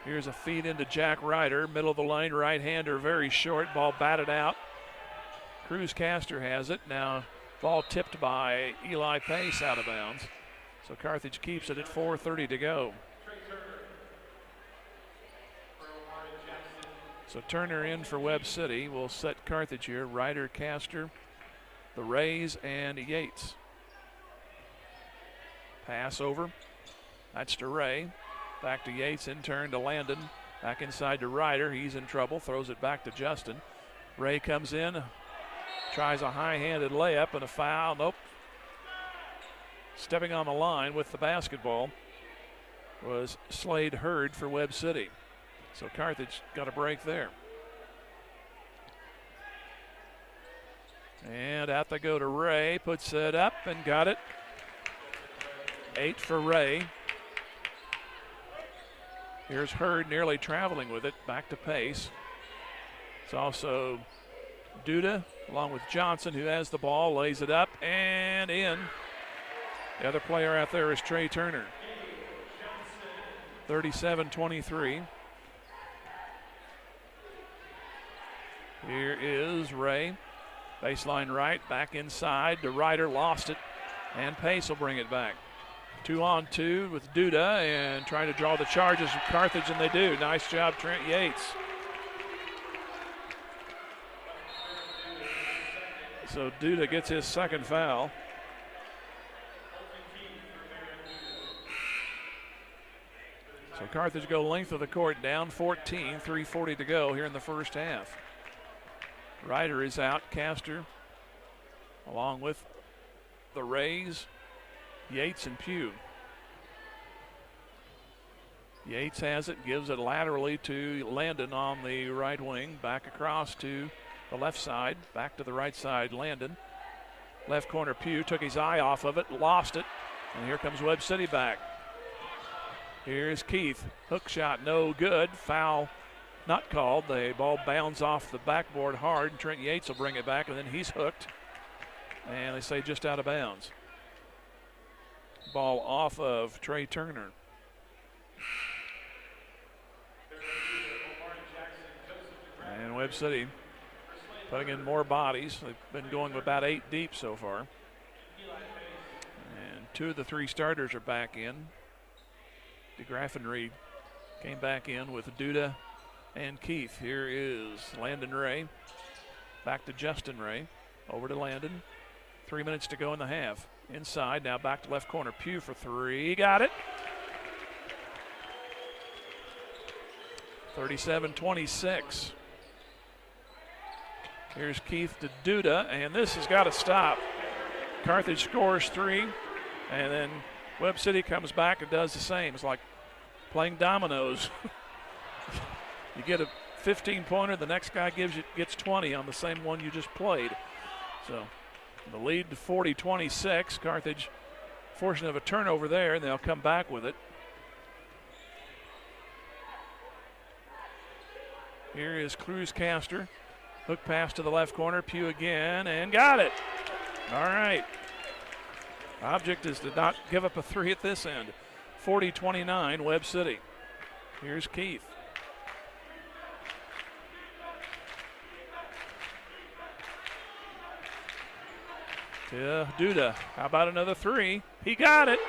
Here's a feed into Jack Ryder, middle of the lane, right-hander, very short, ball batted out. Cruz Castor has it. Now ball tipped by Eli Pace out of bounds. So Carthage keeps it at 4:30 to go. So Turner in for Webb City will set Carthage here. Ryder, Castor, the Rays, and Yates. Pass over. That's to Ray. Back to Yates, in turn to Landon. Back inside to Ryder. He's in trouble. Throws it back to Justin. Ray comes in, tries a high-handed layup and a foul. Nope. Stepping on the line with the basketball was Slade Hurd for Webb City. So Carthage got a break there. And out they go to Ray, puts it up and got it. 8 for Ray. Here's Hurd nearly traveling with it, back to Pace. It's also Duda along with Johnson, who has the ball, lays it up and in. The other player out there is Trey Turner. 37-23. Here is Ray. Baseline right, back inside. The Ryder lost it, and Pace will bring it back. 2-on-2 with Duda and trying to draw the charges from Carthage, and they do. Nice job, Trent Yates. So Duda gets his second foul. So Carthage go length of the court, down 14, 3:40 to go here in the first half. Ryder is out, Castor, along with the Rays, Yates and Pugh. Yates has it, gives it laterally to Landon on the right wing, back across to the left side, back to the right side, Landon. Left corner, Pugh took his eye off of it, lost it, and here comes Webb City back. Here's Keith, hook shot, no good, foul not called. The ball bounds off the backboard hard, and Trent Yates will bring it back, and then he's hooked, and they say just out of bounds. Ball off of Trey Turner. And Webb City putting in more bodies. They've been going about 8 deep so far. And 2 of the 3 starters are back in. DeGraff and Reed came back in with Duda and Keith. Here is Landon Ray. Back to Justin Ray. Over to Landon. 3 minutes to go in the half. Inside, now back to left corner. Pugh for 3. Got it. 37-26. Here's Keith to Duda, and this has got to stop. Carthage scores 3, and then Webb City comes back and does the same. It's like playing dominoes. You get a 15-pointer, the next guy gets 20 on the same one you just played. So the lead to 40-26. Carthage fortunate of a turnover there, and they'll come back with it. Here is Cruz Castor. Hook pass to the left corner. Pugh again, and got it. All right. Object is to not give up a 3 at this end. 40-29, Webb City. Here's Keith. To Duda. How about another 3? He got it.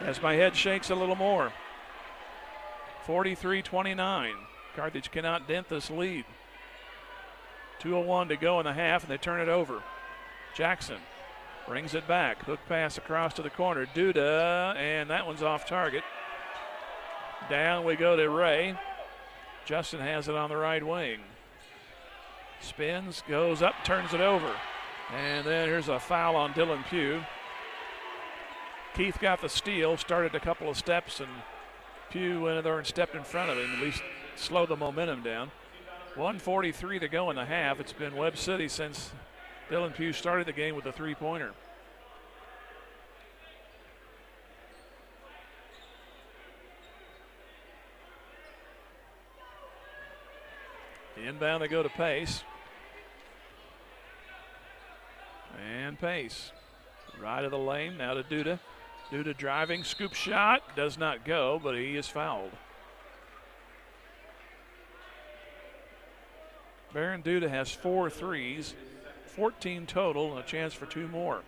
As my head shakes a little more. 43-29. Carthage cannot dent this lead. 2:01 to go in the half, and they turn it over. Jackson brings it back. Hook pass across to the corner. Duda, and that one's off target. Down we go to Ray. Justin has it on the right wing. Spins, goes up, turns it over. And then here's a foul on Dylan Pugh. Keith got the steal, started a couple of steps, and Pugh went in there and stepped in front of him, at least slow the momentum down. 1:43 to go in the half. It's been Webb City since Dylan Pugh started the game with a 3-pointer. Inbound they go to Pace. And Pace. Right of the lane, now to Duda. Duda driving, scoop shot, does not go, but he is fouled. Baron Duda has 4 threes, 14 total, and a chance for 2 more.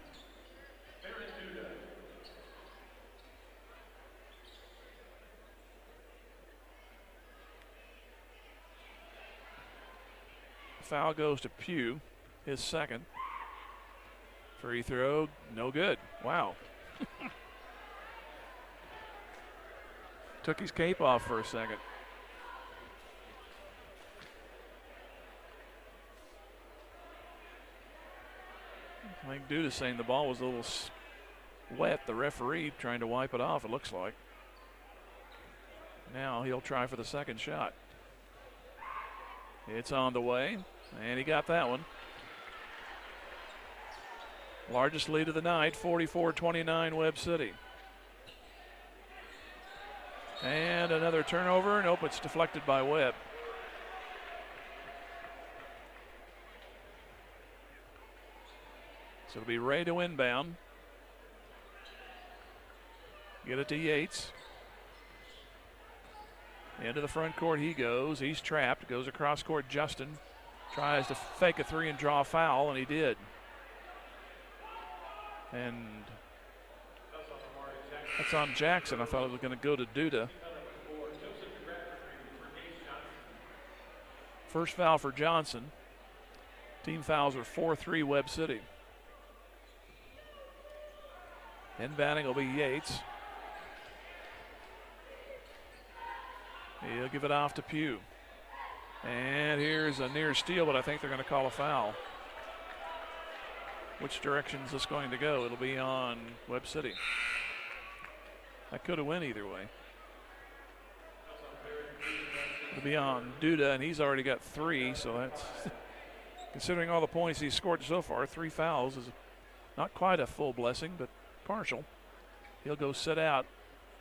Foul goes to Pugh, his second. Free throw, no good. Wow. Took his cape off for a second. I think Duda's saying the ball was a little wet. The referee trying to wipe it off, it looks like. Now he'll try for the second shot. It's on the way, and he got that one. Largest lead of the night, 44-29 Webb City. And another turnover. Nope, it's deflected by Webb. So it'll be Ray to inbound. Get it to Yates. Into the front court he goes. He's trapped. Goes across court. Justin tries to fake a three and draw a foul, and he did. And that's on Jackson. I thought it was going to go to Duda. First foul for Johnson. Team fouls are 4-3 Webb City. Inbounding will be Yates. He'll give it off to Pugh. And here's a near steal, but I think they're going to call a foul. Which direction is this going to go? It'll be on Webb City. That could have went either way. It'll be on Duda, and he's already got 3, so that's, considering all the points he's scored so far, 3 fouls is not quite a full blessing, but partial. He'll go sit out,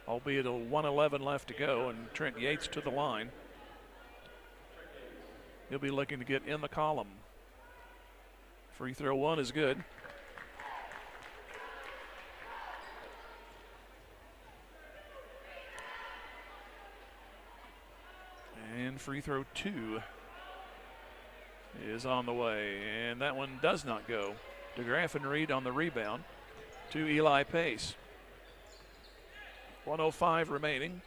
albeit a 1:11 left to go, and Trent Yates to the line. He'll be looking to get in the column. Free throw 1 is good. And free throw 2 is on the way, and that one does not go. DeGraff and Reed on the rebound to Eli Pace. 1:05 remaining.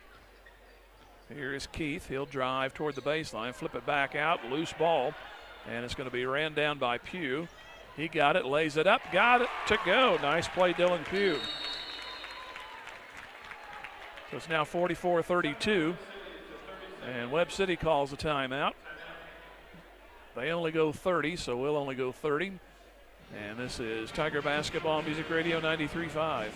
Here is Keith. He'll drive toward the baseline, flip it back out, loose ball, and it's going to be ran down by Pugh. He got it, lays it up, got it to go. Nice play, Dylan Pugh. So it's now 44-32, and Webb City calls a timeout. They only go 30, so we'll only go 30. And this is Tiger Basketball Music Radio 93.5.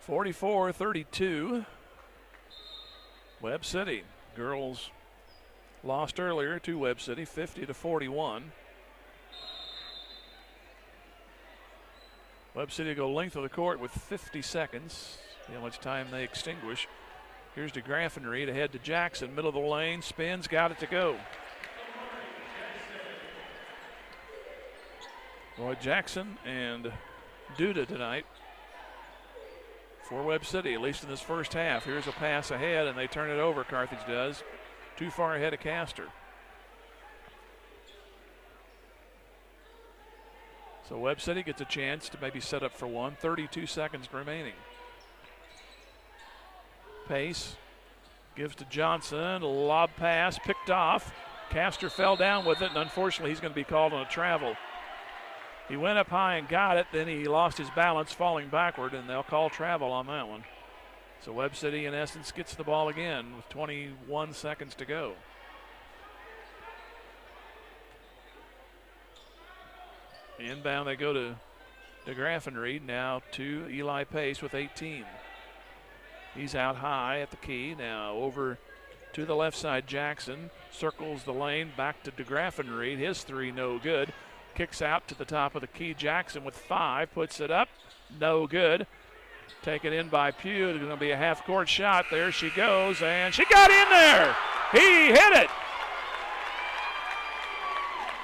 (44-32) Webb City. Girls lost earlier to Webb City, 50-41. Webb City go length of the court with 50 seconds. See how much time they extinguish. Here's DeGraff and Reed ahead to Jackson, middle of the lane, spins, got it to go. Boy, Jackson and Duda tonight for Webb City, at least in this first half. Here's a pass ahead, and they turn it over, Carthage does. Too far ahead of Castor. So Webb City gets a chance to maybe set up for one. 32 seconds remaining. Pace gives to Johnson, lob pass, picked off. Castor fell down with it, and unfortunately he's going to be called on a travel. He went up high and got it, then he lost his balance falling backward, and they'll call travel on that one. So Webb City, in essence, gets the ball again with 21 seconds to go. Inbound they go to DeGraff and Reed, now to Eli Pace with 18. He's out high at the key, now over to the left side. Jackson circles the lane, back to DeGraff and Reed. His three no good. Kicks out to the top of the key. Jackson with 5, puts it up, no good. Taken in by Pugh. It's going to be a half-court shot. There she goes, and she got in there. He hit it.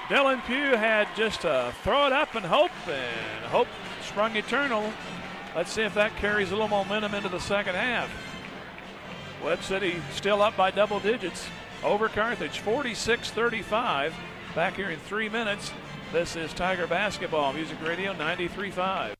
Dylan Pugh had just to throw it up and hope sprung eternal. Let's see if that carries a little momentum into the second half. Webb City still up by double digits over Carthage, 46-35. Back here in 3 minutes. This is Tiger Basketball, Music Radio 93.5.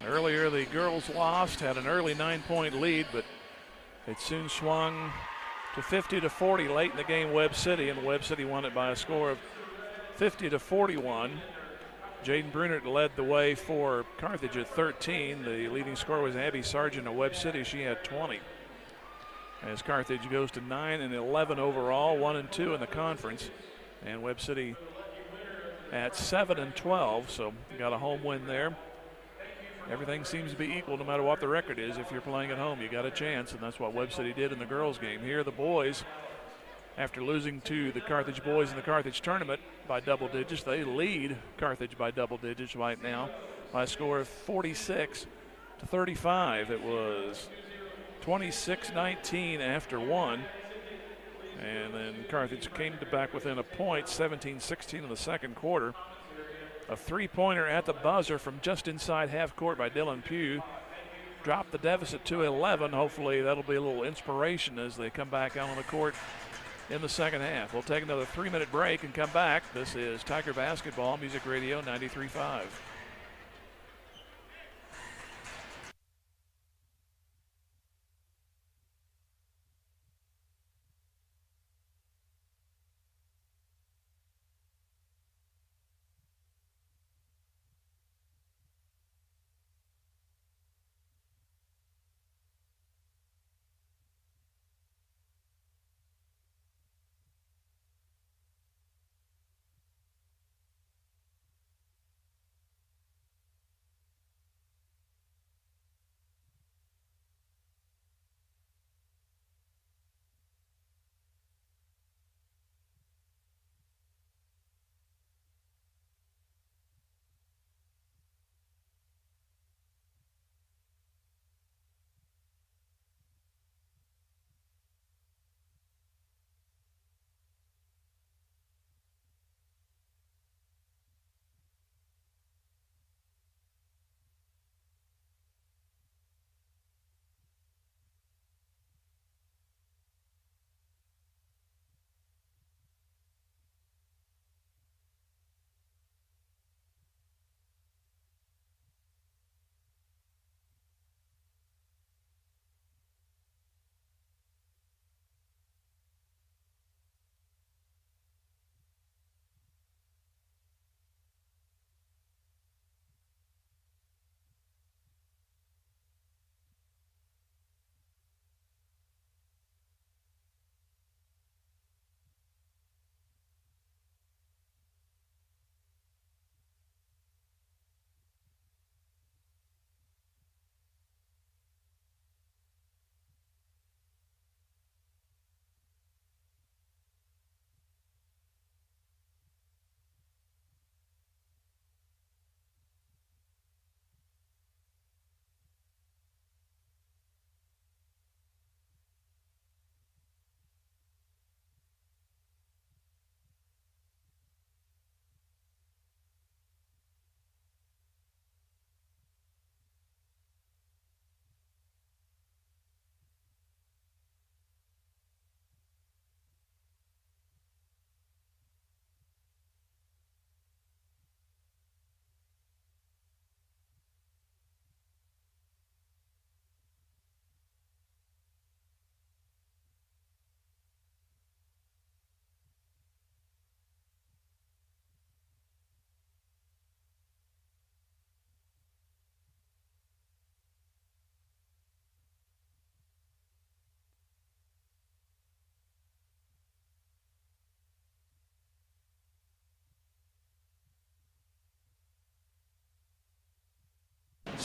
Earlier, the girls lost, had an early 9-point lead, but it soon swung to 50-40 late in the game, Webb City, and Webb City won it by a score of 50-41. Jaden Brunert led the way for Carthage at 13. The leading scorer was Abby Sargent of Webb City. She had 20. As Carthage goes to 9-11 overall, 1-2 in the conference, and Webb City at 7-12, so got a home win there. Everything seems to be equal no matter what the record is. If you're playing at home, you got a chance, and that's what Webb City did in the girls' game. Here, the boys, after losing to the Carthage boys in the Carthage tournament by double digits, they lead Carthage by double digits right now by a score of 46-35. It was 26-19 after one, and then Carthage came back within a point, 17-16 in the second quarter. A three-pointer at the buzzer from just inside half court by Dylan Pugh dropped the deficit to 11. Hopefully that'll be a little inspiration as they come back out on the court in the second half. We'll take another 3-minute break and come back. This is Tiger Basketball, Music Radio 93.5.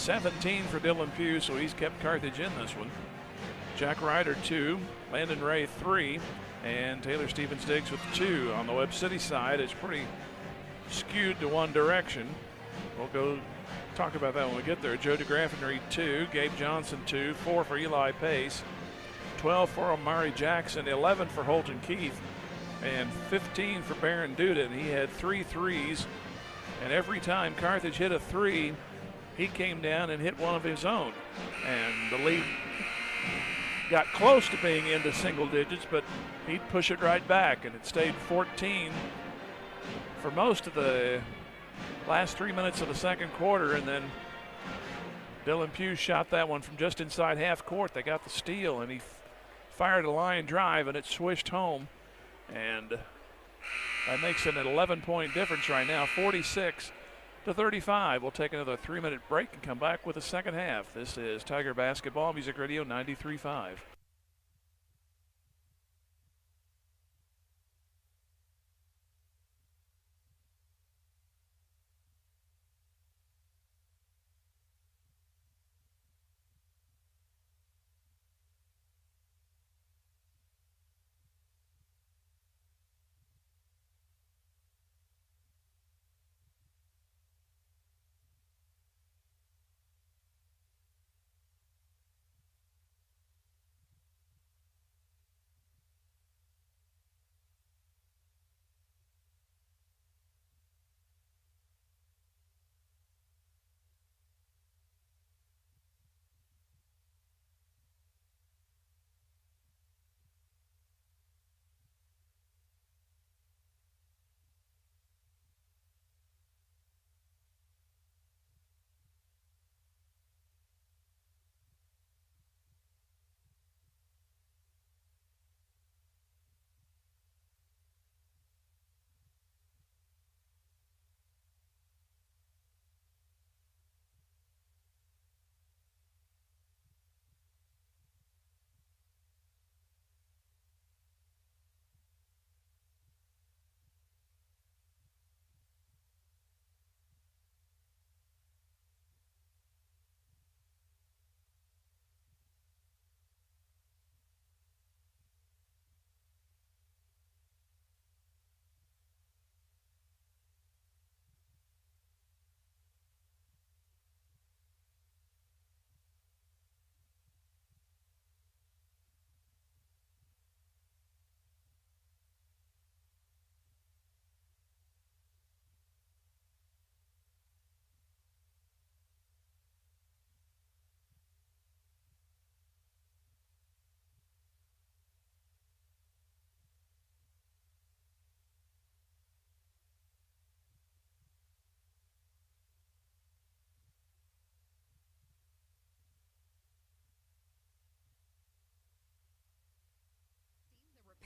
17 for Dylan Pugh, so he's kept Carthage in this one. Jack Ryder 2, Landon Ray 3, and Taylor Stevens-Diggs with 2. On the Webb City side, it's pretty skewed to one direction. We'll go talk about that when we get there. Joe DeGraffenreid 2, Gabe Johnson 2, 4 for Eli Pace, 12 for Amari Jackson, 11 for Holton Keith, and 15 for Barron Duda. And he had 3 threes, and every time Carthage hit a 3, he came down and hit one of his own. And the lead got close to being into single digits, but he'd push it right back, and it stayed 14 for most of the last 3 minutes of the second quarter. And then Dylan Pugh shot that one from just inside half court. They got the steal, and he fired a line drive, and it swished home. And that makes it an 11-point difference right now, 46-35. We'll take another 3-minute break and come back with the second half. This is Tiger Basketball Music Radio 93.5.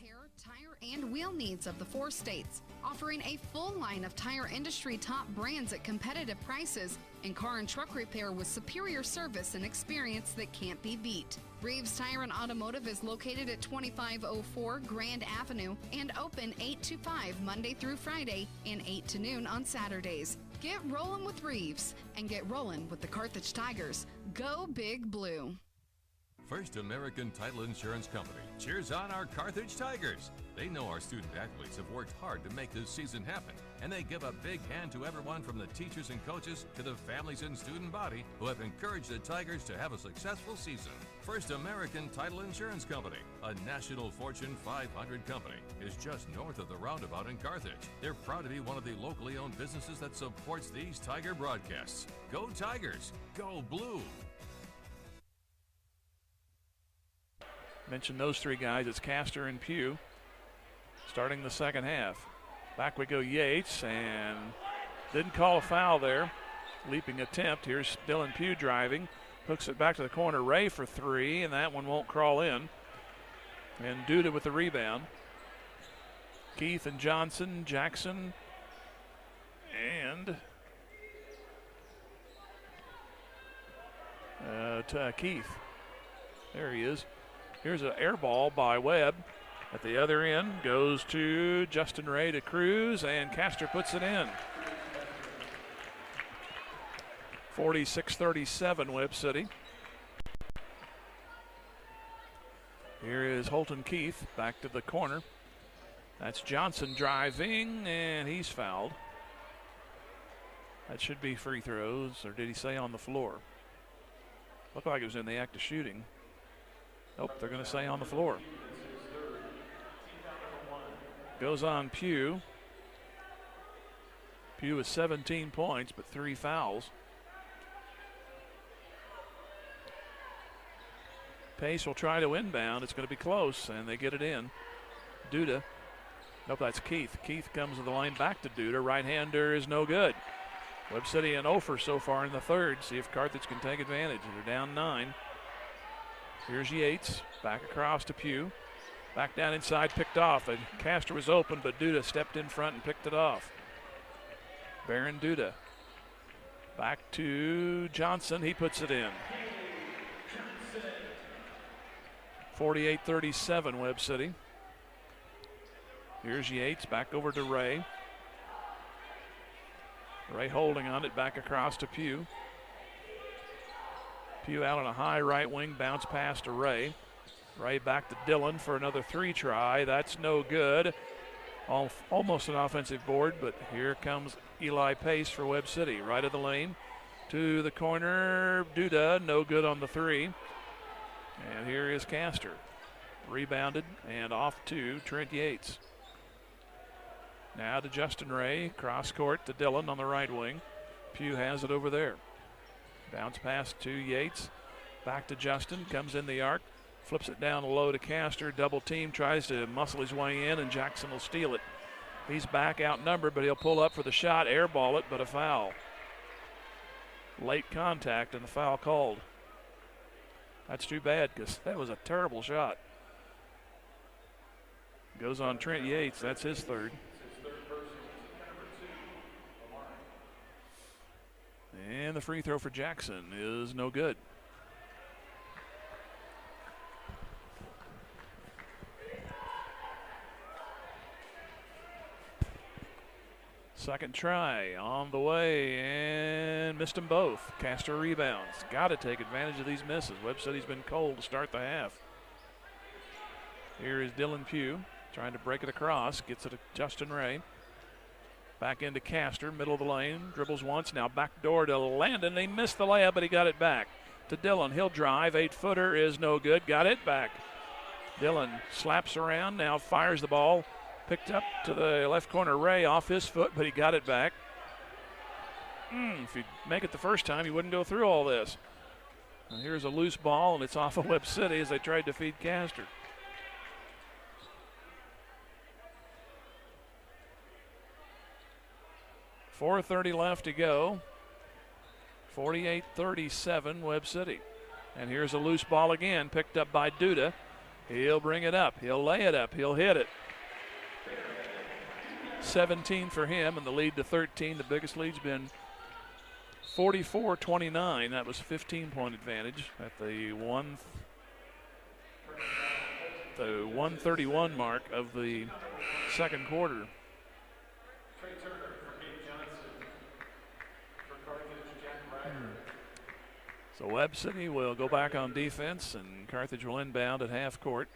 Repair, tire, and wheel needs of the 4 states, offering a full line of tire industry top brands at competitive prices and car and truck repair with superior service and experience that can't be beat. Reeves Tire and Automotive is located at 2504 Grand Avenue and open 8 to 5 Monday through Friday and 8 to noon on Saturdays. Get rolling with Reeves and get rolling with the Carthage Tigers. Go Big Blue. First American Title Insurance Company cheers on our Carthage Tigers. They know our student athletes have worked hard to make this season happen, and they give a big hand to everyone from the teachers and coaches to the families and student body who have encouraged the Tigers to have a successful season. First American Title Insurance Company, a national Fortune 500 company, is just north of the roundabout in Carthage. They're proud to be one of the locally owned businesses that supports these Tiger broadcasts. Go Tigers! Go Blue! Mentioned those 3 guys. It's Castor and Pugh starting the second half. Back we go, Yates, and didn't call a foul there. Leaping attempt. Here's Dylan Pugh driving. Hooks it back to the corner. Ray for 3, and that one won't crawl in. And Duda with the rebound. Keith and Johnson, Jackson, and Keith. There he is. Here's an air ball by Webb. At the other end goes to Justin Ray to Cruz, and Castor puts it in. 46-37 Webb City. Here is Holton Keith back to the corner. That's Johnson driving, and he's fouled. That should be free throws, or did he say on the floor? Looked like it was in the act of shooting. Nope, they're going to say on the floor. Goes on Pugh. Pugh with 17 points, but 3 fouls. Pace will try to inbound. It's going to be close, and they get it in. Duda. Nope, that's Keith. Keith comes to the line back to Duda. Right-hander is no good. Webb City an 0 so far in the third. See if Carthage can take advantage. They're down 9. Here's Yates. Back across to Pugh. Back down inside, picked off. And Castor was open, but Duda stepped in front and picked it off. Baron Duda. Back to Johnson. He puts it in. 48-37 Webb City. Here's Yates. Back over to Ray. Ray holding on it, back across to Pugh. Pugh out on a high right wing, bounce pass to Ray. Ray back to Dillon for another 3 try. That's no good. Almost an offensive board, but here comes Eli Pace for Webb City. Right of the lane to the corner. Duda, no good on the 3. And here is Castor. Rebounded and off to Trent Yates. Now to Justin Ray, cross court to Dillon on the right wing. Pugh has it over there. Bounce pass to Yates. Back to Justin, comes in the arc, flips it down low to Castor. Double team, tries to muscle his way in, and Jackson will steal it. He's back outnumbered, but he'll pull up for the shot, airball it, but a foul. Late contact and the foul called. That's too bad because that was a terrible shot. Goes on Trent Yates, that's his third. And the free throw for Jackson is no good. Second try on the way and missed them both. Castor rebounds. Got to take advantage of these misses. Webb City's been cold to start the half. Here is Dylan Pugh trying to break it across. Gets it to Justin Ray. Back into Castor, middle of the lane. Dribbles once, now back door to Landon. He missed the layup, but he got it back. To Dillon, he'll drive. 8-footer is no good. Got it back. Dillon slaps around, now fires the ball. Picked up to the left corner, Ray off his foot, but he got it back. If he'd make it the first time, he wouldn't go through all this. And here's a loose ball, and it's off of Webb City as they tried to feed Castor. .4:30 left to go. 48-37 Webb City. And here's a loose ball again, picked up by Duda. He'll bring it up. He'll lay it up. He'll hit it. 17 for him, and the lead to 13. The biggest lead's been 44-29. That was 15-point advantage at the 131 mark of the second quarter. So Webb City will go back on defense, and Carthage will inbound at half court.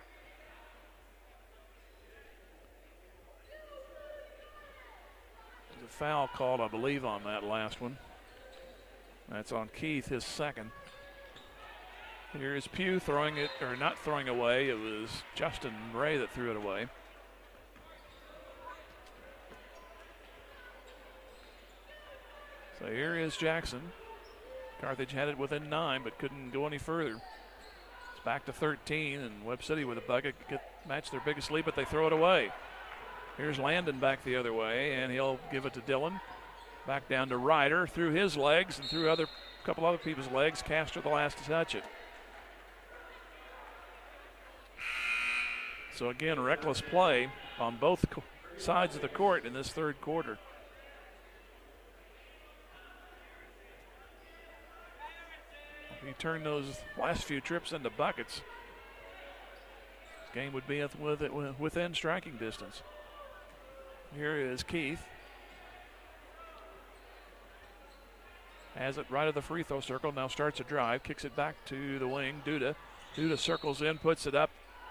There's a foul called, I believe, on that last one. That's on Keith, his second. Here's Pugh throwing it, or not throwing away. It was Justin Ray that threw it away. So here is Jackson. Carthage had it within 9, but couldn't go any further. It's back to 13, and Webb City with a bucket could match their biggest lead, but they throw it away. Here's Landon back the other way, and he'll give it to Dillon. Back down to Ryder, through his legs and through a couple other people's legs. Castor the last to touch it. So again, reckless play on both sides of the court in this third quarter. If you turn those last few trips into buckets, this game would be within striking distance. Here is Keith. Has it right of the free throw circle. Now starts a drive. Kicks it back to the wing. Duda. Duda circles in, puts it up,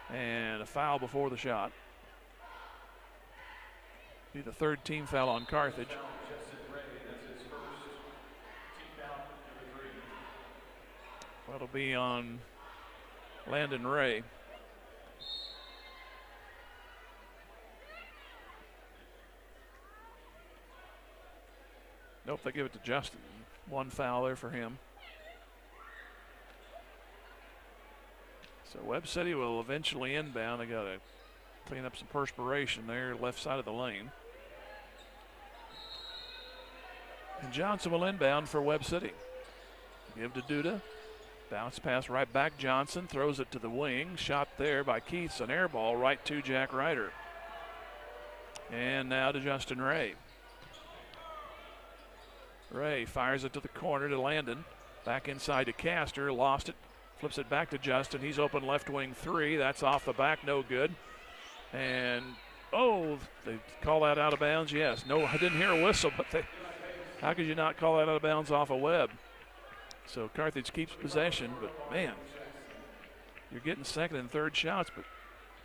and a foul before the shot. Be the third team foul on Carthage. That'll be on Landon Ray. Nope, they give it to Justin. One foul there for him. So Webb City will eventually inbound. They got to clean up some perspiration there, left side of the lane. And Johnson will inbound for Webb City. Give to Duda. Bounce pass right back. Johnson throws it to the wing. Shot there by Keith's an air ball right to Jack Ryder. And now to Justin Ray. Ray fires it to the corner to Landon. Back inside to Castor. Lost it. Flips it back to Justin. He's open left wing three. That's off the back. No good. And, oh, they call that out of bounds? Yes. No, I didn't hear a whistle, but how could you not call that out of bounds off a Webb? So Carthage keeps possession, but, man, you're getting second and third shots, but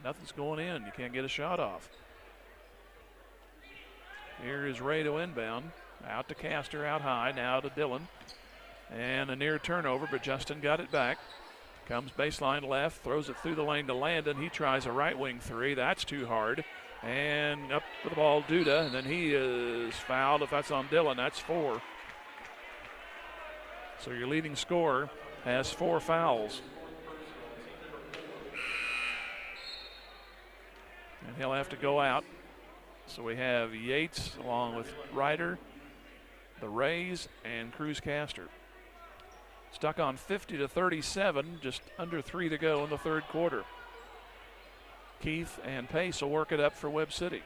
nothing's going in. You can't get a shot off. Here is Ray to inbound. Out to Castor, out high, now to Dillon. And a near turnover, but Justin got it back. Comes baseline left, throws it through the lane to Landon. He tries a right wing three. That's too hard. And up with the ball, Duda, and then he is fouled. If that's on Dillon, that's 4. So your leading scorer has 4 fouls. And he'll have to go out. So we have Yates along with Ryder, the Rays, and Cruz Castor. Stuck on 50-37, just under 3 to go in the third quarter. Keith and Pace will work it up for Webb City.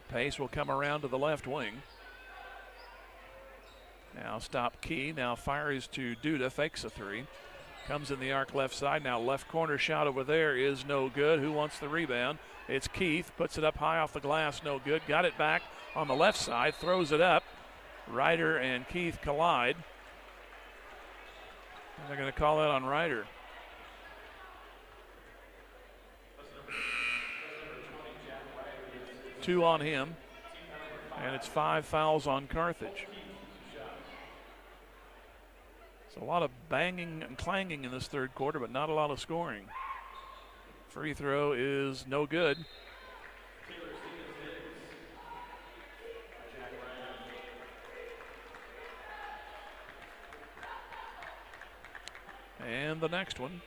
Pace will come around to the left wing. Now stop Key, now fires to Duda, fakes a 3. Comes in the arc left side, now left corner shot over there is no good. Who wants the rebound? It's Keith, puts it up high off the glass, no good. Got it back on the left side, throws it up. Ryder and Keith collide. And they're going to call that on Ryder. Two on him, and it's 5 fouls on Carthage. So a lot of banging and clanging in this third quarter, but not a lot of scoring. Free throw is no good. And the next one.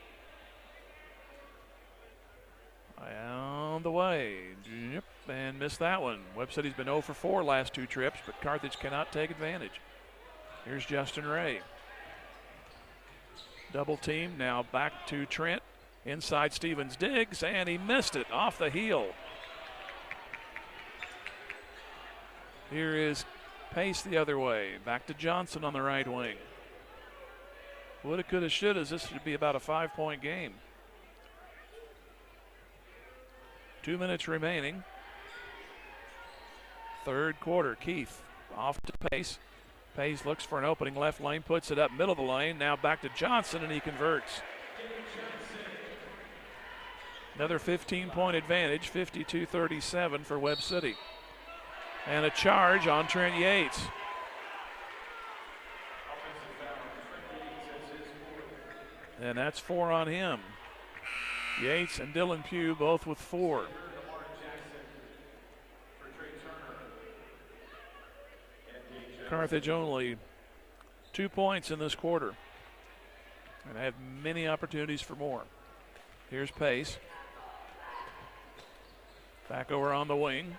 On the way. Yep, and missed that one. Webb City's been 0 for 4 last 2 trips, but Carthage cannot take advantage. Here's Justin Ray. Double team, now back to Trent. Inside Stevens Diggs, and he missed it off the heel. Here is Pace the other way. Back to Johnson on the right wing. Woulda, coulda, shoulda. This should be about a 5-point game. 2 minutes remaining. Third quarter. Keith off to Pace. Pace looks for an opening left lane, puts it up middle of the lane. Now back to Johnson, and he converts. Another 15-point advantage, 52-37 for Webb City. And a charge on Trent Yates. And that's 4 on him. Yates and Dylan Pugh both with 4. Carthage only 2 points in this quarter. And have many opportunities for more. Here's Pace. Back over on the wing.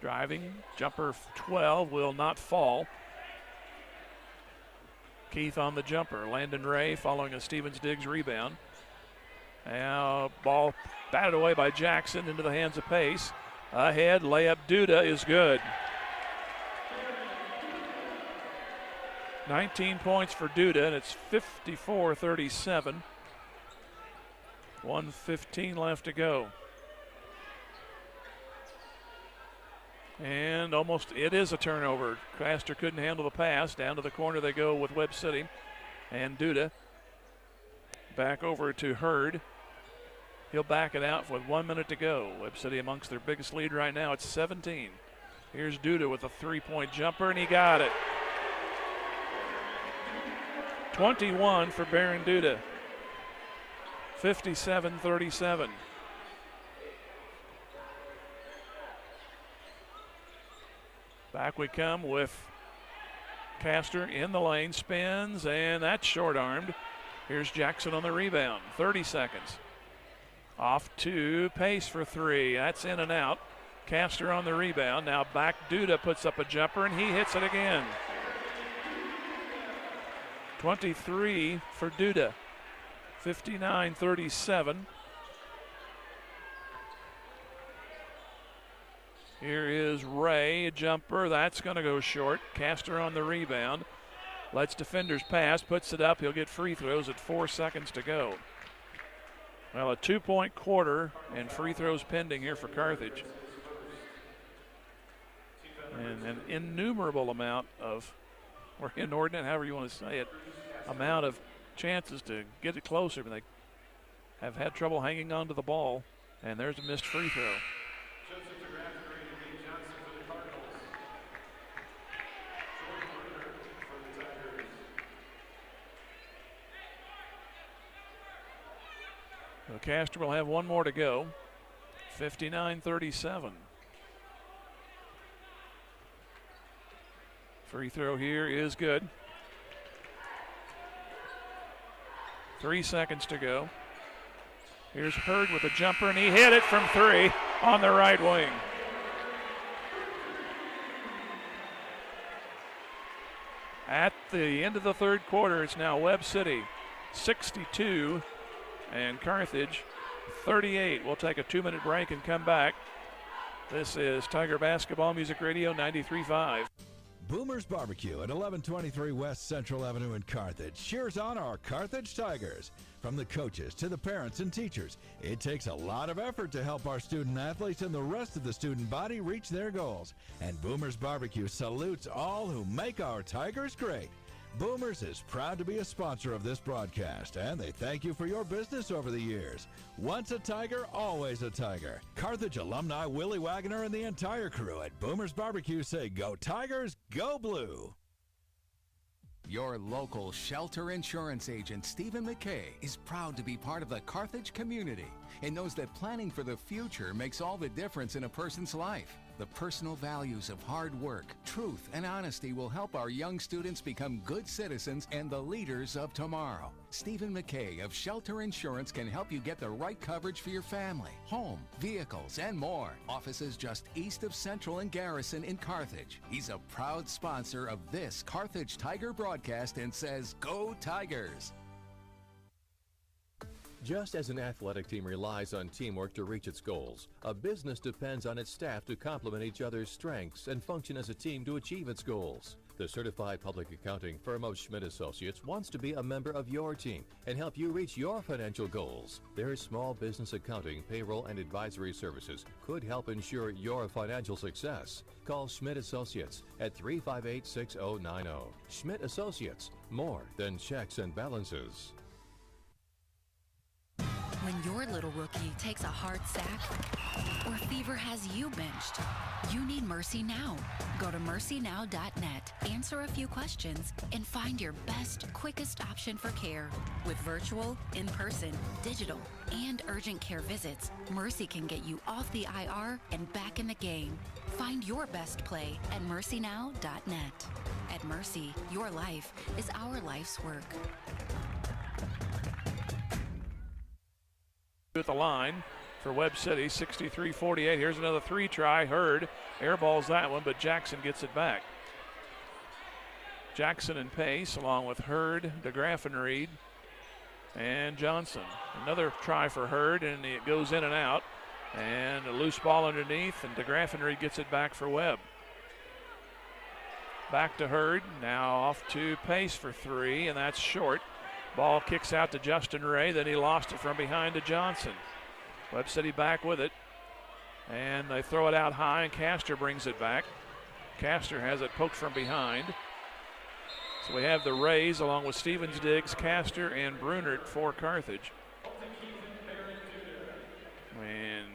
Driving. Jumper 12 will not fall. Keith on the jumper. Landon Ray following a Stevens-Diggs rebound. Now ball batted away by Jackson into the hands of Pace. Ahead, layup Duda is good. 19 points for Duda, and it's 54-37. 1:15 left to go. And almost it is a turnover. Castor couldn't handle the pass. Down to the corner they go with Webb City and Duda. Back over to Hurd. He'll back it out with 1 minute to go. Webb City amongst their biggest lead right now. It's 17. Here's Duda with a three-point jumper, and he got it. 21 for Baron Duda. 57-37. Back we come with Castor in the lane, spins, and that's short-armed. Here's Jackson on the rebound, 30 seconds. Off to Pace for three, that's in and out. Castor on the rebound, now back Duda puts up a jumper, and he hits it again. 23 for Duda, 59-37. Here is Ray, a jumper, that's going to go short. Castor on the rebound, lets defenders pass, puts it up, he'll get free throws at 4 seconds to go. Well, a 2-point quarter and free throws pending here for Carthage. And an innumerable amount of, or inordinate, however you want to say it, amount of chances to get it closer, but they have had trouble hanging on to the ball, and there's a missed free throw. So Castor will have one more to go. 59-37. Free throw here is good. 3 seconds to go. Here's Hurd with a jumper, and he hit it from three on the right wing. At the end of the third quarter, it's now Webb City 62 and Carthage 38. We'll take a 2-minute break and come back. This is Tiger Basketball Music Radio 93.5. Boomer's Barbecue at 1123 West Central Avenue in Carthage cheers on our Carthage Tigers. From the coaches to the parents and teachers, it takes a lot of effort to help our student athletes and the rest of the student body reach their goals. And Boomer's Barbecue salutes all who make our Tigers great. Boomers is proud to be a sponsor of this broadcast, and they thank you for your business over the years. Once a Tiger, always a Tiger. Carthage alumni Willie Wagner and the entire crew at Boomers Barbecue say, "Go Tigers, go Blue." Your local shelter insurance agent, Stephen McKay, is proud to be part of the Carthage community and knows that planning for the future makes all the difference in a person's life. The personal values of hard work, truth, and honesty will help our young students become good citizens and the leaders of tomorrow. Stephen McKay of Shelter Insurance can help you get the right coverage for your family, home, vehicles, and more. Offices just east of Central and Garrison in Carthage. He's a proud sponsor of this Carthage Tiger broadcast and says, "Go Tigers!" Just as an athletic team relies on teamwork to reach its goals, a business depends on its staff to complement each other's strengths and function as a team to achieve its goals. The certified public accounting firm of Schmidt Associates wants to be a member of your team and help you reach your financial goals. Their small business accounting, payroll, and advisory services could help ensure your financial success. Call Schmidt Associates at 358-6090. Schmidt Associates, more than checks and balances. When your little rookie takes a hard sack or fever has you benched, you need Mercy Now. Go to mercynow.net, answer a few questions, and find your best, quickest option for care. With virtual, in-person, digital, and urgent care visits, Mercy can get you off the IR and back in the game. Find your best play at mercynow.net. At Mercy, your life is our life's work. At the line for Webb City, 63-48. Here's another three try. Hurd airballs that one, but Jackson gets it back. Jackson and Pace, along with Hurd, DeGraff and Reed, and Johnson. Another try for Hurd, and it goes in and out. And a loose ball underneath, and DeGraff and Reed gets it back for Webb. Back to Hurd, now off to Pace for three, and that's short. Ball kicks out to Justin Ray, then he lost it from behind to Johnson. Webb City back with it. And they throw it out high, and Castor brings it back. Castor has it poked from behind. So we have the Rays along with Stevens, Diggs, Castor, and Brunert for Carthage. And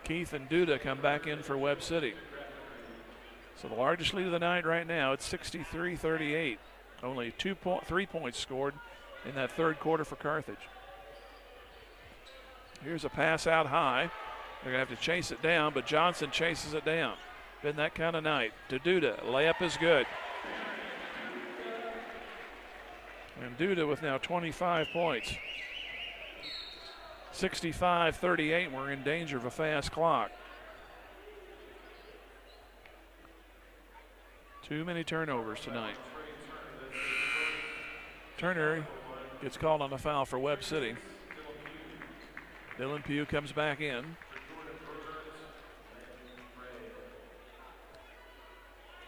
Keith and Duda come back in for Webb City. So the largest lead of the night right now, it's 63-38. Only 3 points scored in that third quarter for Carthage. Here's a pass out high. They're going to have to chase it down, but Johnson chases it down. Been that kind of night. To Duda, layup is good. And Duda with now 25 points. 65-38, we're in danger of a fast clock. Too many turnovers tonight. Turner gets called on a foul for Webb City. Dylan Pugh comes back in.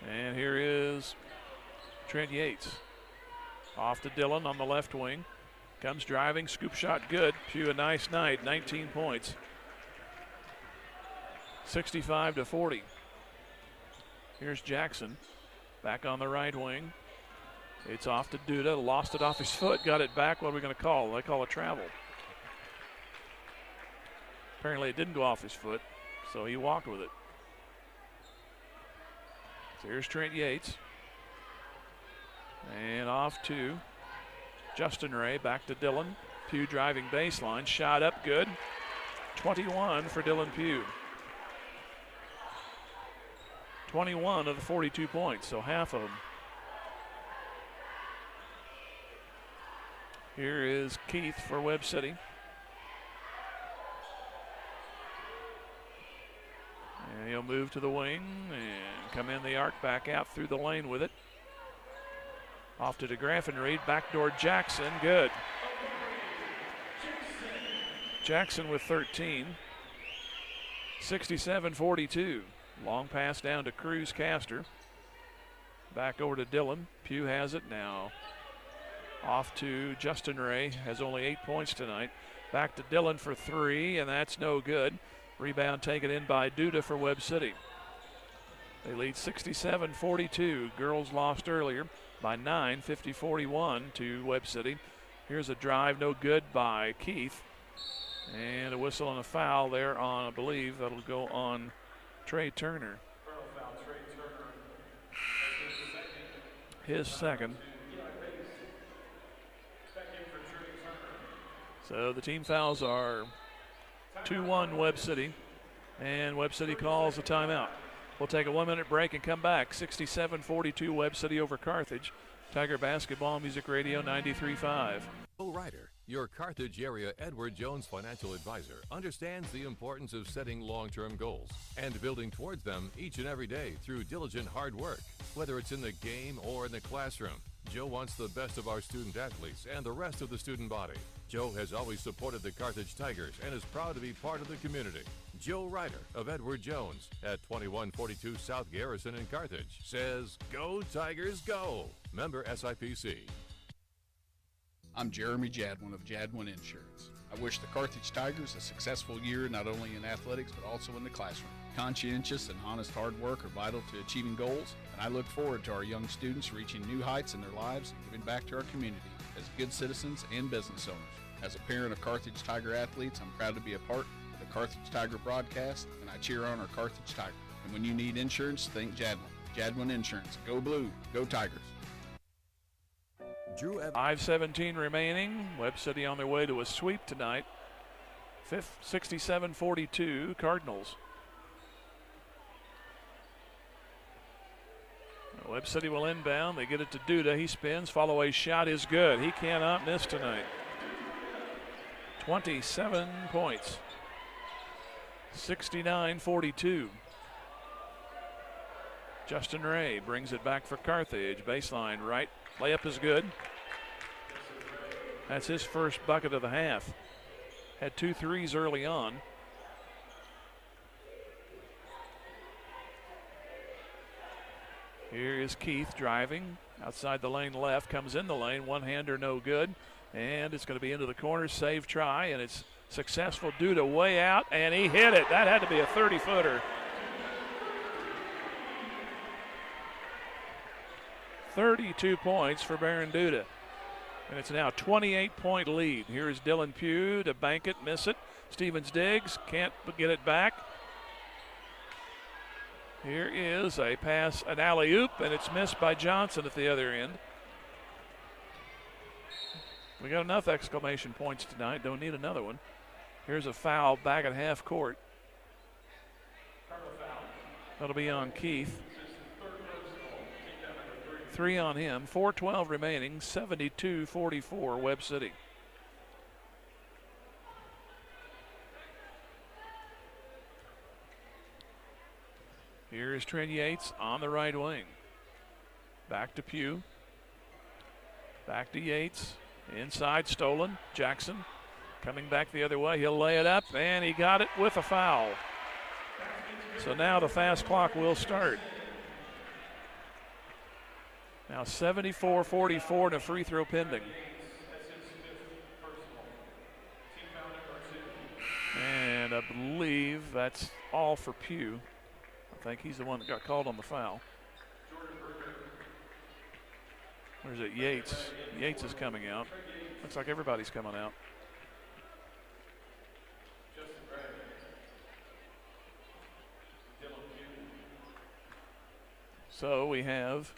And here is Trent Yates. Off to Dillon on the left wing. Comes driving, scoop shot good. Pugh a nice night, 19 points. 65-40. Here's Jackson. Back on the right wing. It's off to Duda, lost it off his foot, got it back. What are we going to call? They call a travel. Apparently it didn't go off his foot, so he walked with it. So here's Trent Yates. And off to Justin Ray, back to Dillon. Pugh driving baseline, shot up good. 21 for Dylan Pugh. 21 of the 42 points, so half of them. Here is Keith for Webb City. And he'll move to the wing and come in the arc, back out through the lane with it. Off to DeGraff and Reed, backdoor Jackson, good. Jackson with 13. 67-42. Long pass down to Cruz Castor. Back over to Dillon. Pugh has it now. Off to Justin Ray, has only 8 points tonight. Back to Dillon for three, and that's no good. Rebound taken in by Duda for Webb City. They lead 67-42. Girls lost earlier by 9, 50-41 to Webb City. Here's a drive, no good by Keith. And a whistle and a foul there on, I believe, that'll go on Trey Turner. His second. So the team fouls are 2-1 Webb City, and Webb City calls a timeout. We'll take a 1-minute break and come back. 67-42 Webb City over Carthage. Tiger Basketball Music Radio 93.5. Joe Ryder, your Carthage area Edward Jones financial advisor, understands the importance of setting long-term goals and building towards them each and every day through diligent hard work. Whether it's in the game or in the classroom, Joe wants the best of our student athletes and the rest of the student body. Joe has always supported the Carthage Tigers and is proud to be part of the community. Joe Ryder of Edward Jones at 2142 South Garrison in Carthage says, "Go Tigers, go!" Member SIPC. I'm Jeremy Jadwin of Jadwin Insurance. I wish the Carthage Tigers a successful year not only in athletics but also in the classroom. Conscientious and honest hard work are vital to achieving goals, and I look forward to our young students reaching new heights in their lives and giving back to our community as good citizens and business owners. As a parent of Carthage Tiger athletes, I'm proud to be a part of the Carthage Tiger broadcast, and I cheer on our Carthage Tiger. And when you need insurance, think Jadwin. Jadwin Insurance. Go Blue. Go Tigers. 5:17 remaining. Webb City on their way to a sweep tonight. 67-42 Cardinals. Webb City will inbound. They get it to Duda. He spins. Follow-away shot is good. He cannot miss tonight. 27 points. 69-42. Justin Ray brings it back for Carthage. Baseline right. Layup is good. That's his first bucket of the half. Had 2 threes early on. Here is Keith driving. Outside the lane left. Comes in the lane. One-hander no good. And it's going to be into the corner. Save try. And it's Successful Duda way out, and he hit it. That had to be a 30-footer. 32 points for Baron Duda. And it's now a 28-point lead. Here's Dylan Pugh to bank it, miss it. Stevens Diggs can't get it back. Here is a pass, an alley-oop, and it's missed by Johnson at the other end. We got enough exclamation points tonight. Don't need another one. Here's a foul back at half court. That'll be on Keith. 3 on him. 4:12 remaining. 72-44 Webb City. Here is Trent Yates on the right wing. Back to Pugh. Back to Yates. Inside, stolen. Jackson coming back the other way. He'll lay it up, and he got it with a foul. So now the fast clock will start. Now 74-44 and a free throw pending. And I believe that's all for Pugh. I think he's the one that got called on the foul. Where's it? Yates. Yates is coming out. Looks like everybody's coming out. So we have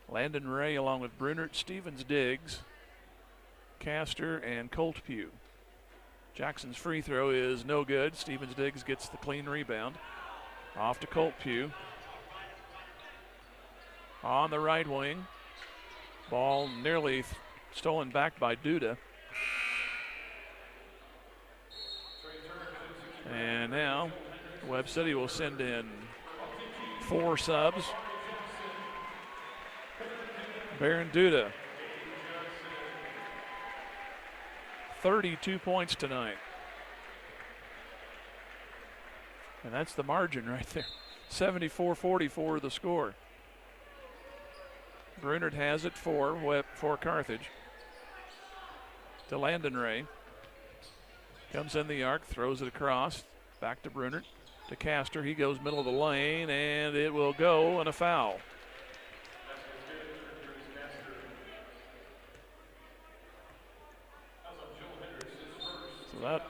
Landon Ray along with Brunert, Stevens Diggs, Castor, and Colt Pugh. Jackson's free throw is no good. Stevens Diggs gets the clean rebound. Off to Colt Pugh. On the right wing. Ball nearly stolen back by Duda. And now Webb City will send in 4 subs. Baron Duda, 32 points tonight. And that's the margin right there. 74-44 the score. Brunert has it for Carthage. To Landon Ray. Comes in the arc, throws it across. Back to Brunert. To Castor. He goes middle of the lane, and it will go, and a foul. So that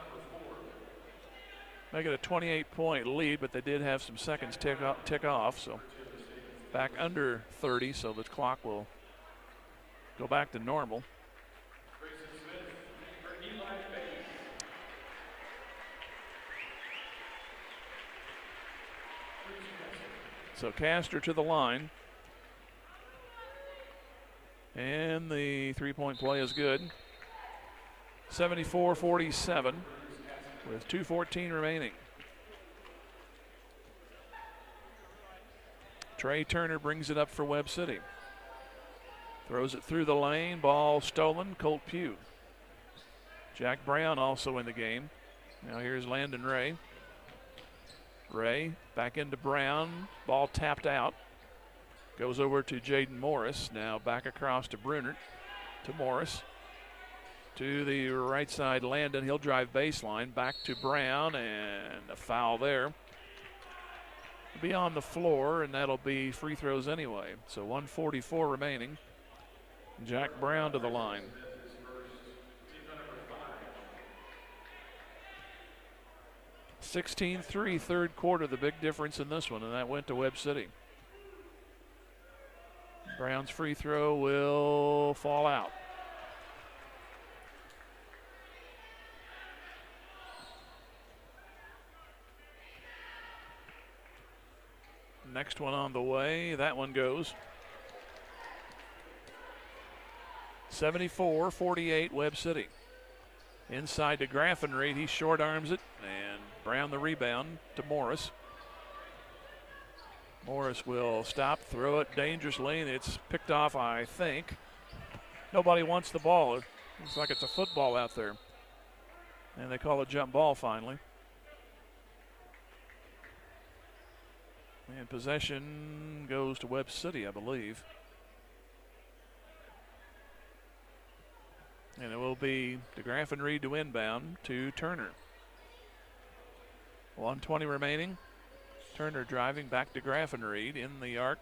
make it a 28-point lead, but they did have some seconds tick off, so back under 30, so the clock will go back to normal. So Castor to the line. And the three-point play is good. 74-47 with 2:14 remaining. Trey Turner brings it up for Webb City. Throws it through the lane. Ball stolen. Colt Pugh. Jack Brown also in the game. Now here's Landon Ray. Ray back into Brown. Ball tapped out. Goes over to Jaden Morris. Now back across to Brunert. To Morris. To the right side, Landon. He'll drive baseline. Back to Brown, and a foul there. Be on the floor, and that'll be free throws anyway. So 1:44 remaining. Jack Brown to the line. (16-3) third quarter, the big difference in this one, and that went to Webb City. Brown's free throw will fall out. Next one on the way. That one goes. 74-48 Webb City. Inside to Graffenried. He short arms it. And Brown the rebound to Morris. Morris will stop, throw it dangerously. And it's picked off, I think. Nobody wants the ball. It looks like it's a football out there. And they call it jump ball finally. And possession goes to Webb City, I believe. And it will be DeGraff and Reed to inbound to Turner. 1:20 remaining. Turner driving back to Graffenried in the arc,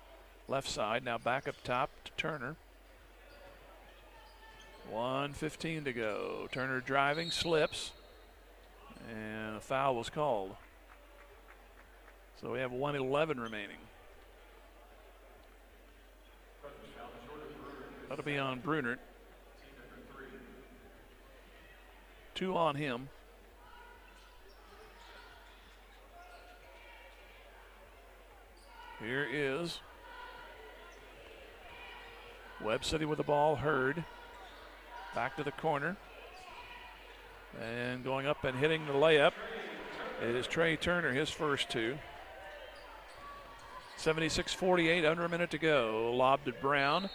left side. Now back up top to Turner. 1:15 to go. Turner driving, slips, and a foul was called. So we have 1:11 remaining. That'll be on Brunert. 2 on him. Here is Webb City with the ball. Hurd back to the corner. And going up and hitting the layup is Trey Turner, his first 2. 76-48, under a minute to go. Lobbed to Brown,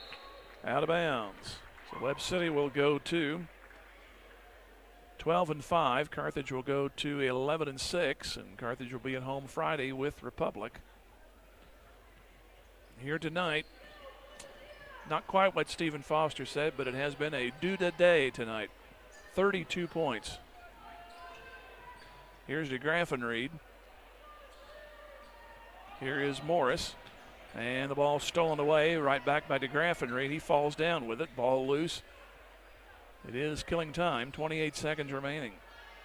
out of bounds. So Webb City will go to 12-5. Carthage will go to 11-6, and Carthage will be at home Friday with Republic. Here tonight, not quite what Stephen Foster said, but it has been a do-da-day tonight. 32 points. Here's DeGraff and Reed. Here is Morris. And the ball stolen away, right back by DeGraff and Reed. He falls down with it, ball loose. It is killing time, 28 seconds remaining.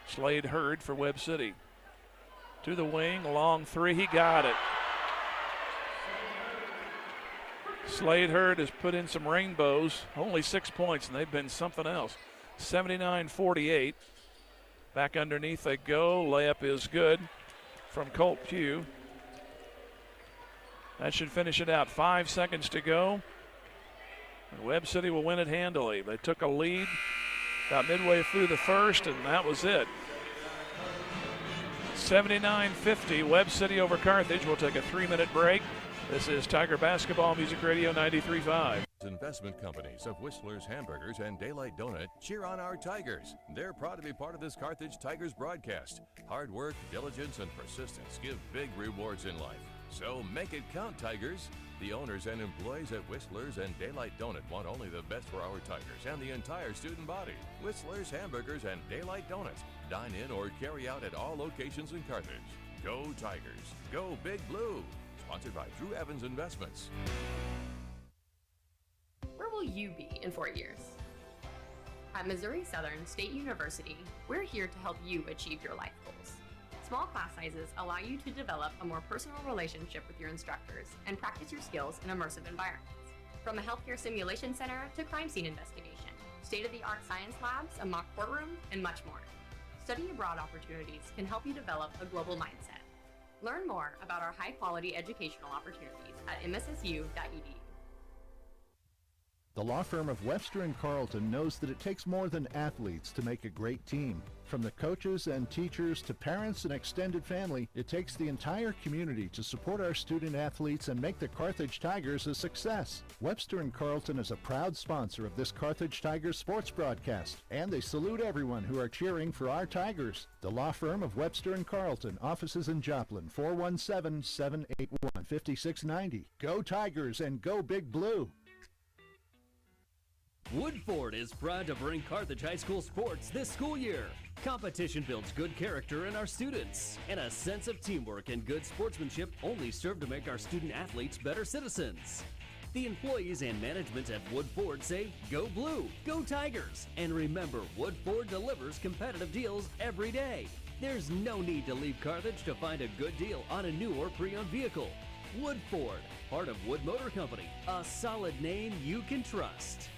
Slade Hurd for Webb City. To the wing, long 3, he got it. Slade Hurd has put in some rainbows, only 6 points, and they've been something else. 79-48. Back underneath they go. Layup is good from Colt Pugh. That should finish it out. 5 seconds to go. And Webb City will win it handily. They took a lead about midway through the first, and that was it. 79-50, Webb City over Carthage. We'll take a 3-minute break. This is Tiger Basketball Music Radio 93.5. Investment companies of Whistler's Hamburgers and Daylight Donut cheer on our Tigers. They're proud to be part of this Carthage Tigers broadcast. Hard work, diligence, and persistence give big rewards in life. So make it count, Tigers. The owners and employees at Whistler's and Daylight Donut want only the best for our Tigers and the entire student body. Whistler's Hamburgers and Daylight Donut. Dine in or carry out at all locations in Carthage. Go Tigers. Go Big Blue. Sponsored by Drew Evans Investments. Where will you be in 4 years? At Missouri Southern State University, we're here to help you achieve your life goals. Small class sizes allow you to develop a more personal relationship with your instructors and practice your skills in immersive environments. From a healthcare simulation center to crime scene investigation, state-of-the-art science labs, a mock courtroom, and much more. Study abroad opportunities can help you develop a global mindset. Learn more about our high-quality educational opportunities at mssu.edu. The law firm of Webster & Carlton knows that it takes more than athletes to make a great team. From the coaches and teachers to parents and extended family, it takes the entire community to support our student athletes and make the Carthage Tigers a success. Webster & Carlton is a proud sponsor of this Carthage Tigers sports broadcast, and they salute everyone who are cheering for our Tigers. The law firm of Webster & Carlton, offices in Joplin, 417-781-5690. Go Tigers and go Big Blue! Woodford is proud to bring Carthage High School sports this school year. Competition builds good character in our students, and a sense of teamwork and good sportsmanship only serve to make our student athletes better citizens. The employees and management at Woodford say, go Blue, go Tigers, and remember, Woodford delivers competitive deals every day. There's no need to leave Carthage to find a good deal on a new or pre-owned vehicle. Woodford, part of Wood Motor Company, a solid name you can trust.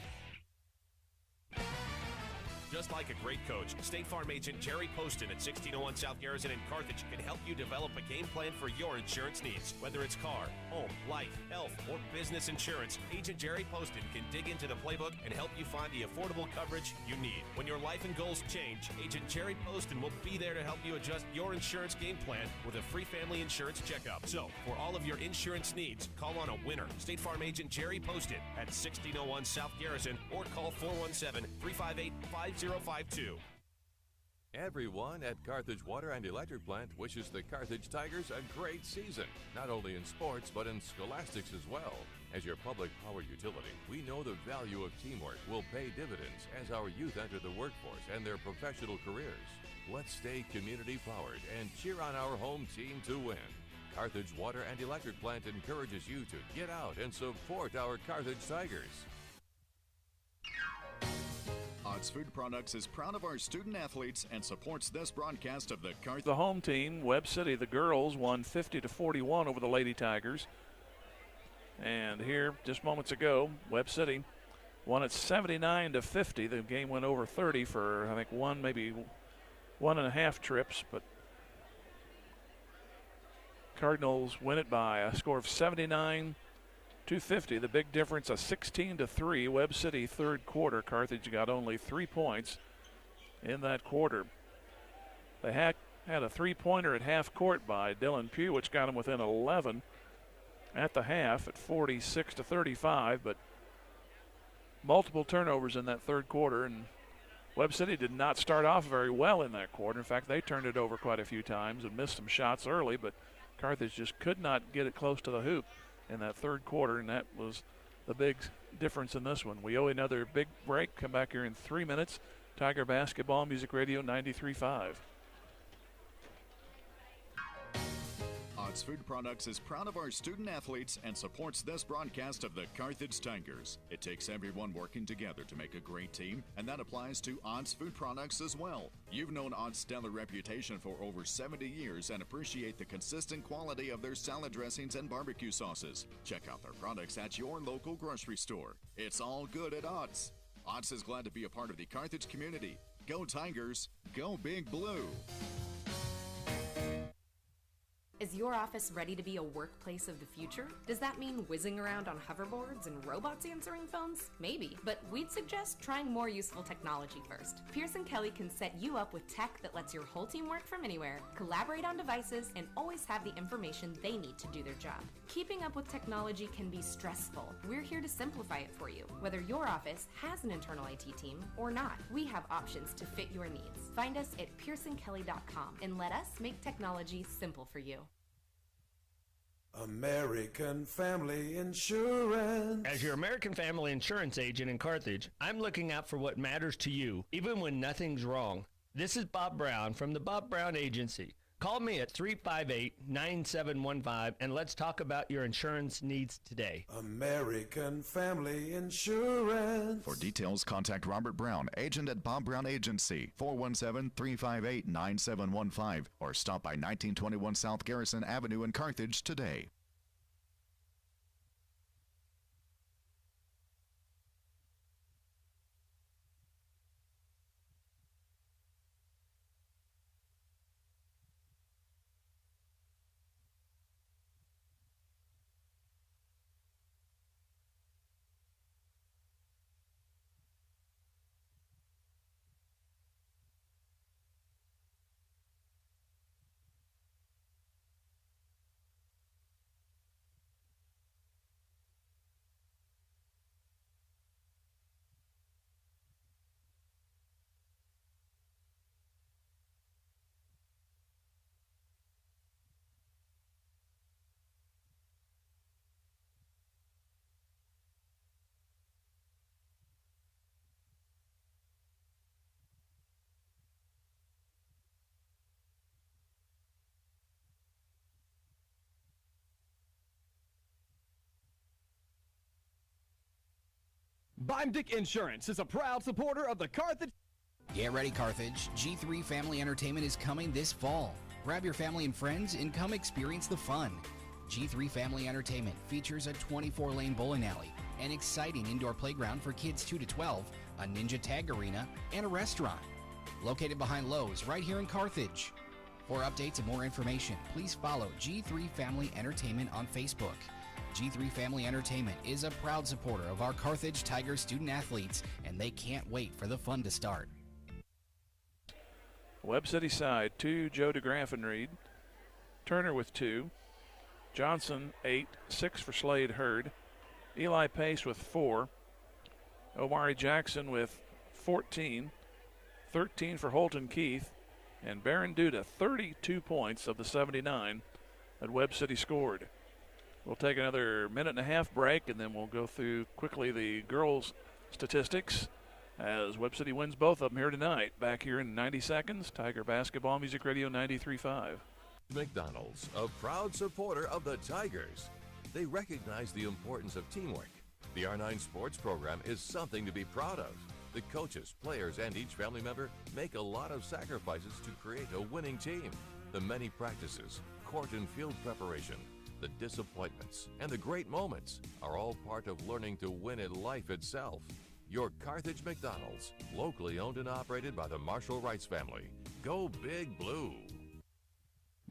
Just like a great coach, State Farm agent Jerry Poston at 1601 South Garrison in Carthage can help you develop a game plan for your insurance needs. Whether it's car, home, life, health, or business insurance, Agent Jerry Poston can dig into the playbook and help you find the affordable coverage you need. When your life and goals change, Agent Jerry Poston will be there to help you adjust your insurance game plan with a free family insurance checkup. So, for all of your insurance needs, call on a winner. State Farm agent Jerry Poston at 1601 South Garrison or call 417-358-5052. Everyone at Carthage Water and Electric Plant wishes the Carthage Tigers a great season, not only in sports but in scholastics as well. As your public power utility, we know the value of teamwork will pay dividends as our youth enter the workforce and their professional careers. Let's stay community-powered and cheer on our home team to win. Carthage Water and Electric Plant encourages you to get out and support our Carthage Tigers. Odds Food Products is proud of our student athletes and supports this broadcast of the Carthage. The home team, Webb City, the girls, won 50-41 over the Lady Tigers. And here, just moments ago, Webb City won it 79-50. The game went over 30 for, I think, maybe 1.5 trips, but Cardinals win it by a score of 79-50. The big difference, a 16-3. Webb City third quarter. Carthage got only 3 points in that quarter. They had a three-pointer at half court by Dylan Pugh, which got them within 11 at the half at 46-35, but multiple turnovers in that third quarter, and Webb City did not start off very well in that quarter. In fact, they turned it over quite a few times and missed some shots early, but Carthage just could not get it close to the hoop in that third quarter, and that was the big difference in this one. We owe another big break. Come back here in 3 minutes. Tiger Basketball, Music Radio 93.5. Odds Food Products is proud of our student athletes and supports this broadcast of the Carthage Tigers. It takes everyone working together to make a great team, and that applies to Odds Food Products as well. You've known Odds' stellar reputation for over 70 years and appreciate the consistent quality of their salad dressings and barbecue sauces. Check out their products at your local grocery store. It's all good at Odds. Odds is glad to be a part of the Carthage community. Go Tigers, go Big Blue. Is your office ready to be a workplace of the future? Does that mean whizzing around on hoverboards and robots answering phones? Maybe, but we'd suggest trying more useful technology first. Pearson Kelly can set you up with tech that lets your whole team work from anywhere, collaborate on devices, and always have the information they need to do their job. Keeping up with technology can be stressful. We're here to simplify it for you. Whether your office has an internal IT team or not, we have options to fit your needs. Find us at pearsonkelly.com and let us make technology simple for you. American Family Insurance. As your American Family Insurance agent in Carthage, I'm looking out for what matters to you, even when nothing's wrong. This is Bob Brown from the Bob Brown Agency. Call me at 358-9715 and let's talk about your insurance needs today. American Family Insurance. For details, contact Robert Brown, agent at Bob Brown Agency, 417-358-9715, or stop by 1921 South Garrison Avenue in Carthage today. Bimdick Insurance is a proud supporter of the Carthage. Get ready, Carthage. G3 Family Entertainment is coming this fall. Grab your family and friends and come experience the fun. G3 Family Entertainment features a 24-lane bowling alley, an exciting indoor playground for kids 2 to 12, a ninja tag arena, and a restaurant. Located behind Lowe's right here in Carthage. For updates and more information, please follow G3 Family Entertainment on Facebook. G3 Family Entertainment is a proud supporter of our Carthage Tiger student athletes, and they can't wait for the fun to start. Webb City side, 2, Joe DeGraff and Reed. Turner with 2. Johnson, 8. 6 for Slade Hurd. Eli Pace with 4. Omari Jackson with 14. 13 for Holton Keith. And Baron Duda, 32 points of the 79 that Webb City scored. We'll take another minute and a half break, and then we'll go through quickly the girls' statistics as Webb City wins both of them here tonight. Back here in 90 seconds, Tiger Basketball Music Radio 93.5. McDonald's, a proud supporter of the Tigers. They recognize the importance of teamwork. The R9 sports program is something to be proud of. The coaches, players, and each family member make a lot of sacrifices to create a winning team. The many practices, court and field preparation, the disappointments, and the great moments are all part of learning to win at life itself. Your Carthage McDonald's, locally owned and operated by the Marshall Rice family. Go Big Blue.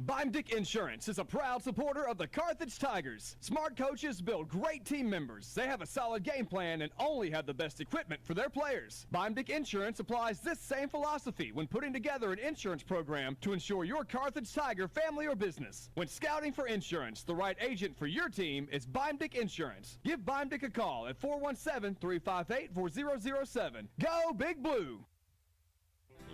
Bimedik Insurance is a proud supporter of the Carthage Tigers. Smart coaches build great team members. They have a solid game plan and only have the best equipment for their players. Bimedik Insurance applies this same philosophy when putting together an insurance program to insure your Carthage Tiger family or business. When scouting for insurance, the right agent for your team is Bimedik Insurance. Give Bimedik a call at 417-358-4007. Go Big Blue!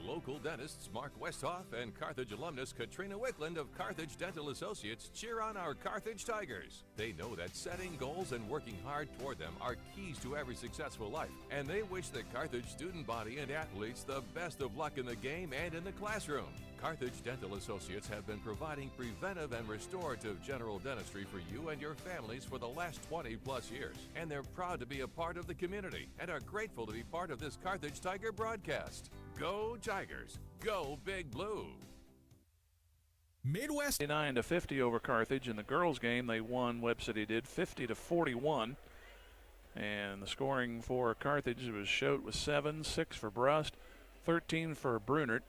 Local dentists Mark Westhoff and Carthage alumnus Katrina Wickland of Carthage Dental Associates cheer on our Carthage Tigers. They know that setting goals and working hard toward them are keys to every successful life, and they wish the Carthage student body and athletes the best of luck in the game and in the classroom. Carthage Dental Associates have been providing preventive and restorative general dentistry for you and your families for the last 20-plus years, and they're proud to be a part of the community and are grateful to be part of this Carthage Tiger broadcast. Go Tigers! Go Big Blue! Midwest 59-50 over Carthage. In the girls' game, they won. Webb City did 50-41. And the scoring for Carthage was Schote with 7, 6 for Brust, 13 for Brunert,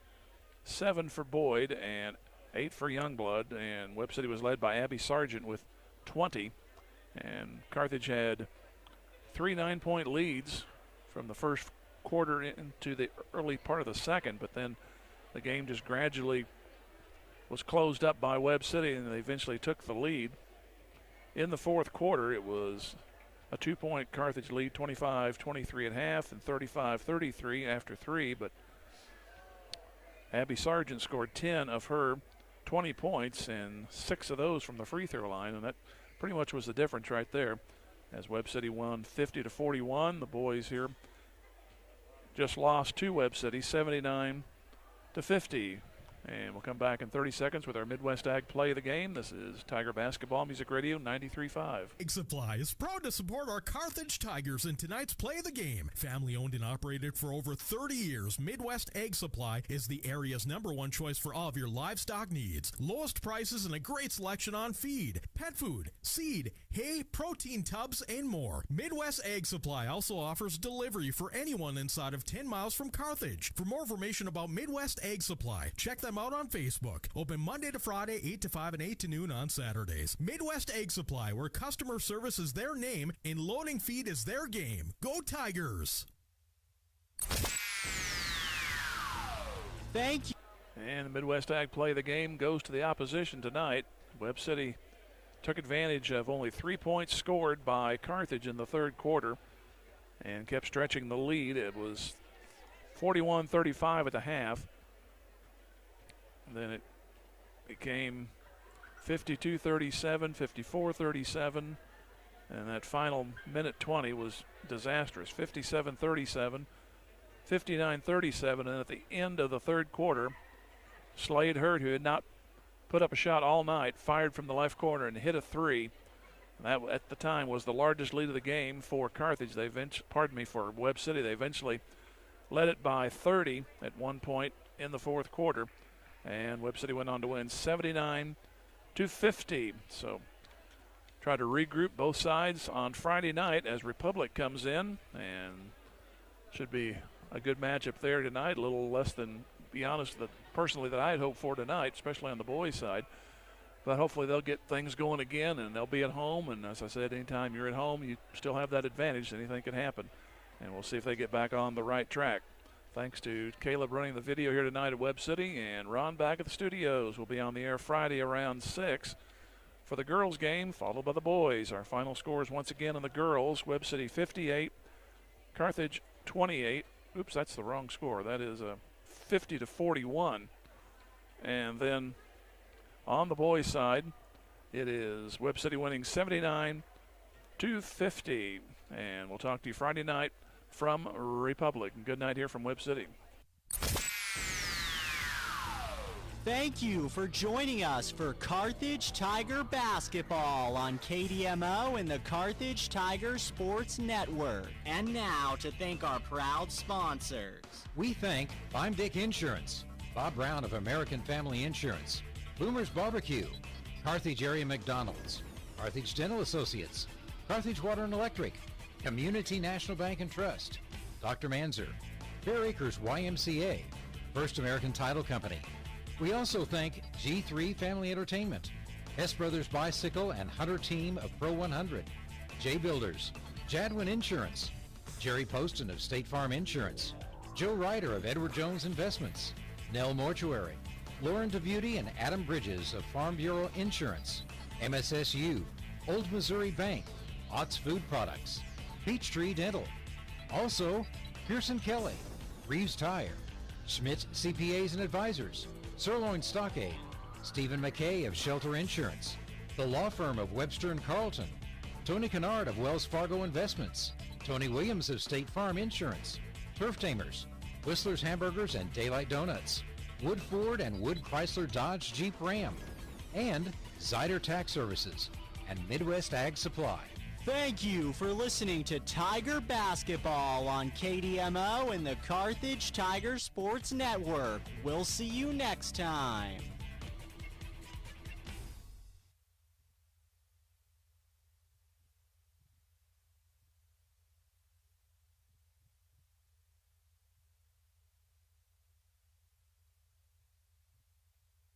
7 for Boyd, and 8 for Youngblood. And Webb City was led by Abby Sargent with 20. And Carthage had 3 9-point leads from the first quarter into the early part of the second, but then the game just gradually was closed up by Webb City, and they eventually took the lead. In the fourth quarter, it was a 2-point Carthage lead, 25-23 at half and 35-33 after 3, but Abby Sargent scored 10 of her 20 points, and 6 of those from the free throw line, and that pretty much was the difference right there as Webb City won 50-41. The boys here just lost to Webb City, 79-50. And we'll come back in 30 seconds with our Midwest Ag play of the game. This is Tiger Basketball Music Radio 93.5. Egg Supply is proud to support our Carthage Tigers in tonight's play of the game. Family owned and operated for over 30 years, Midwest Egg Supply is the area's #1 choice for all of your livestock needs. Lowest prices and a great selection on feed, pet food, seed, hay, protein tubs, and more. Midwest Egg Supply also offers delivery for anyone inside of 10 miles from Carthage. For more information about Midwest Egg Supply, check them out on Facebook. Open Monday to Friday, 8 to 5 and 8 to noon on Saturdays. Midwest Egg Supply, where customer service is their name and loading feed is their game. Go Tigers! Thank you. And the Midwest Ag play of the game goes to the opposition tonight. Webb City took advantage of only 3 points scored by Carthage in the third quarter and kept stretching the lead. It was 41-35 at the half. Then it became 52-37, 54-37, and that final minute 20 was disastrous. 57-37, 59-37, and at the end of the third quarter, Slade Hurd, who had not put up a shot all night, fired from the left corner and hit a 3. That at the time was the largest lead of the game for Carthage. For Webb City. They eventually led it by 30 at one point in the fourth quarter. And Webb City went on to win 79-50. So try to regroup both sides on Friday night as Republic comes in, and should be a good matchup there tonight. A little less than, to be honest, personally that I had hoped for tonight, especially on the boys' side. But hopefully they'll get things going again, and they'll be at home. And as I said, anytime you're at home, you still have that advantage. Anything can happen. And we'll see if they get back on the right track. Thanks to Caleb running the video here tonight at Webb City, and Ron back at the studios. We'll be on the air Friday around 6 for the girls' game, followed by the boys. Our final scores once again on the girls: Webb City 58, Carthage 28. Oops, that's the wrong score. That is a 50-41. And then on the boys' side, It is Webb City winning 79-50. And we'll talk to you Friday night from Republic. Good night here from Webb City. Thank you for joining us for Carthage Tiger Basketball on KDMO and the Carthage Tiger Sports Network. And now to thank our proud sponsors. We thank Dick Insurance, Bob Brown of American Family Insurance, Boomer's Barbecue, Carthage Area McDonald's, Carthage Dental Associates, Carthage Water and Electric, Community National Bank and Trust, Dr. Manzer, Fair Acres YMCA, First American Title Company. We also thank G3 Family Entertainment, Hess Brothers Bicycle and Hunter Team of Pro 100, J Builders, Jadwin Insurance, Jerry Poston of State Farm Insurance, Joe Ryder of Edward Jones Investments, Nell Mortuary, Lauren DeBeauty and Adam Bridges of Farm Bureau Insurance, MSSU, Old Missouri Bank, Ott's Food Products, Peachtree Dental. Also, Pearson Kelly, Reeves Tire, Schmidt CPAs and Advisors, Sirloin Stockade, Stephen McKay of Shelter Insurance, the law firm of Webster & Carlton, Tony Kennard of Wells Fargo Investments, Tony Williams of State Farm Insurance, Turf Tamers, Whistler's Hamburgers and Daylight Donuts, Wood Ford and Wood Chrysler Dodge Jeep Ram, and Zyder Tax Services and Midwest Ag Supply. Thank you for listening to Tiger Basketball on KDMO and the Carthage Tiger Sports Network. We'll see you next time.